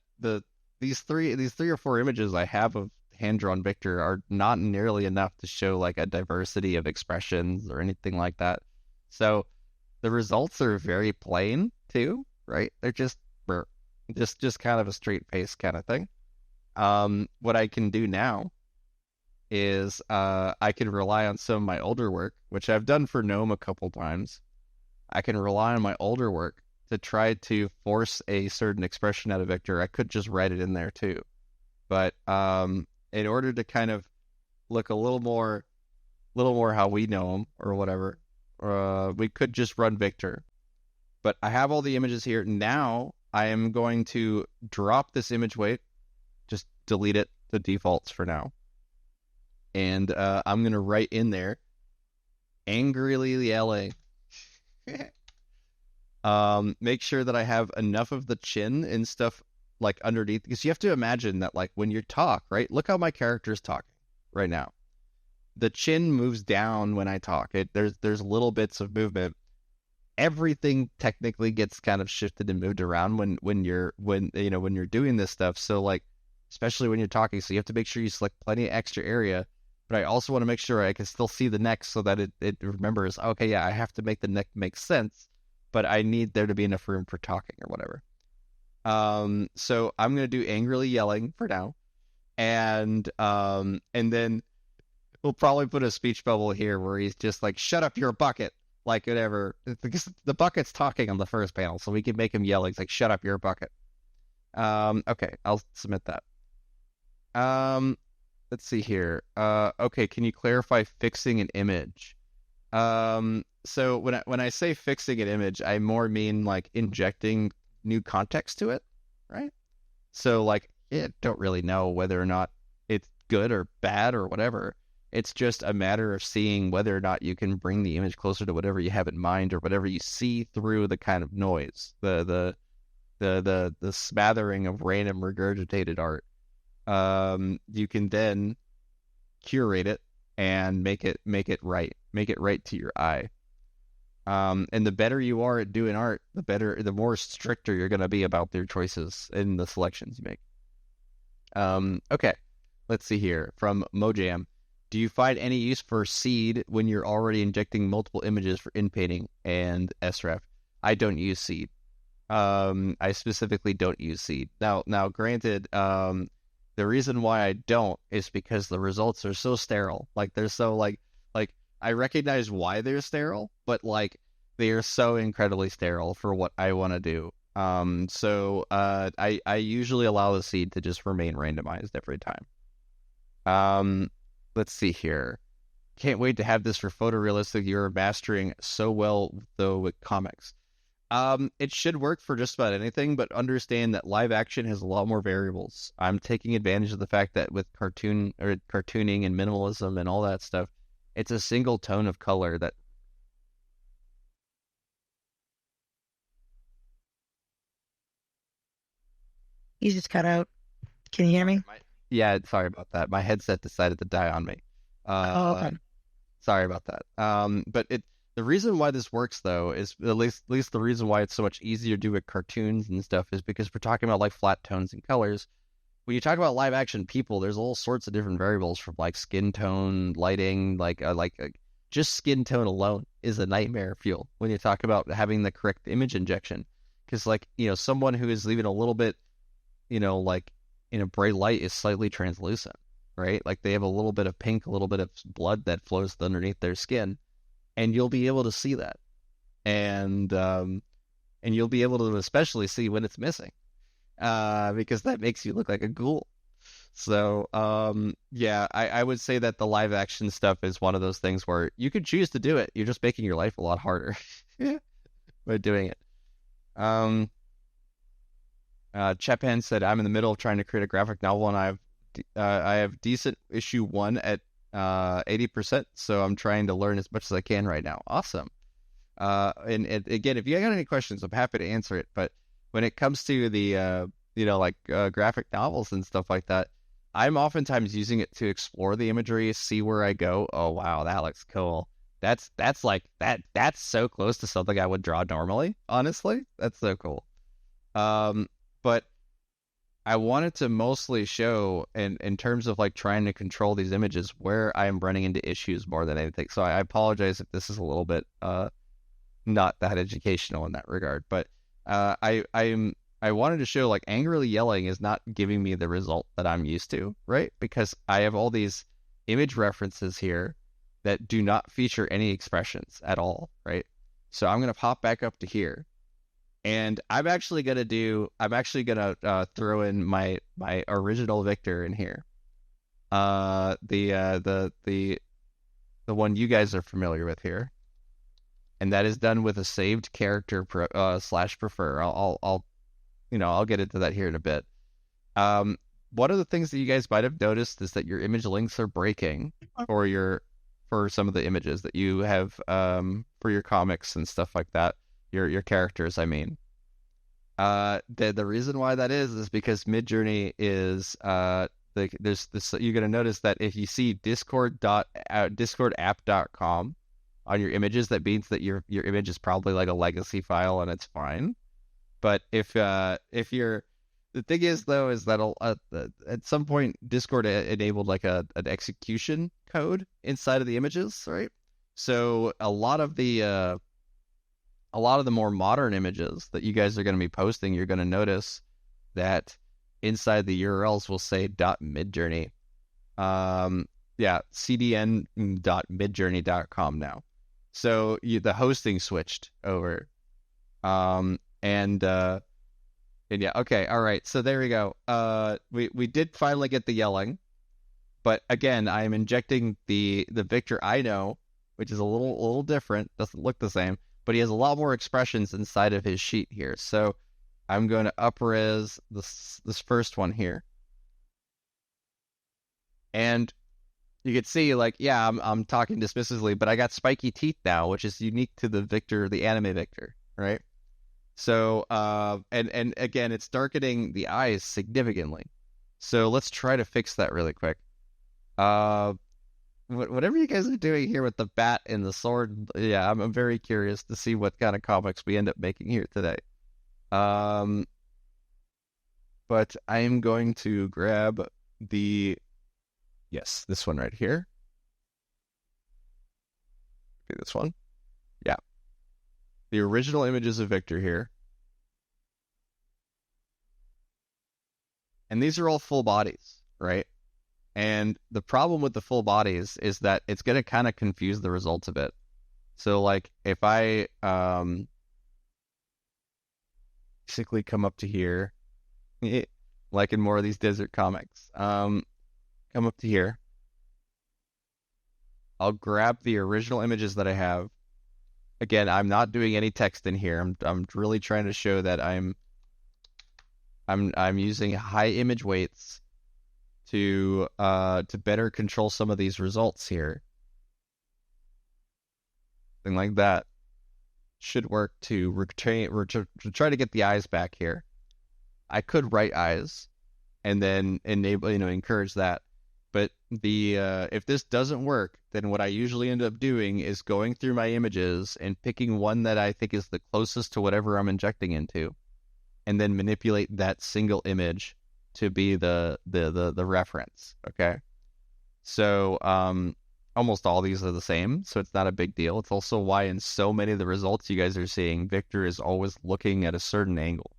these three or four images I have of hand-drawn Victor are not nearly enough to show like a diversity of expressions or anything like that. So the results are very plain too, right? They're just kind of a straight face kind of thing. What I can do now is I can rely on some of my older work, which I've done for Gnome a couple times. I can rely on my older work to try to force a certain expression out of Victor. I could just write it in there too. But in order to kind of look a little more how we know him or whatever, we could just run Victor. But I have all the images here. Now I am going to drop this image weight, just delete it to defaults for now. And I'm going to write in there, angrily yelling. Make sure that I have enough of the chin and stuff like underneath, because you have to imagine that like when you talk, right? Look how my character is talking right now. The chin moves down when I talk. There's little bits of movement. Everything technically gets kind of shifted and moved around when you're doing this stuff. So like, especially when you're talking, so you have to make sure you select plenty of extra area. But I also want to make sure I can still see the neck so that it remembers, okay, yeah, I have to make the neck make sense, but I need there to be enough room for talking or whatever. So I'm going to do angrily yelling for now. And then we'll probably put a speech bubble here where he's just like, shut up, you're a bucket. Like whatever. Because the bucket's talking on the first panel, so we can make him yell. He's like, shut up, you're a bucket. Okay, I'll submit that. Let's see here. Okay, can you clarify fixing an image? So when I say fixing an image, I more mean like injecting new context to it, right? So like don't really know whether or not it's good or bad or whatever. It's just a matter of seeing whether or not you can bring the image closer to whatever you have in mind or whatever you see through the kind of noise, the smattering of random regurgitated art. You can then curate it and make it right to your eye. And the better you are at doing art, the more stricter you're going to be about their choices in the selections you make. Okay, let's see here from Mojam. Do you find any use for seed when you're already injecting multiple images for inpainting and SREF? I don't use seed. I specifically don't use seed. Now, granted, the reason why I don't is because the results are so sterile. Like they're so like I recognize why they're sterile, but like they are so incredibly sterile for what I want to do. So I usually allow the seed to just remain randomized every time. Let's see here. Can't wait to have this for photorealistic. You're mastering so well though with comics. It should work for just about anything, but understand that live action has a lot more variables. I'm taking advantage of the fact that with cartooning and minimalism and all that stuff, it's a single tone of color that. You just cut out. Can you hear me? Yeah, sorry about that. My headset decided to die on me. Okay. Sorry about that. But the reason why this works though is at least the reason why it's so much easier to do with cartoons and stuff is because we're talking about like flat tones and colors. When you talk about live action people, there's all sorts of different variables from like skin tone, lighting, just skin tone alone is a nightmare fuel when you talk about having the correct image injection. Because someone who is even a little bit, like in a bright light is slightly translucent, right? Like they have a little bit of pink, a little bit of blood that flows underneath their skin, and you'll be able to see that, and you'll be able to especially see when it's missing, because that makes you look like a ghoul. So yeah, I would say that the live action stuff is one of those things where you could choose to do it. You're just making your life a lot harder by doing it. Chepan said, I'm in the middle of trying to create a graphic novel, and I have decent issue 1 at 80%, so I'm trying to learn as much as I can right now. Awesome. And again, if you got any questions, I'm happy to answer it. But when it comes to the graphic novels and stuff like that, I'm oftentimes using it to explore the imagery, see where I go. Oh wow, that looks cool. That's so close to something I would draw normally. Honestly, that's so cool. But I wanted to mostly show in terms of like trying to control these images where I am running into issues more than anything. So I apologize if this is a little bit not that educational in that regard. But I wanted to show like angrily yelling is not giving me the result that I'm used to, right? Because I have all these image references here that do not feature any expressions at all, right? So I'm gonna pop back up to here. And I'm actually gonna throw in my original Victor in here, the one you guys are familiar with here, and that is done with a saved character / prefer. I'll get into that here in a bit. One of the things that you guys might have noticed is that your image links are breaking for some of the images that you have for your comics and stuff like that. Your characters, I mean. The reason why that is because Midjourney is there's this. You're gonna notice that if you see discordapp.com on your images, that means that your image is probably like a legacy file and it's fine. But if you're the thing is though is that at some point Discord enabled like an execution code inside of the images, right? So a lot of the more modern images that you guys are going to be posting, you're going to notice that inside the URLs will say .midjourney. cdn.midjourney.com now. So the hosting switched over. And yeah, okay, all right. So there we go. We did finally get the yelling, but again, I am injecting the Victor I know, which is a little different. Doesn't look the same. But he has a lot more expressions inside of his sheet here. So I'm going to up-res this first one here. And you could see, like, yeah, I'm talking dismissively, but I got spiky teeth now, which is unique to the Victor, the anime Victor, right? So, and again, it's darkening the eyes significantly. So let's try to fix that really quick. Whatever you guys are doing here with the bat and the sword, yeah, I'm very curious to see what kind of comics we end up making here today. But I am going to grab yes, this one right here. Okay, this one. Yeah. The original images of Victor here. And these are all full bodies, right? And the problem with the full bodies is that it's going to kind of confuse the results a bit. So, like, if I basically come up to here, like in more of these desert comics, come up to here, I'll grab the original images that I have. Again, I'm not doing any text in here. I'm really trying to show that I'm using high image weights to better control some of these results here. Something like that should work to try to get the eyes back here. I could write eyes and then encourage that. But if this doesn't work, then what I usually end up doing is going through my images and picking one that I think is the closest to whatever I'm injecting into, and then manipulate that single image to be the reference. Okay, so almost all these are the same, so it's not a big deal. It's also why in so many of the results you guys are seeing, Victor is always looking at a certain angle.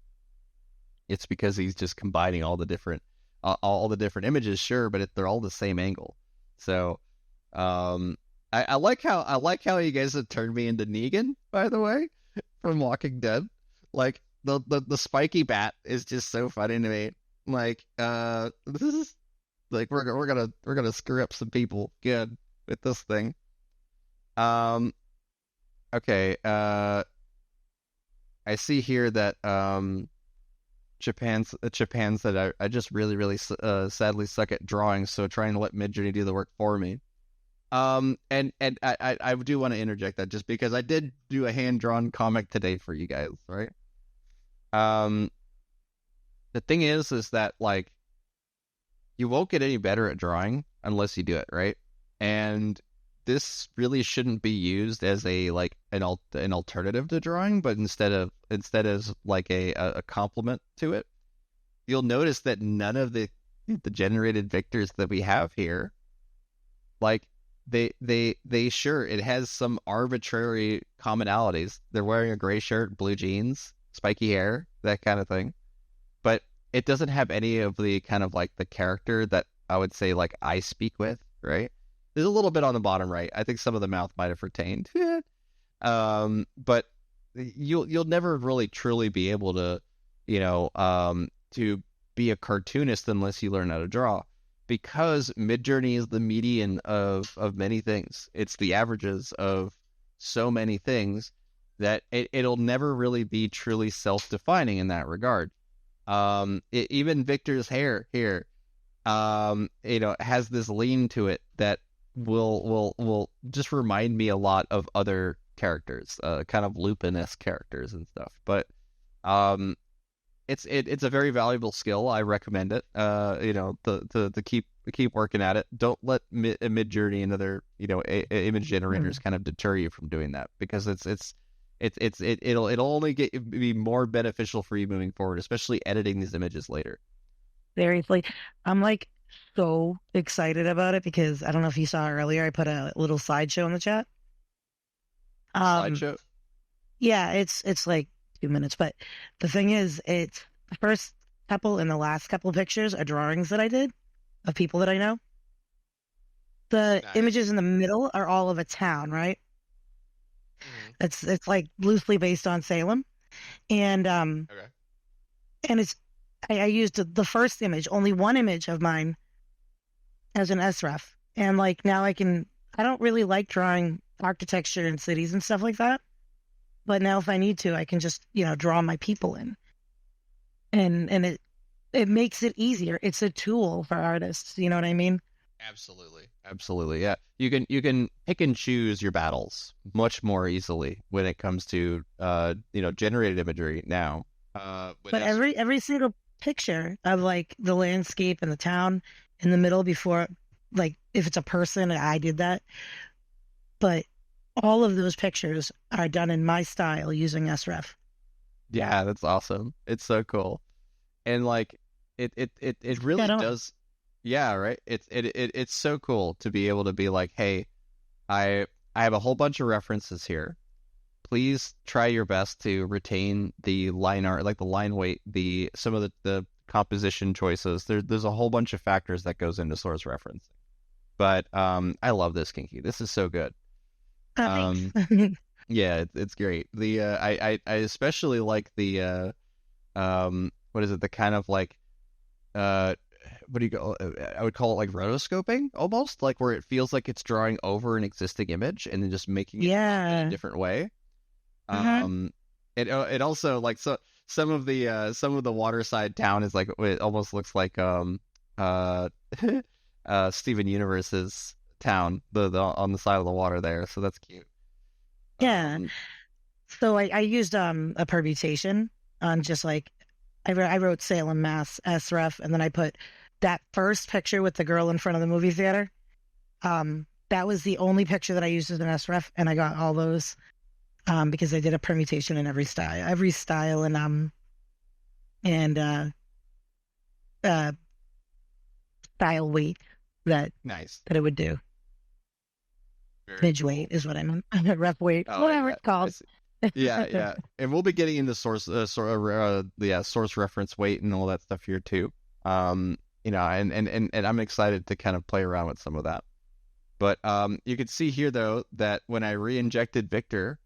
It's because he's just combining all the different images, sure, but they're all the same angle. So I like how you guys have turned me into Negan, by the way, from Walking Dead. Like the spiky bat is just so funny to me. Like this is like we're gonna screw up some people good with this thing. Okay. I see here that Japan's that I just really sadly suck at drawing, so trying to let Midjourney do the work for me. And I do want to interject that just because I did do a hand drawn comic today for you guys, right? The thing is that like you won't get any better at drawing unless you do it, right? And this really shouldn't be used as a like an alternative to drawing, but instead as like a complement to it. You'll notice that none of the generated Victors that we have here, like they sure it has some arbitrary commonalities. They're wearing a gray shirt, blue jeans, spiky hair, that kind of thing. But it doesn't have any of the kind of like the character that I would say like I speak with, right? There's a little bit on the bottom right. I think some of the mouth might have retained. But you'll never really truly be able to, to be a cartoonist unless you learn how to draw. Because Midjourney is the median of many things. It's the averages of so many things that it'll never really be truly self-defining in that regard. Even Victor's hair here, has this lean to it that will just remind me a lot of other characters, kind of Lupin-esque characters and stuff. But it's a very valuable skill. I recommend it. To keep working at it. Don't let Midjourney and other image generators kind of deter you from doing that, because it'll only be more beneficial for you moving forward, especially editing these images later. Seriously, I'm like so excited about it because I don't know if you saw earlier, I put a little slideshow in the chat. Slideshow? Yeah, it's like 2 minutes, but the thing is, it's the first couple and the last couple of pictures are drawings that I did of people that I know. The Nice. images in the middle are all of a town, right? Mm-hmm. It's like loosely based on Salem, and Okay. and I used the first image, only one image of mine, as an SREF, and like now I don't really like drawing architecture and cities and stuff like that, but now if I need to, I can just draw my people in, and it makes it easier. It's a tool for artists, you know what I mean? Absolutely. Yeah. You can pick and choose your battles much more easily when it comes to generated imagery now. But every single picture of like the landscape and the town in the middle before, like if it's a person, I did that. But all of those pictures are done in my style using SREF. Yeah, that's awesome. It's so cool. And like it really Dead on. does. Yeah, right. It's so cool to be able to be like, hey, I have a whole bunch of references here. Please try your best to retain the line art, like the line weight, some of the composition choices. There's a whole bunch of factors that goes into source referencing. But I love this, Kinky. This is so good. Thanks. Yeah, it's great. I especially like the what is it? The kind of like what do you go? I would call it like rotoscoping almost, like where it feels like it's drawing over an existing image and then just making it in a different way. It also like some of the waterside town is like it almost looks like Steven Universe's town, the on the side of the water there. So that's cute. Yeah. So I used a permutation on just like I wrote Salem, Mass, SREF, and then I put that first picture with the girl in front of the movie theater. That was the only picture that I used as an SREF, and I got all those because I did a permutation in every style, and style weight that Nice. that it would do. Midge weight is what I meant. Rep weight, whatever it's called. Yeah. And we'll be getting into source reference weight and all that stuff here too. And I'm excited to kind of play around with some of that. But you can see here though that when I re-injected Victor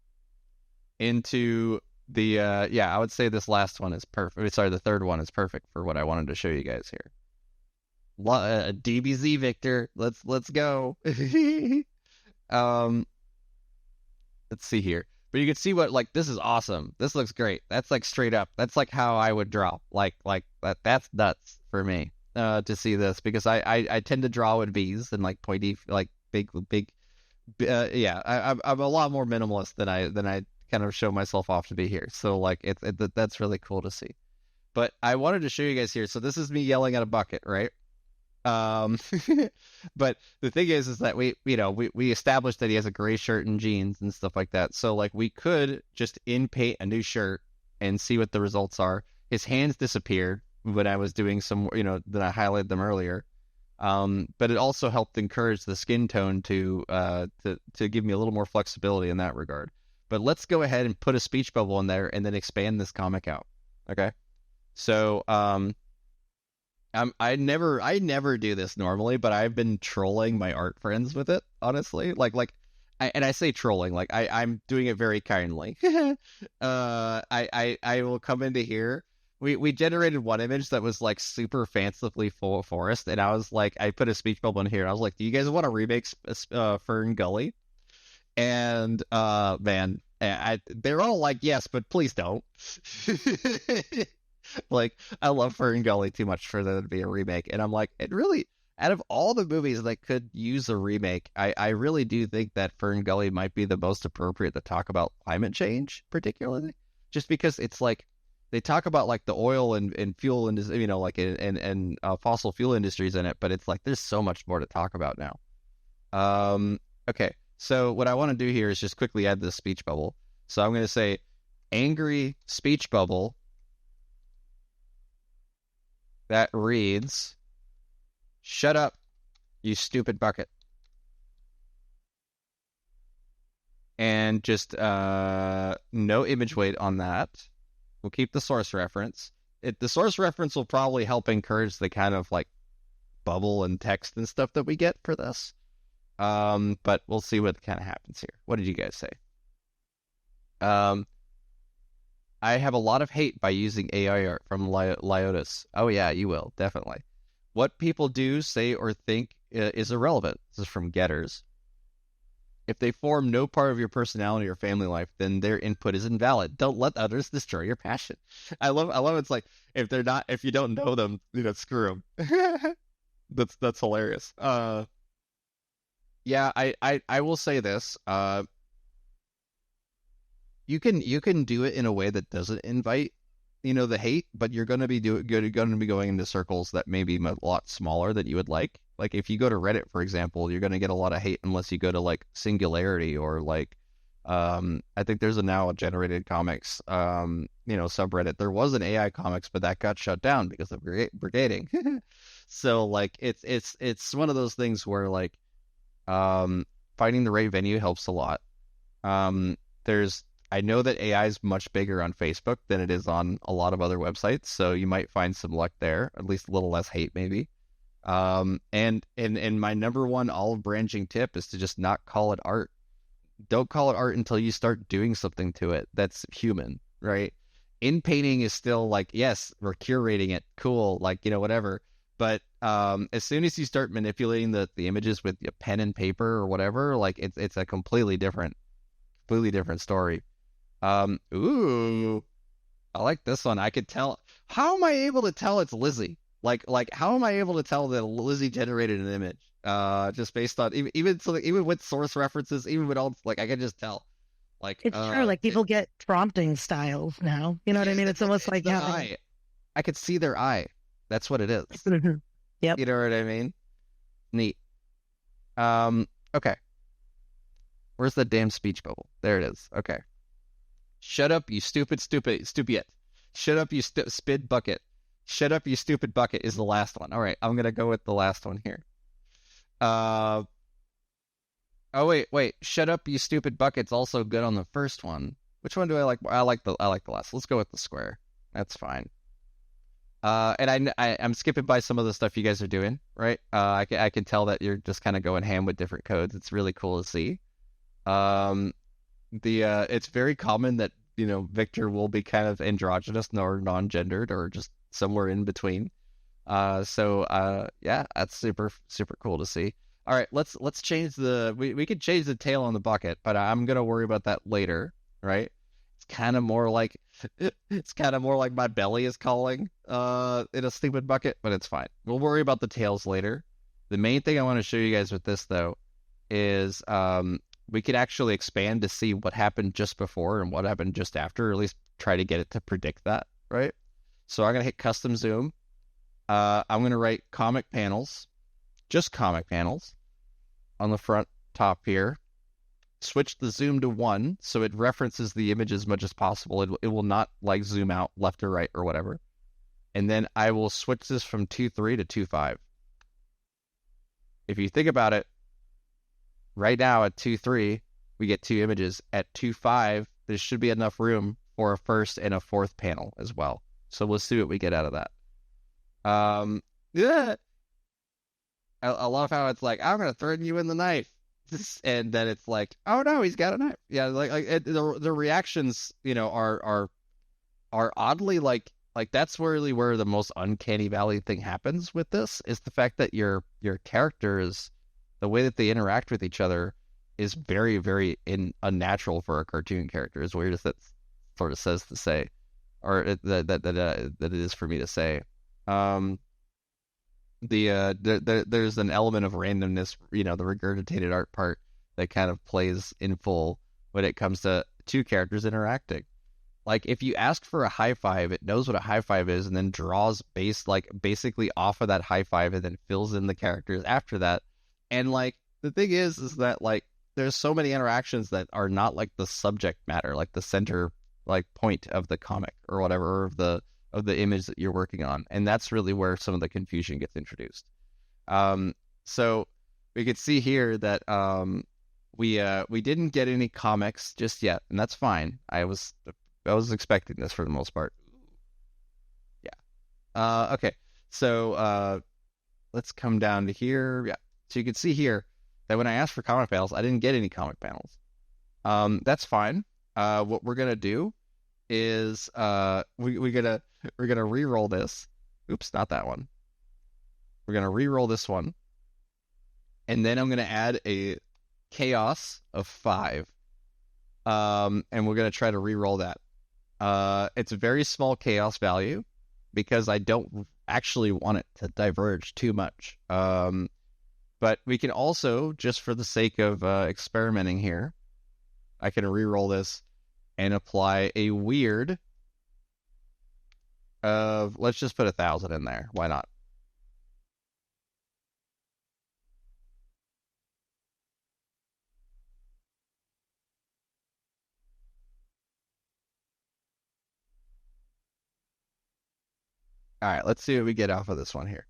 into the I would say this last one is perfect. Sorry, the third one is perfect for what I wanted to show you guys here. DBZ Victor, let's go. Let's see here. But you can see what, like, this is awesome. This looks great. That's like straight up. That's like how I would draw. Like that. That's nuts for me to see this, because I tend to draw with B's and like pointy, like big. I'm a lot more minimalist than I kind of show myself off to be here. So like that's really cool to see. But I wanted to show you guys here. So this is me yelling at a bucket, right? But the thing is that we established that he has a gray shirt and jeans and stuff like that. So like we could just in-paint a new shirt and see what the results are. His hands disappeared when I was doing some, that I highlighted them earlier. But it also helped encourage the skin tone to give me a little more flexibility in that regard. But let's go ahead and put a speech bubble in there and then expand this comic out. Okay. So, I never do this normally, but I've been trolling my art friends with it, honestly. I say trolling, like I'm doing it very kindly. I will come into here. We generated one image that was like super fancifully full of forest, and I was like, I put a speech bubble in here. And I was like, do you guys want to remake Fern Gully? And man, they're all like, yes, but please don't. Like, I love Fern Gully too much for there to be a remake, and I'm like, it really, out of all the movies that could use a remake, I really do think that Fern Gully might be the most appropriate to talk about climate change, particularly, just because it's like they talk about like the oil and fuel industry, like and fossil fuel industries in it, but it's like there's so much more to talk about now. Okay, so what I want to do here is just quickly add this speech bubble. So I'm going to say, angry speech bubble that reads, "Shut up, you stupid bucket." And just no image weight on that. We'll keep the source reference. The source reference will probably help encourage the kind of like bubble and text and stuff that we get for this. But we'll see what kind of happens here. What did you guys say? I have a lot of hate by using AI art from Lyotis. Oh yeah, you will, definitely. What people do, say, or think is irrelevant. This is from Getters. If they form no part of your personality or family life, then their input is invalid. Don't let others destroy your passion. I love it's like, if you don't know them, screw them. That's hilarious. Yeah, I will say this. You can do it in a way that doesn't invite, the hate, but you're going to be going into circles that may be a lot smaller than you would like. Like if you go to Reddit, for example, you're going to get a lot of hate unless you go to like Singularity or like I think there's now a generated comics subreddit. There was an AI comics, but that got shut down because of brigading. So like it's one of those things where like finding the right venue helps a lot. I know that AI is much bigger on Facebook than it is on a lot of other websites, so you might find some luck there, at least a little less hate maybe. And my number one olive branching tip is to just not call it art. Don't call it art until you start doing something to it that's human, right? In painting is still like, yes, we're curating it, cool, like, whatever. But as soon as you start manipulating the images with a pen and paper or whatever, like it's a completely different story. Ooh, I like this one. I could tell. How am I able to tell it's Lizzie? Like how am I able to tell that Lizzie generated an image? Just based on even with source references, even with all like I can just tell. Like It's true. Like people get prompting styles now. You know what I mean? It's almost like their eye. I could see their eye. That's what it is. Yep. You know what I mean? Neat. Okay. Where's the damn speech bubble? There it is. Okay. Shut up, you stupid. Shut up, you spid bucket. Shut up, you stupid bucket is the last one. All right, I'm gonna go with the last one here. Oh wait. Shut up, you stupid bucket's also good on the first one. Which one do I like? I like the last. Let's go with the square. That's fine. And I'm skipping by some of the stuff you guys are doing, right? I can tell that you're just kind of going ham with different codes. It's really cool to see. It's very common that Victor will be kind of androgynous or non-gendered or just somewhere in between. Yeah, that's super cool to see. All right, let's change we could change the tail on the bucket, but I'm gonna worry about that later, right? It's kind of more like my belly is calling in a stupid bucket, but it's fine. We'll worry about the tails later. The main thing I want to show you guys with this though is we could actually expand to see what happened just before and what happened just after, or at least try to get it to predict that, right? So I'm going to hit custom zoom. I'm going to write comic panels, just comic panels on the front top here. Switch the zoom to 1 so it references the image as much as possible. It will not like zoom out left or right or whatever. And then I will switch this from 2.3 to 2.5. If you think about it, right now at 2.3, we get 2 images. At 2.5, there should be enough room for a first and a fourth panel as well. So we'll see what we get out of that. Yeah. I love how it's like, I'm going to threaten you with the knife. And then it's like, oh no, he's got a knife. Yeah, the reactions, are oddly like that's really where the most uncanny valley thing happens with this, is the fact that your characters, the way that they interact with each other is very, very unnatural for a cartoon character, as weird as that sort of says to say, or that it is for me to say. There's an element of randomness, the regurgitated art part that kind of plays in full when it comes to two characters interacting. Like if you ask for a high five, it knows what a high five is and then draws basically off of that high five and then fills in the characters after that. And like the thing is that like there's so many interactions that are not like the subject matter, like the center like point of the comic or whatever, of the image that you're working on. And that's really where some of the confusion gets introduced. So we could see here that we didn't get any comics just yet, and that's fine. I was expecting this for the most part. Yeah. Okay. So let's come down to here. Yeah. So you can see here that when I asked for comic panels, I didn't get any comic panels. That's fine. What we're gonna do is we're gonna re-roll this. Oops, not that one. We're gonna re-roll this one, and then I'm gonna add a chaos of 5. And we're gonna try to re-roll that. It's a very small chaos value because I don't actually want it to diverge too much. But we can also, just for the sake of experimenting here, I can re-roll this and apply a weird of, let's just put 1,000 in there. Why not? All right, let's see what we get off of this one here.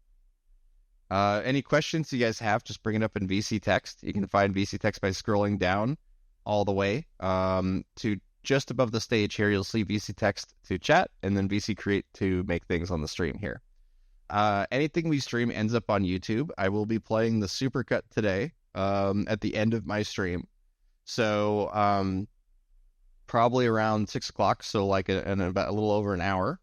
Any questions you guys have, just bring it up in VC text. You can find VC text by scrolling down all the way to just above the stage here. You'll see VC text to chat, and then VC create to make things on the stream here. Anything we stream ends up on YouTube. I will be playing the supercut today at the end of my stream. So probably around 6 o'clock, so like in about a little over an hour.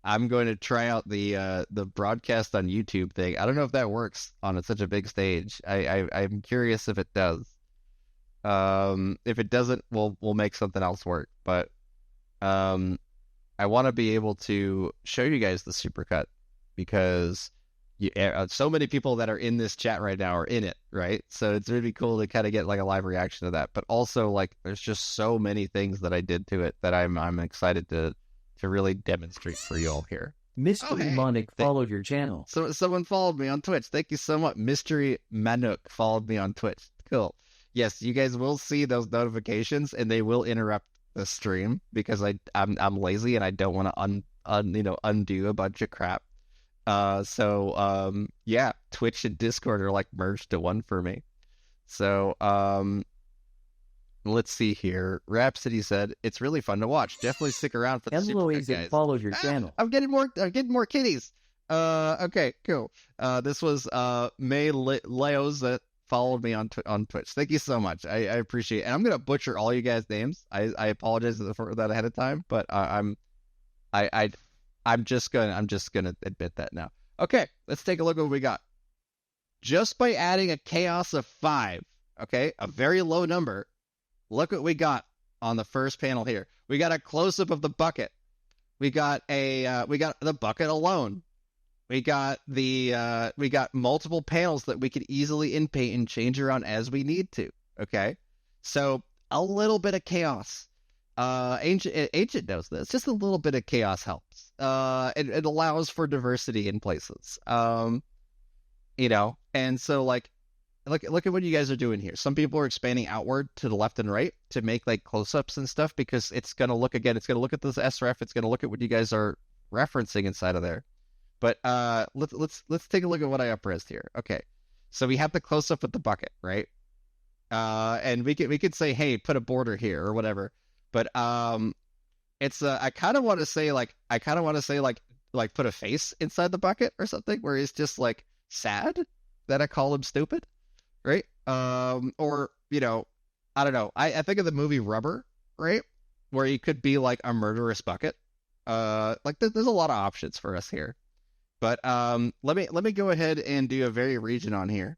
I'm going to try out the broadcast on YouTube thing. I don't know if that works on such a big stage. I'm curious if it does. If it doesn't, we'll make something else work. But I want to be able to show you guys the supercut because so many people that are in this chat right now are in it, right? So it's really cool to kind of get like a live reaction to that. But also, like, there's just so many things that I did to it that I'm excited to really demonstrate for you all here. Mystery Monic followed your channel. So someone followed me on Twitch. Thank you so much. Mystery Manuk followed me on Twitch. Cool. Yes, you guys will see those notifications, and they will interrupt the stream because I'm lazy and I don't want to undo a bunch of crap. Yeah, Twitch and Discord are like merged to one for me. So let's see here. Rhapsody said it's really fun to watch. Definitely stick around for the supercut, guys. Followed your channel. I'm getting more kitties. Okay, cool. This was May Leos that followed me on Twitch. Thank you so much. I appreciate it. And I'm gonna butcher all you guys' names. I apologize for that ahead of time, but I'm just gonna admit that now. Okay, let's take a look at what we got. Just by adding a chaos of 5, okay, a very low number. Look what we got on the first panel here. We got a close-up of the bucket. We got the bucket alone. We got multiple panels that we could easily inpaint and change around as we need to. Okay, so a little bit of chaos. Ancient knows this. Just a little bit of chaos helps. It allows for diversity in places. And so like. Look at what you guys are doing here. Some people are expanding outward to the left and right to make like close-ups and stuff because it's gonna look at this SREF. It's gonna look at what you guys are referencing inside of there. But let's take a look at what I up-resed here. Okay, so we have the close-up with the bucket, right? And we could say, hey, put a border here or whatever. But it's I kind of want to say like put a face inside the bucket or something where he's just like sad that I call him stupid. Right? Or, I don't know. I think of the movie Rubber, right? Where you could be like a murderous bucket. There's a lot of options for us here. But let me go ahead and do a very region on here.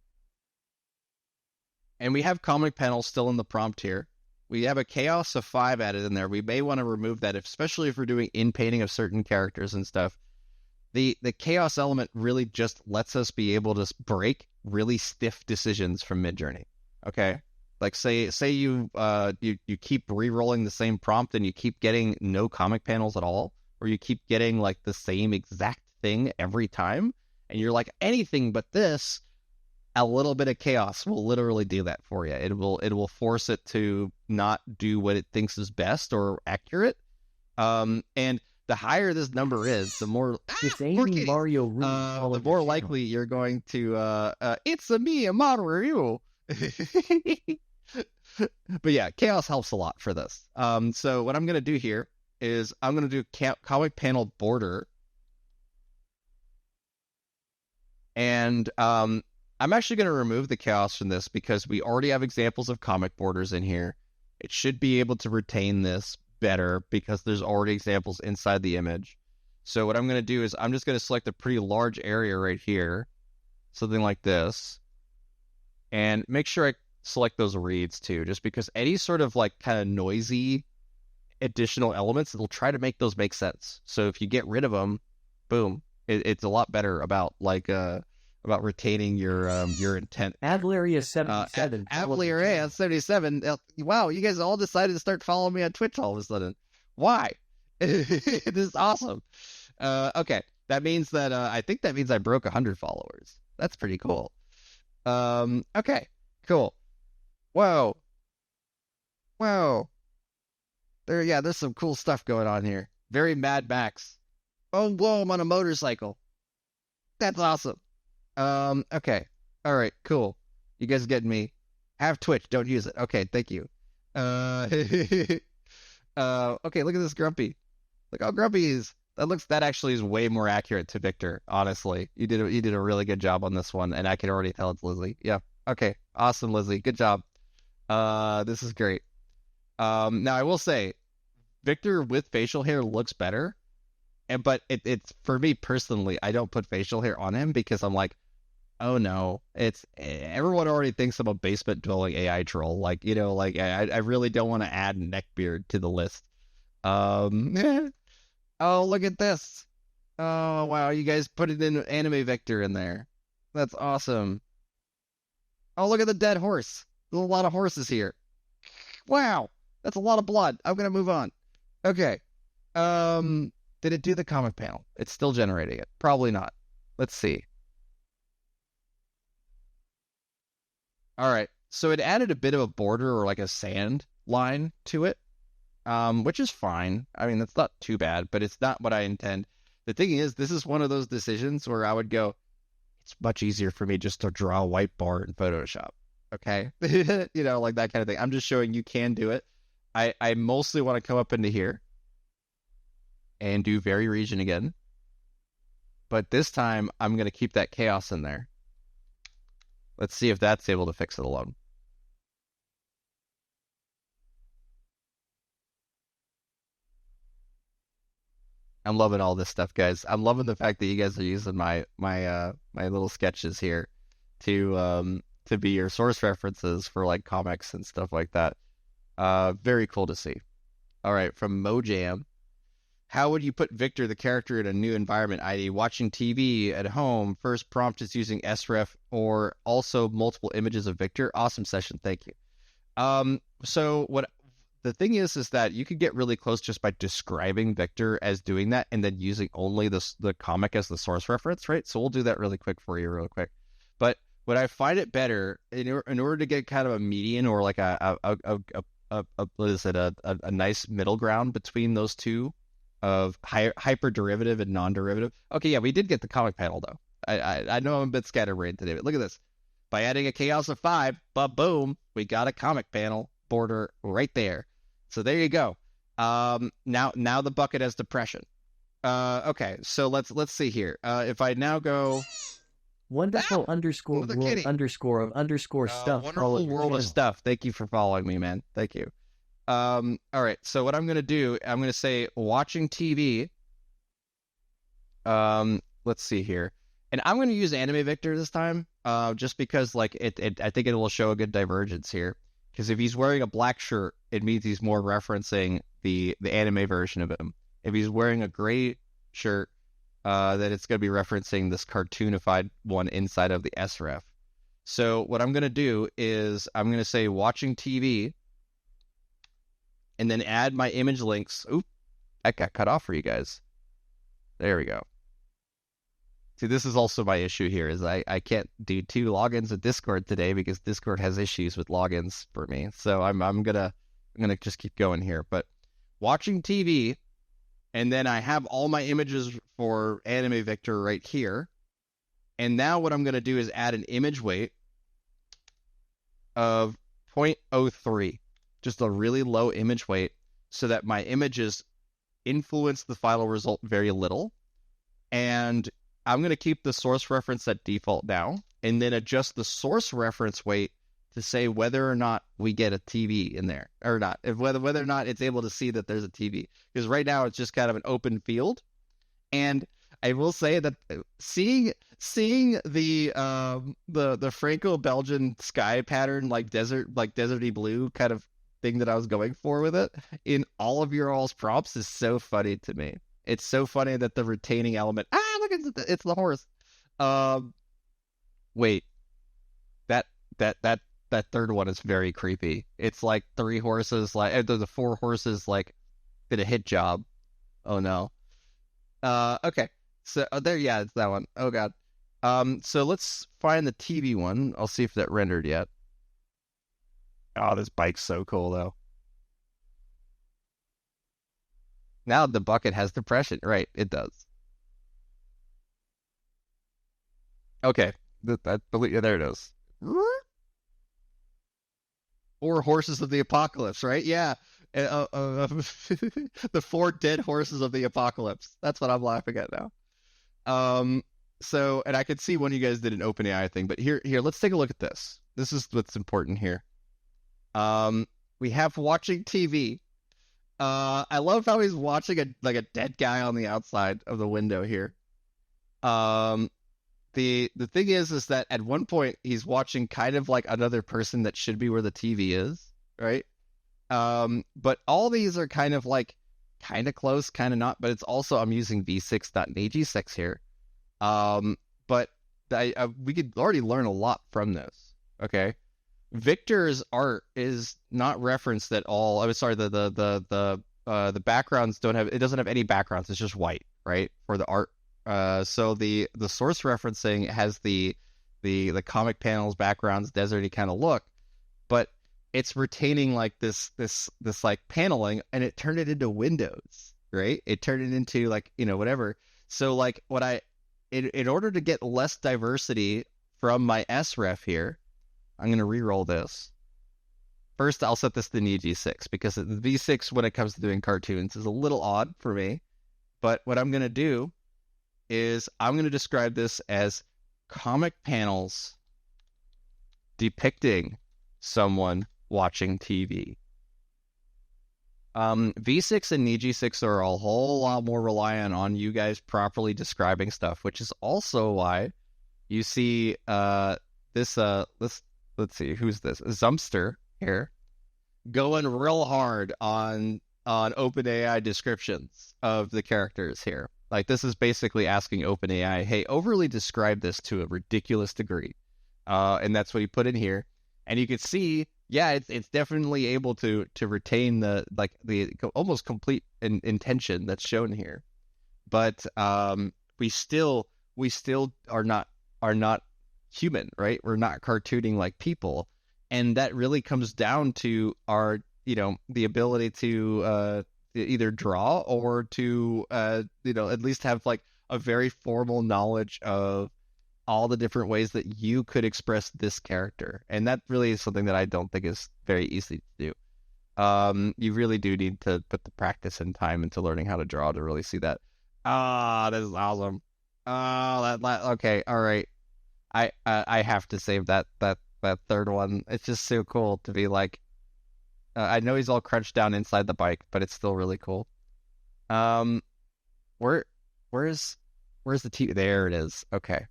And we have comic panels still in the prompt here. We have a chaos of 5 added in there. We may want to remove that, especially if we're doing in-painting of certain characters and stuff. The chaos element really just lets us be able to break really stiff decisions from Midjourney. Okay, like say you keep re-rolling the same prompt and you keep getting no comic panels at all, or you keep getting like the same exact thing every time, and you're like anything but this. A little bit of chaos will literally do that for you. It will force it to not do what it thinks is best or accurate. And the higher this number is, the more Mario the more likely you're going to it's a me, a Mario. But yeah, chaos helps a lot for this. So what I'm going to do here is I'm going to do comic panel border. And I'm actually going to remove the chaos from this because we already have examples of comic borders in here. It should be able to retain this better because there's already examples inside the image. So what I'm going to do is I'm just going to select a pretty large area right here, something like this, and make sure I select those reeds too, just because any sort of like kind of noisy additional elements, it'll try to make those make sense. So if you get rid of them, Boom. It's a lot better about about retaining your intent. Adlaria 77. Adlaria 77. Wow, you guys all decided to start following me on Twitch all of a sudden. Why? This is awesome. Okay, that means that I think that means I broke 100 followers. That's pretty cool. Okay, cool. Whoa. There's some cool stuff going on here. Very Mad Max. Oh, whoa, I'm on a motorcycle. That's awesome. Okay. All right, cool. You guys getting me? Have Twitch, don't use it. Okay, thank you. Okay, look at this Grumpy. Look how grumpy he is. That actually is way more accurate to Victor, honestly. You did a really good job on this one, and I can already tell it's Lizzie. Yeah. Okay. Awesome, Lizzie. Good job. This is great. Now I will say, Victor with facial hair looks better. But it's for me personally, I don't put facial hair on him because I'm like, oh no, everyone already thinks I'm a basement dwelling AI troll. Like, I really don't want to add neckbeard to the list. Oh, look at this. Oh, wow. You guys put it in Anime Victor in there. That's awesome. Oh, look at the dead horse. There's a lot of horses here. Wow. That's a lot of blood. I'm going to move on. Okay. Did it do the comic panel? It's still generating it. Probably not. Let's see. All right. So it added a bit of a border or like a sand line to it. Which is fine. I mean, that's not too bad, but it's not what I intend. The thing is, this is one of those decisions where I would go, it's much easier for me just to draw a white bar in Photoshop. Okay? Like that kind of thing. I'm just showing you can do it. I mostly want to come up into here and do Very Region again. But this time, I'm going to keep that chaos in there. Let's see if that's able to fix it alone. I'm loving all this stuff, guys. I'm loving the fact that you guys are using my little sketches here to be your source references for like comics and stuff like that. Very cool to see. All right, from Mojam. How would you put Victor, the character, in a new environment, i.e. watching TV at home? First prompt is using sref or also multiple images of Victor. Awesome session, thank you. So what the thing is that you could get really close just by describing Victor as doing that and then using only the comic as the source reference, right? So we'll do that really quick for you real quick. But what I find it better, in order to get kind of a median or like a nice middle ground between those two of hyperderivative and non-derivative. Okay, yeah, we did get the comic panel though. I know I'm a bit scatterbrained today, but look at this. By adding a chaos of 5, boom, we got a comic panel border right there. So there you go. Now the bucket has depression. Okay, so let's see here. If I now go wonderful underscore world kitty. underscore of underscore stuff. Wonderful world of stuff. Thank you for following me, man. Thank you. All right. So what I'm gonna do, I'm gonna say watching TV. Let's see here, and I'm gonna use Anime Victor this time. Just because like I think it will show a good divergence here. Because if he's wearing a black shirt, it means he's more referencing the anime version of him. If he's wearing a gray shirt, then it's going to be referencing this cartoonified one inside of the sref. So what I'm going to do is I'm going to say watching TV, and then add my image links. Oop, that got cut off for you guys. There we go. See, this is also my issue here, is I can't do 2 logins with Discord today because Discord has issues with logins for me. So I'm gonna just keep going here. But watching TV, and then I have all my images for Anime Victor right here. And now what I'm gonna do is add an image weight of 0.03, just a really low image weight, so that my images influence the final result very little. And I'm going to keep the source reference at default now, and then adjust the source reference weight to say whether or not we get a TV in there or not, whether or not it's able to see that there's a TV. Because right now it's just kind of an open field, and I will say that seeing the Franco-Belgian sky pattern, like deserty blue kind of thing that I was going for with it in all of your all's prompts is so funny to me. It's so funny that the retaining element. Look, it's the horse. Wait, that third one is very creepy. It's like 3 horses, like the 4 horses, like did a hit job. Oh no. Okay. So there, yeah, it's that one. Oh god. So let's find the TV one. I'll see if that rendered yet. Oh, this bike's so cool though. Now the bucket has depression. Right, it does. Okay. There it is. 4 horses of the apocalypse, right? Yeah. The 4 dead horses of the apocalypse. That's what I'm laughing at now. So, and I could see one of you guys did an OpenAI thing, but here, let's take a look at this. This is what's important here. We have watching TV. I love how he's watching a dead guy on the outside of the window here. The thing is that at one point he's watching kind of like another person that should be where the TV is, right? But all these are kind of close, kind of not. But it's also, I'm using v6, not an AG6 here. But we could already learn a lot from this. Okay, Victor's art is not referenced at all. I'm sorry, the backgrounds doesn't have any backgrounds. It's just white, right, for the art. So the source referencing has the comic panels, backgrounds, deserty kind of look, but it's retaining like this like paneling, and it turned it into windows, right? It turned it into like, whatever. So like in order to get less diversity from my sref here, I'm going to re-roll this. First, I'll set this to an EG6 because the V6, when it comes to doing cartoons, is a little odd for me. But what I'm going to do is I'm going to describe this as comic panels depicting someone watching TV. V6 and EG6 are a whole lot more reliant on you guys properly describing stuff, which is also why you see this let's see, who's this? Zumster here going real hard on OpenAI descriptions of the characters here. Like, this is basically asking OpenAI, hey, overly describe this to a ridiculous degree. And that's what he put in here. And you can see, yeah, it's definitely able to retain the almost complete intention that's shown here. But we still are not human, right? We're not cartooning like people. And that really comes down to our, the ability to either draw or to at least have like a very formal knowledge of all the different ways that you could express this character. And that really is something that I don't think is very easy to do. You really do need to put the practice and time into learning how to draw to really see that. This is awesome. Okay, all right. I have to save that third one. It's just so cool to be like, I know he's all crunched down inside the bike, but it's still really cool. Where's the TV? There it is. Okay.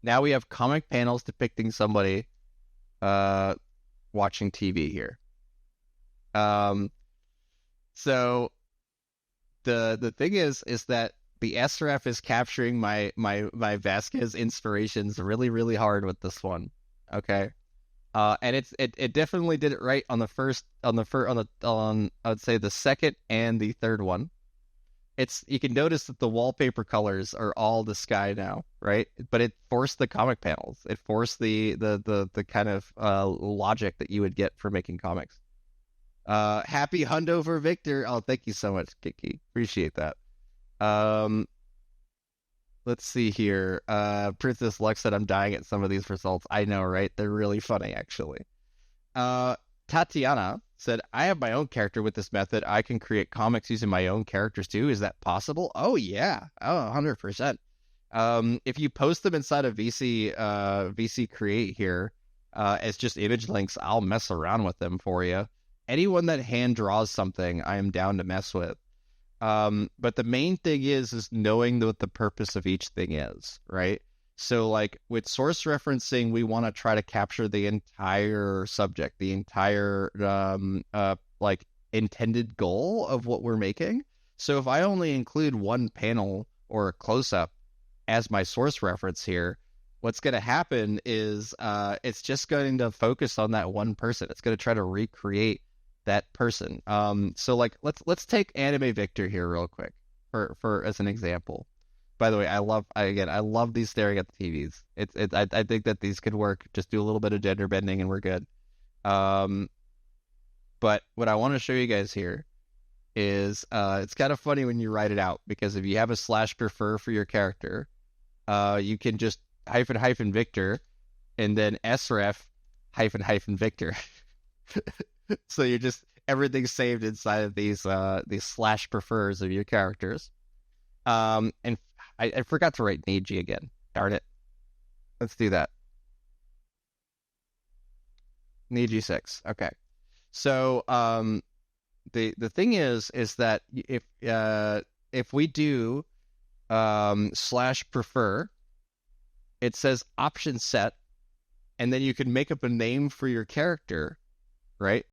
Now we have comic panels depicting somebody watching TV here. So the thing is that the sref is capturing my Vasquez inspirations really, really hard with this one. Okay. And it definitely did it right on I would say the second and the third one. You can notice that the wallpaper colors are all the sky now, right? But it forced the comic panels. It forced the kind of logic that you would get for making comics. Happy hundo for Victor. Oh, thank you so much, Kiki. Appreciate that. Let's see here. Princess Lux said I'm dying at some of these results. I know, right? They're really funny, actually. Tatiana said, I have my own character with this method. I can create comics using my own characters too. Is that possible? Oh, yeah. Oh, 100%. If you post them inside of VC Create here as just image links, I'll mess around with them for you. Anyone that hand draws something, I am down to mess with. But the main thing is knowing what the purpose of each thing is, right? So like with source referencing, we want to try to capture the entire subject, the entire like intended goal of what we're making. So if I only include one panel or a close-up as my source reference here, what's going to happen is it's just going to focus on that one person. It's going to try to recreate that person. So like let's take Anime Victor here real quick for as an example. By the way, I love these staring at the TVs. I think that these could work. Just do a little bit of gender bending and we're good. But what I want to show you guys here is it's kind of funny when you write it out, because if you have a /prefer for your character, you can just hyphen Victor and then sref hyphen Victor. So you're just everything's saved inside of these /prefers of your characters. And I forgot to write Neji again. Darn it. Let's do that. Neji 6. Okay. So the thing is that if we do /prefer, it says option set, and then you can make up a name for your character, right?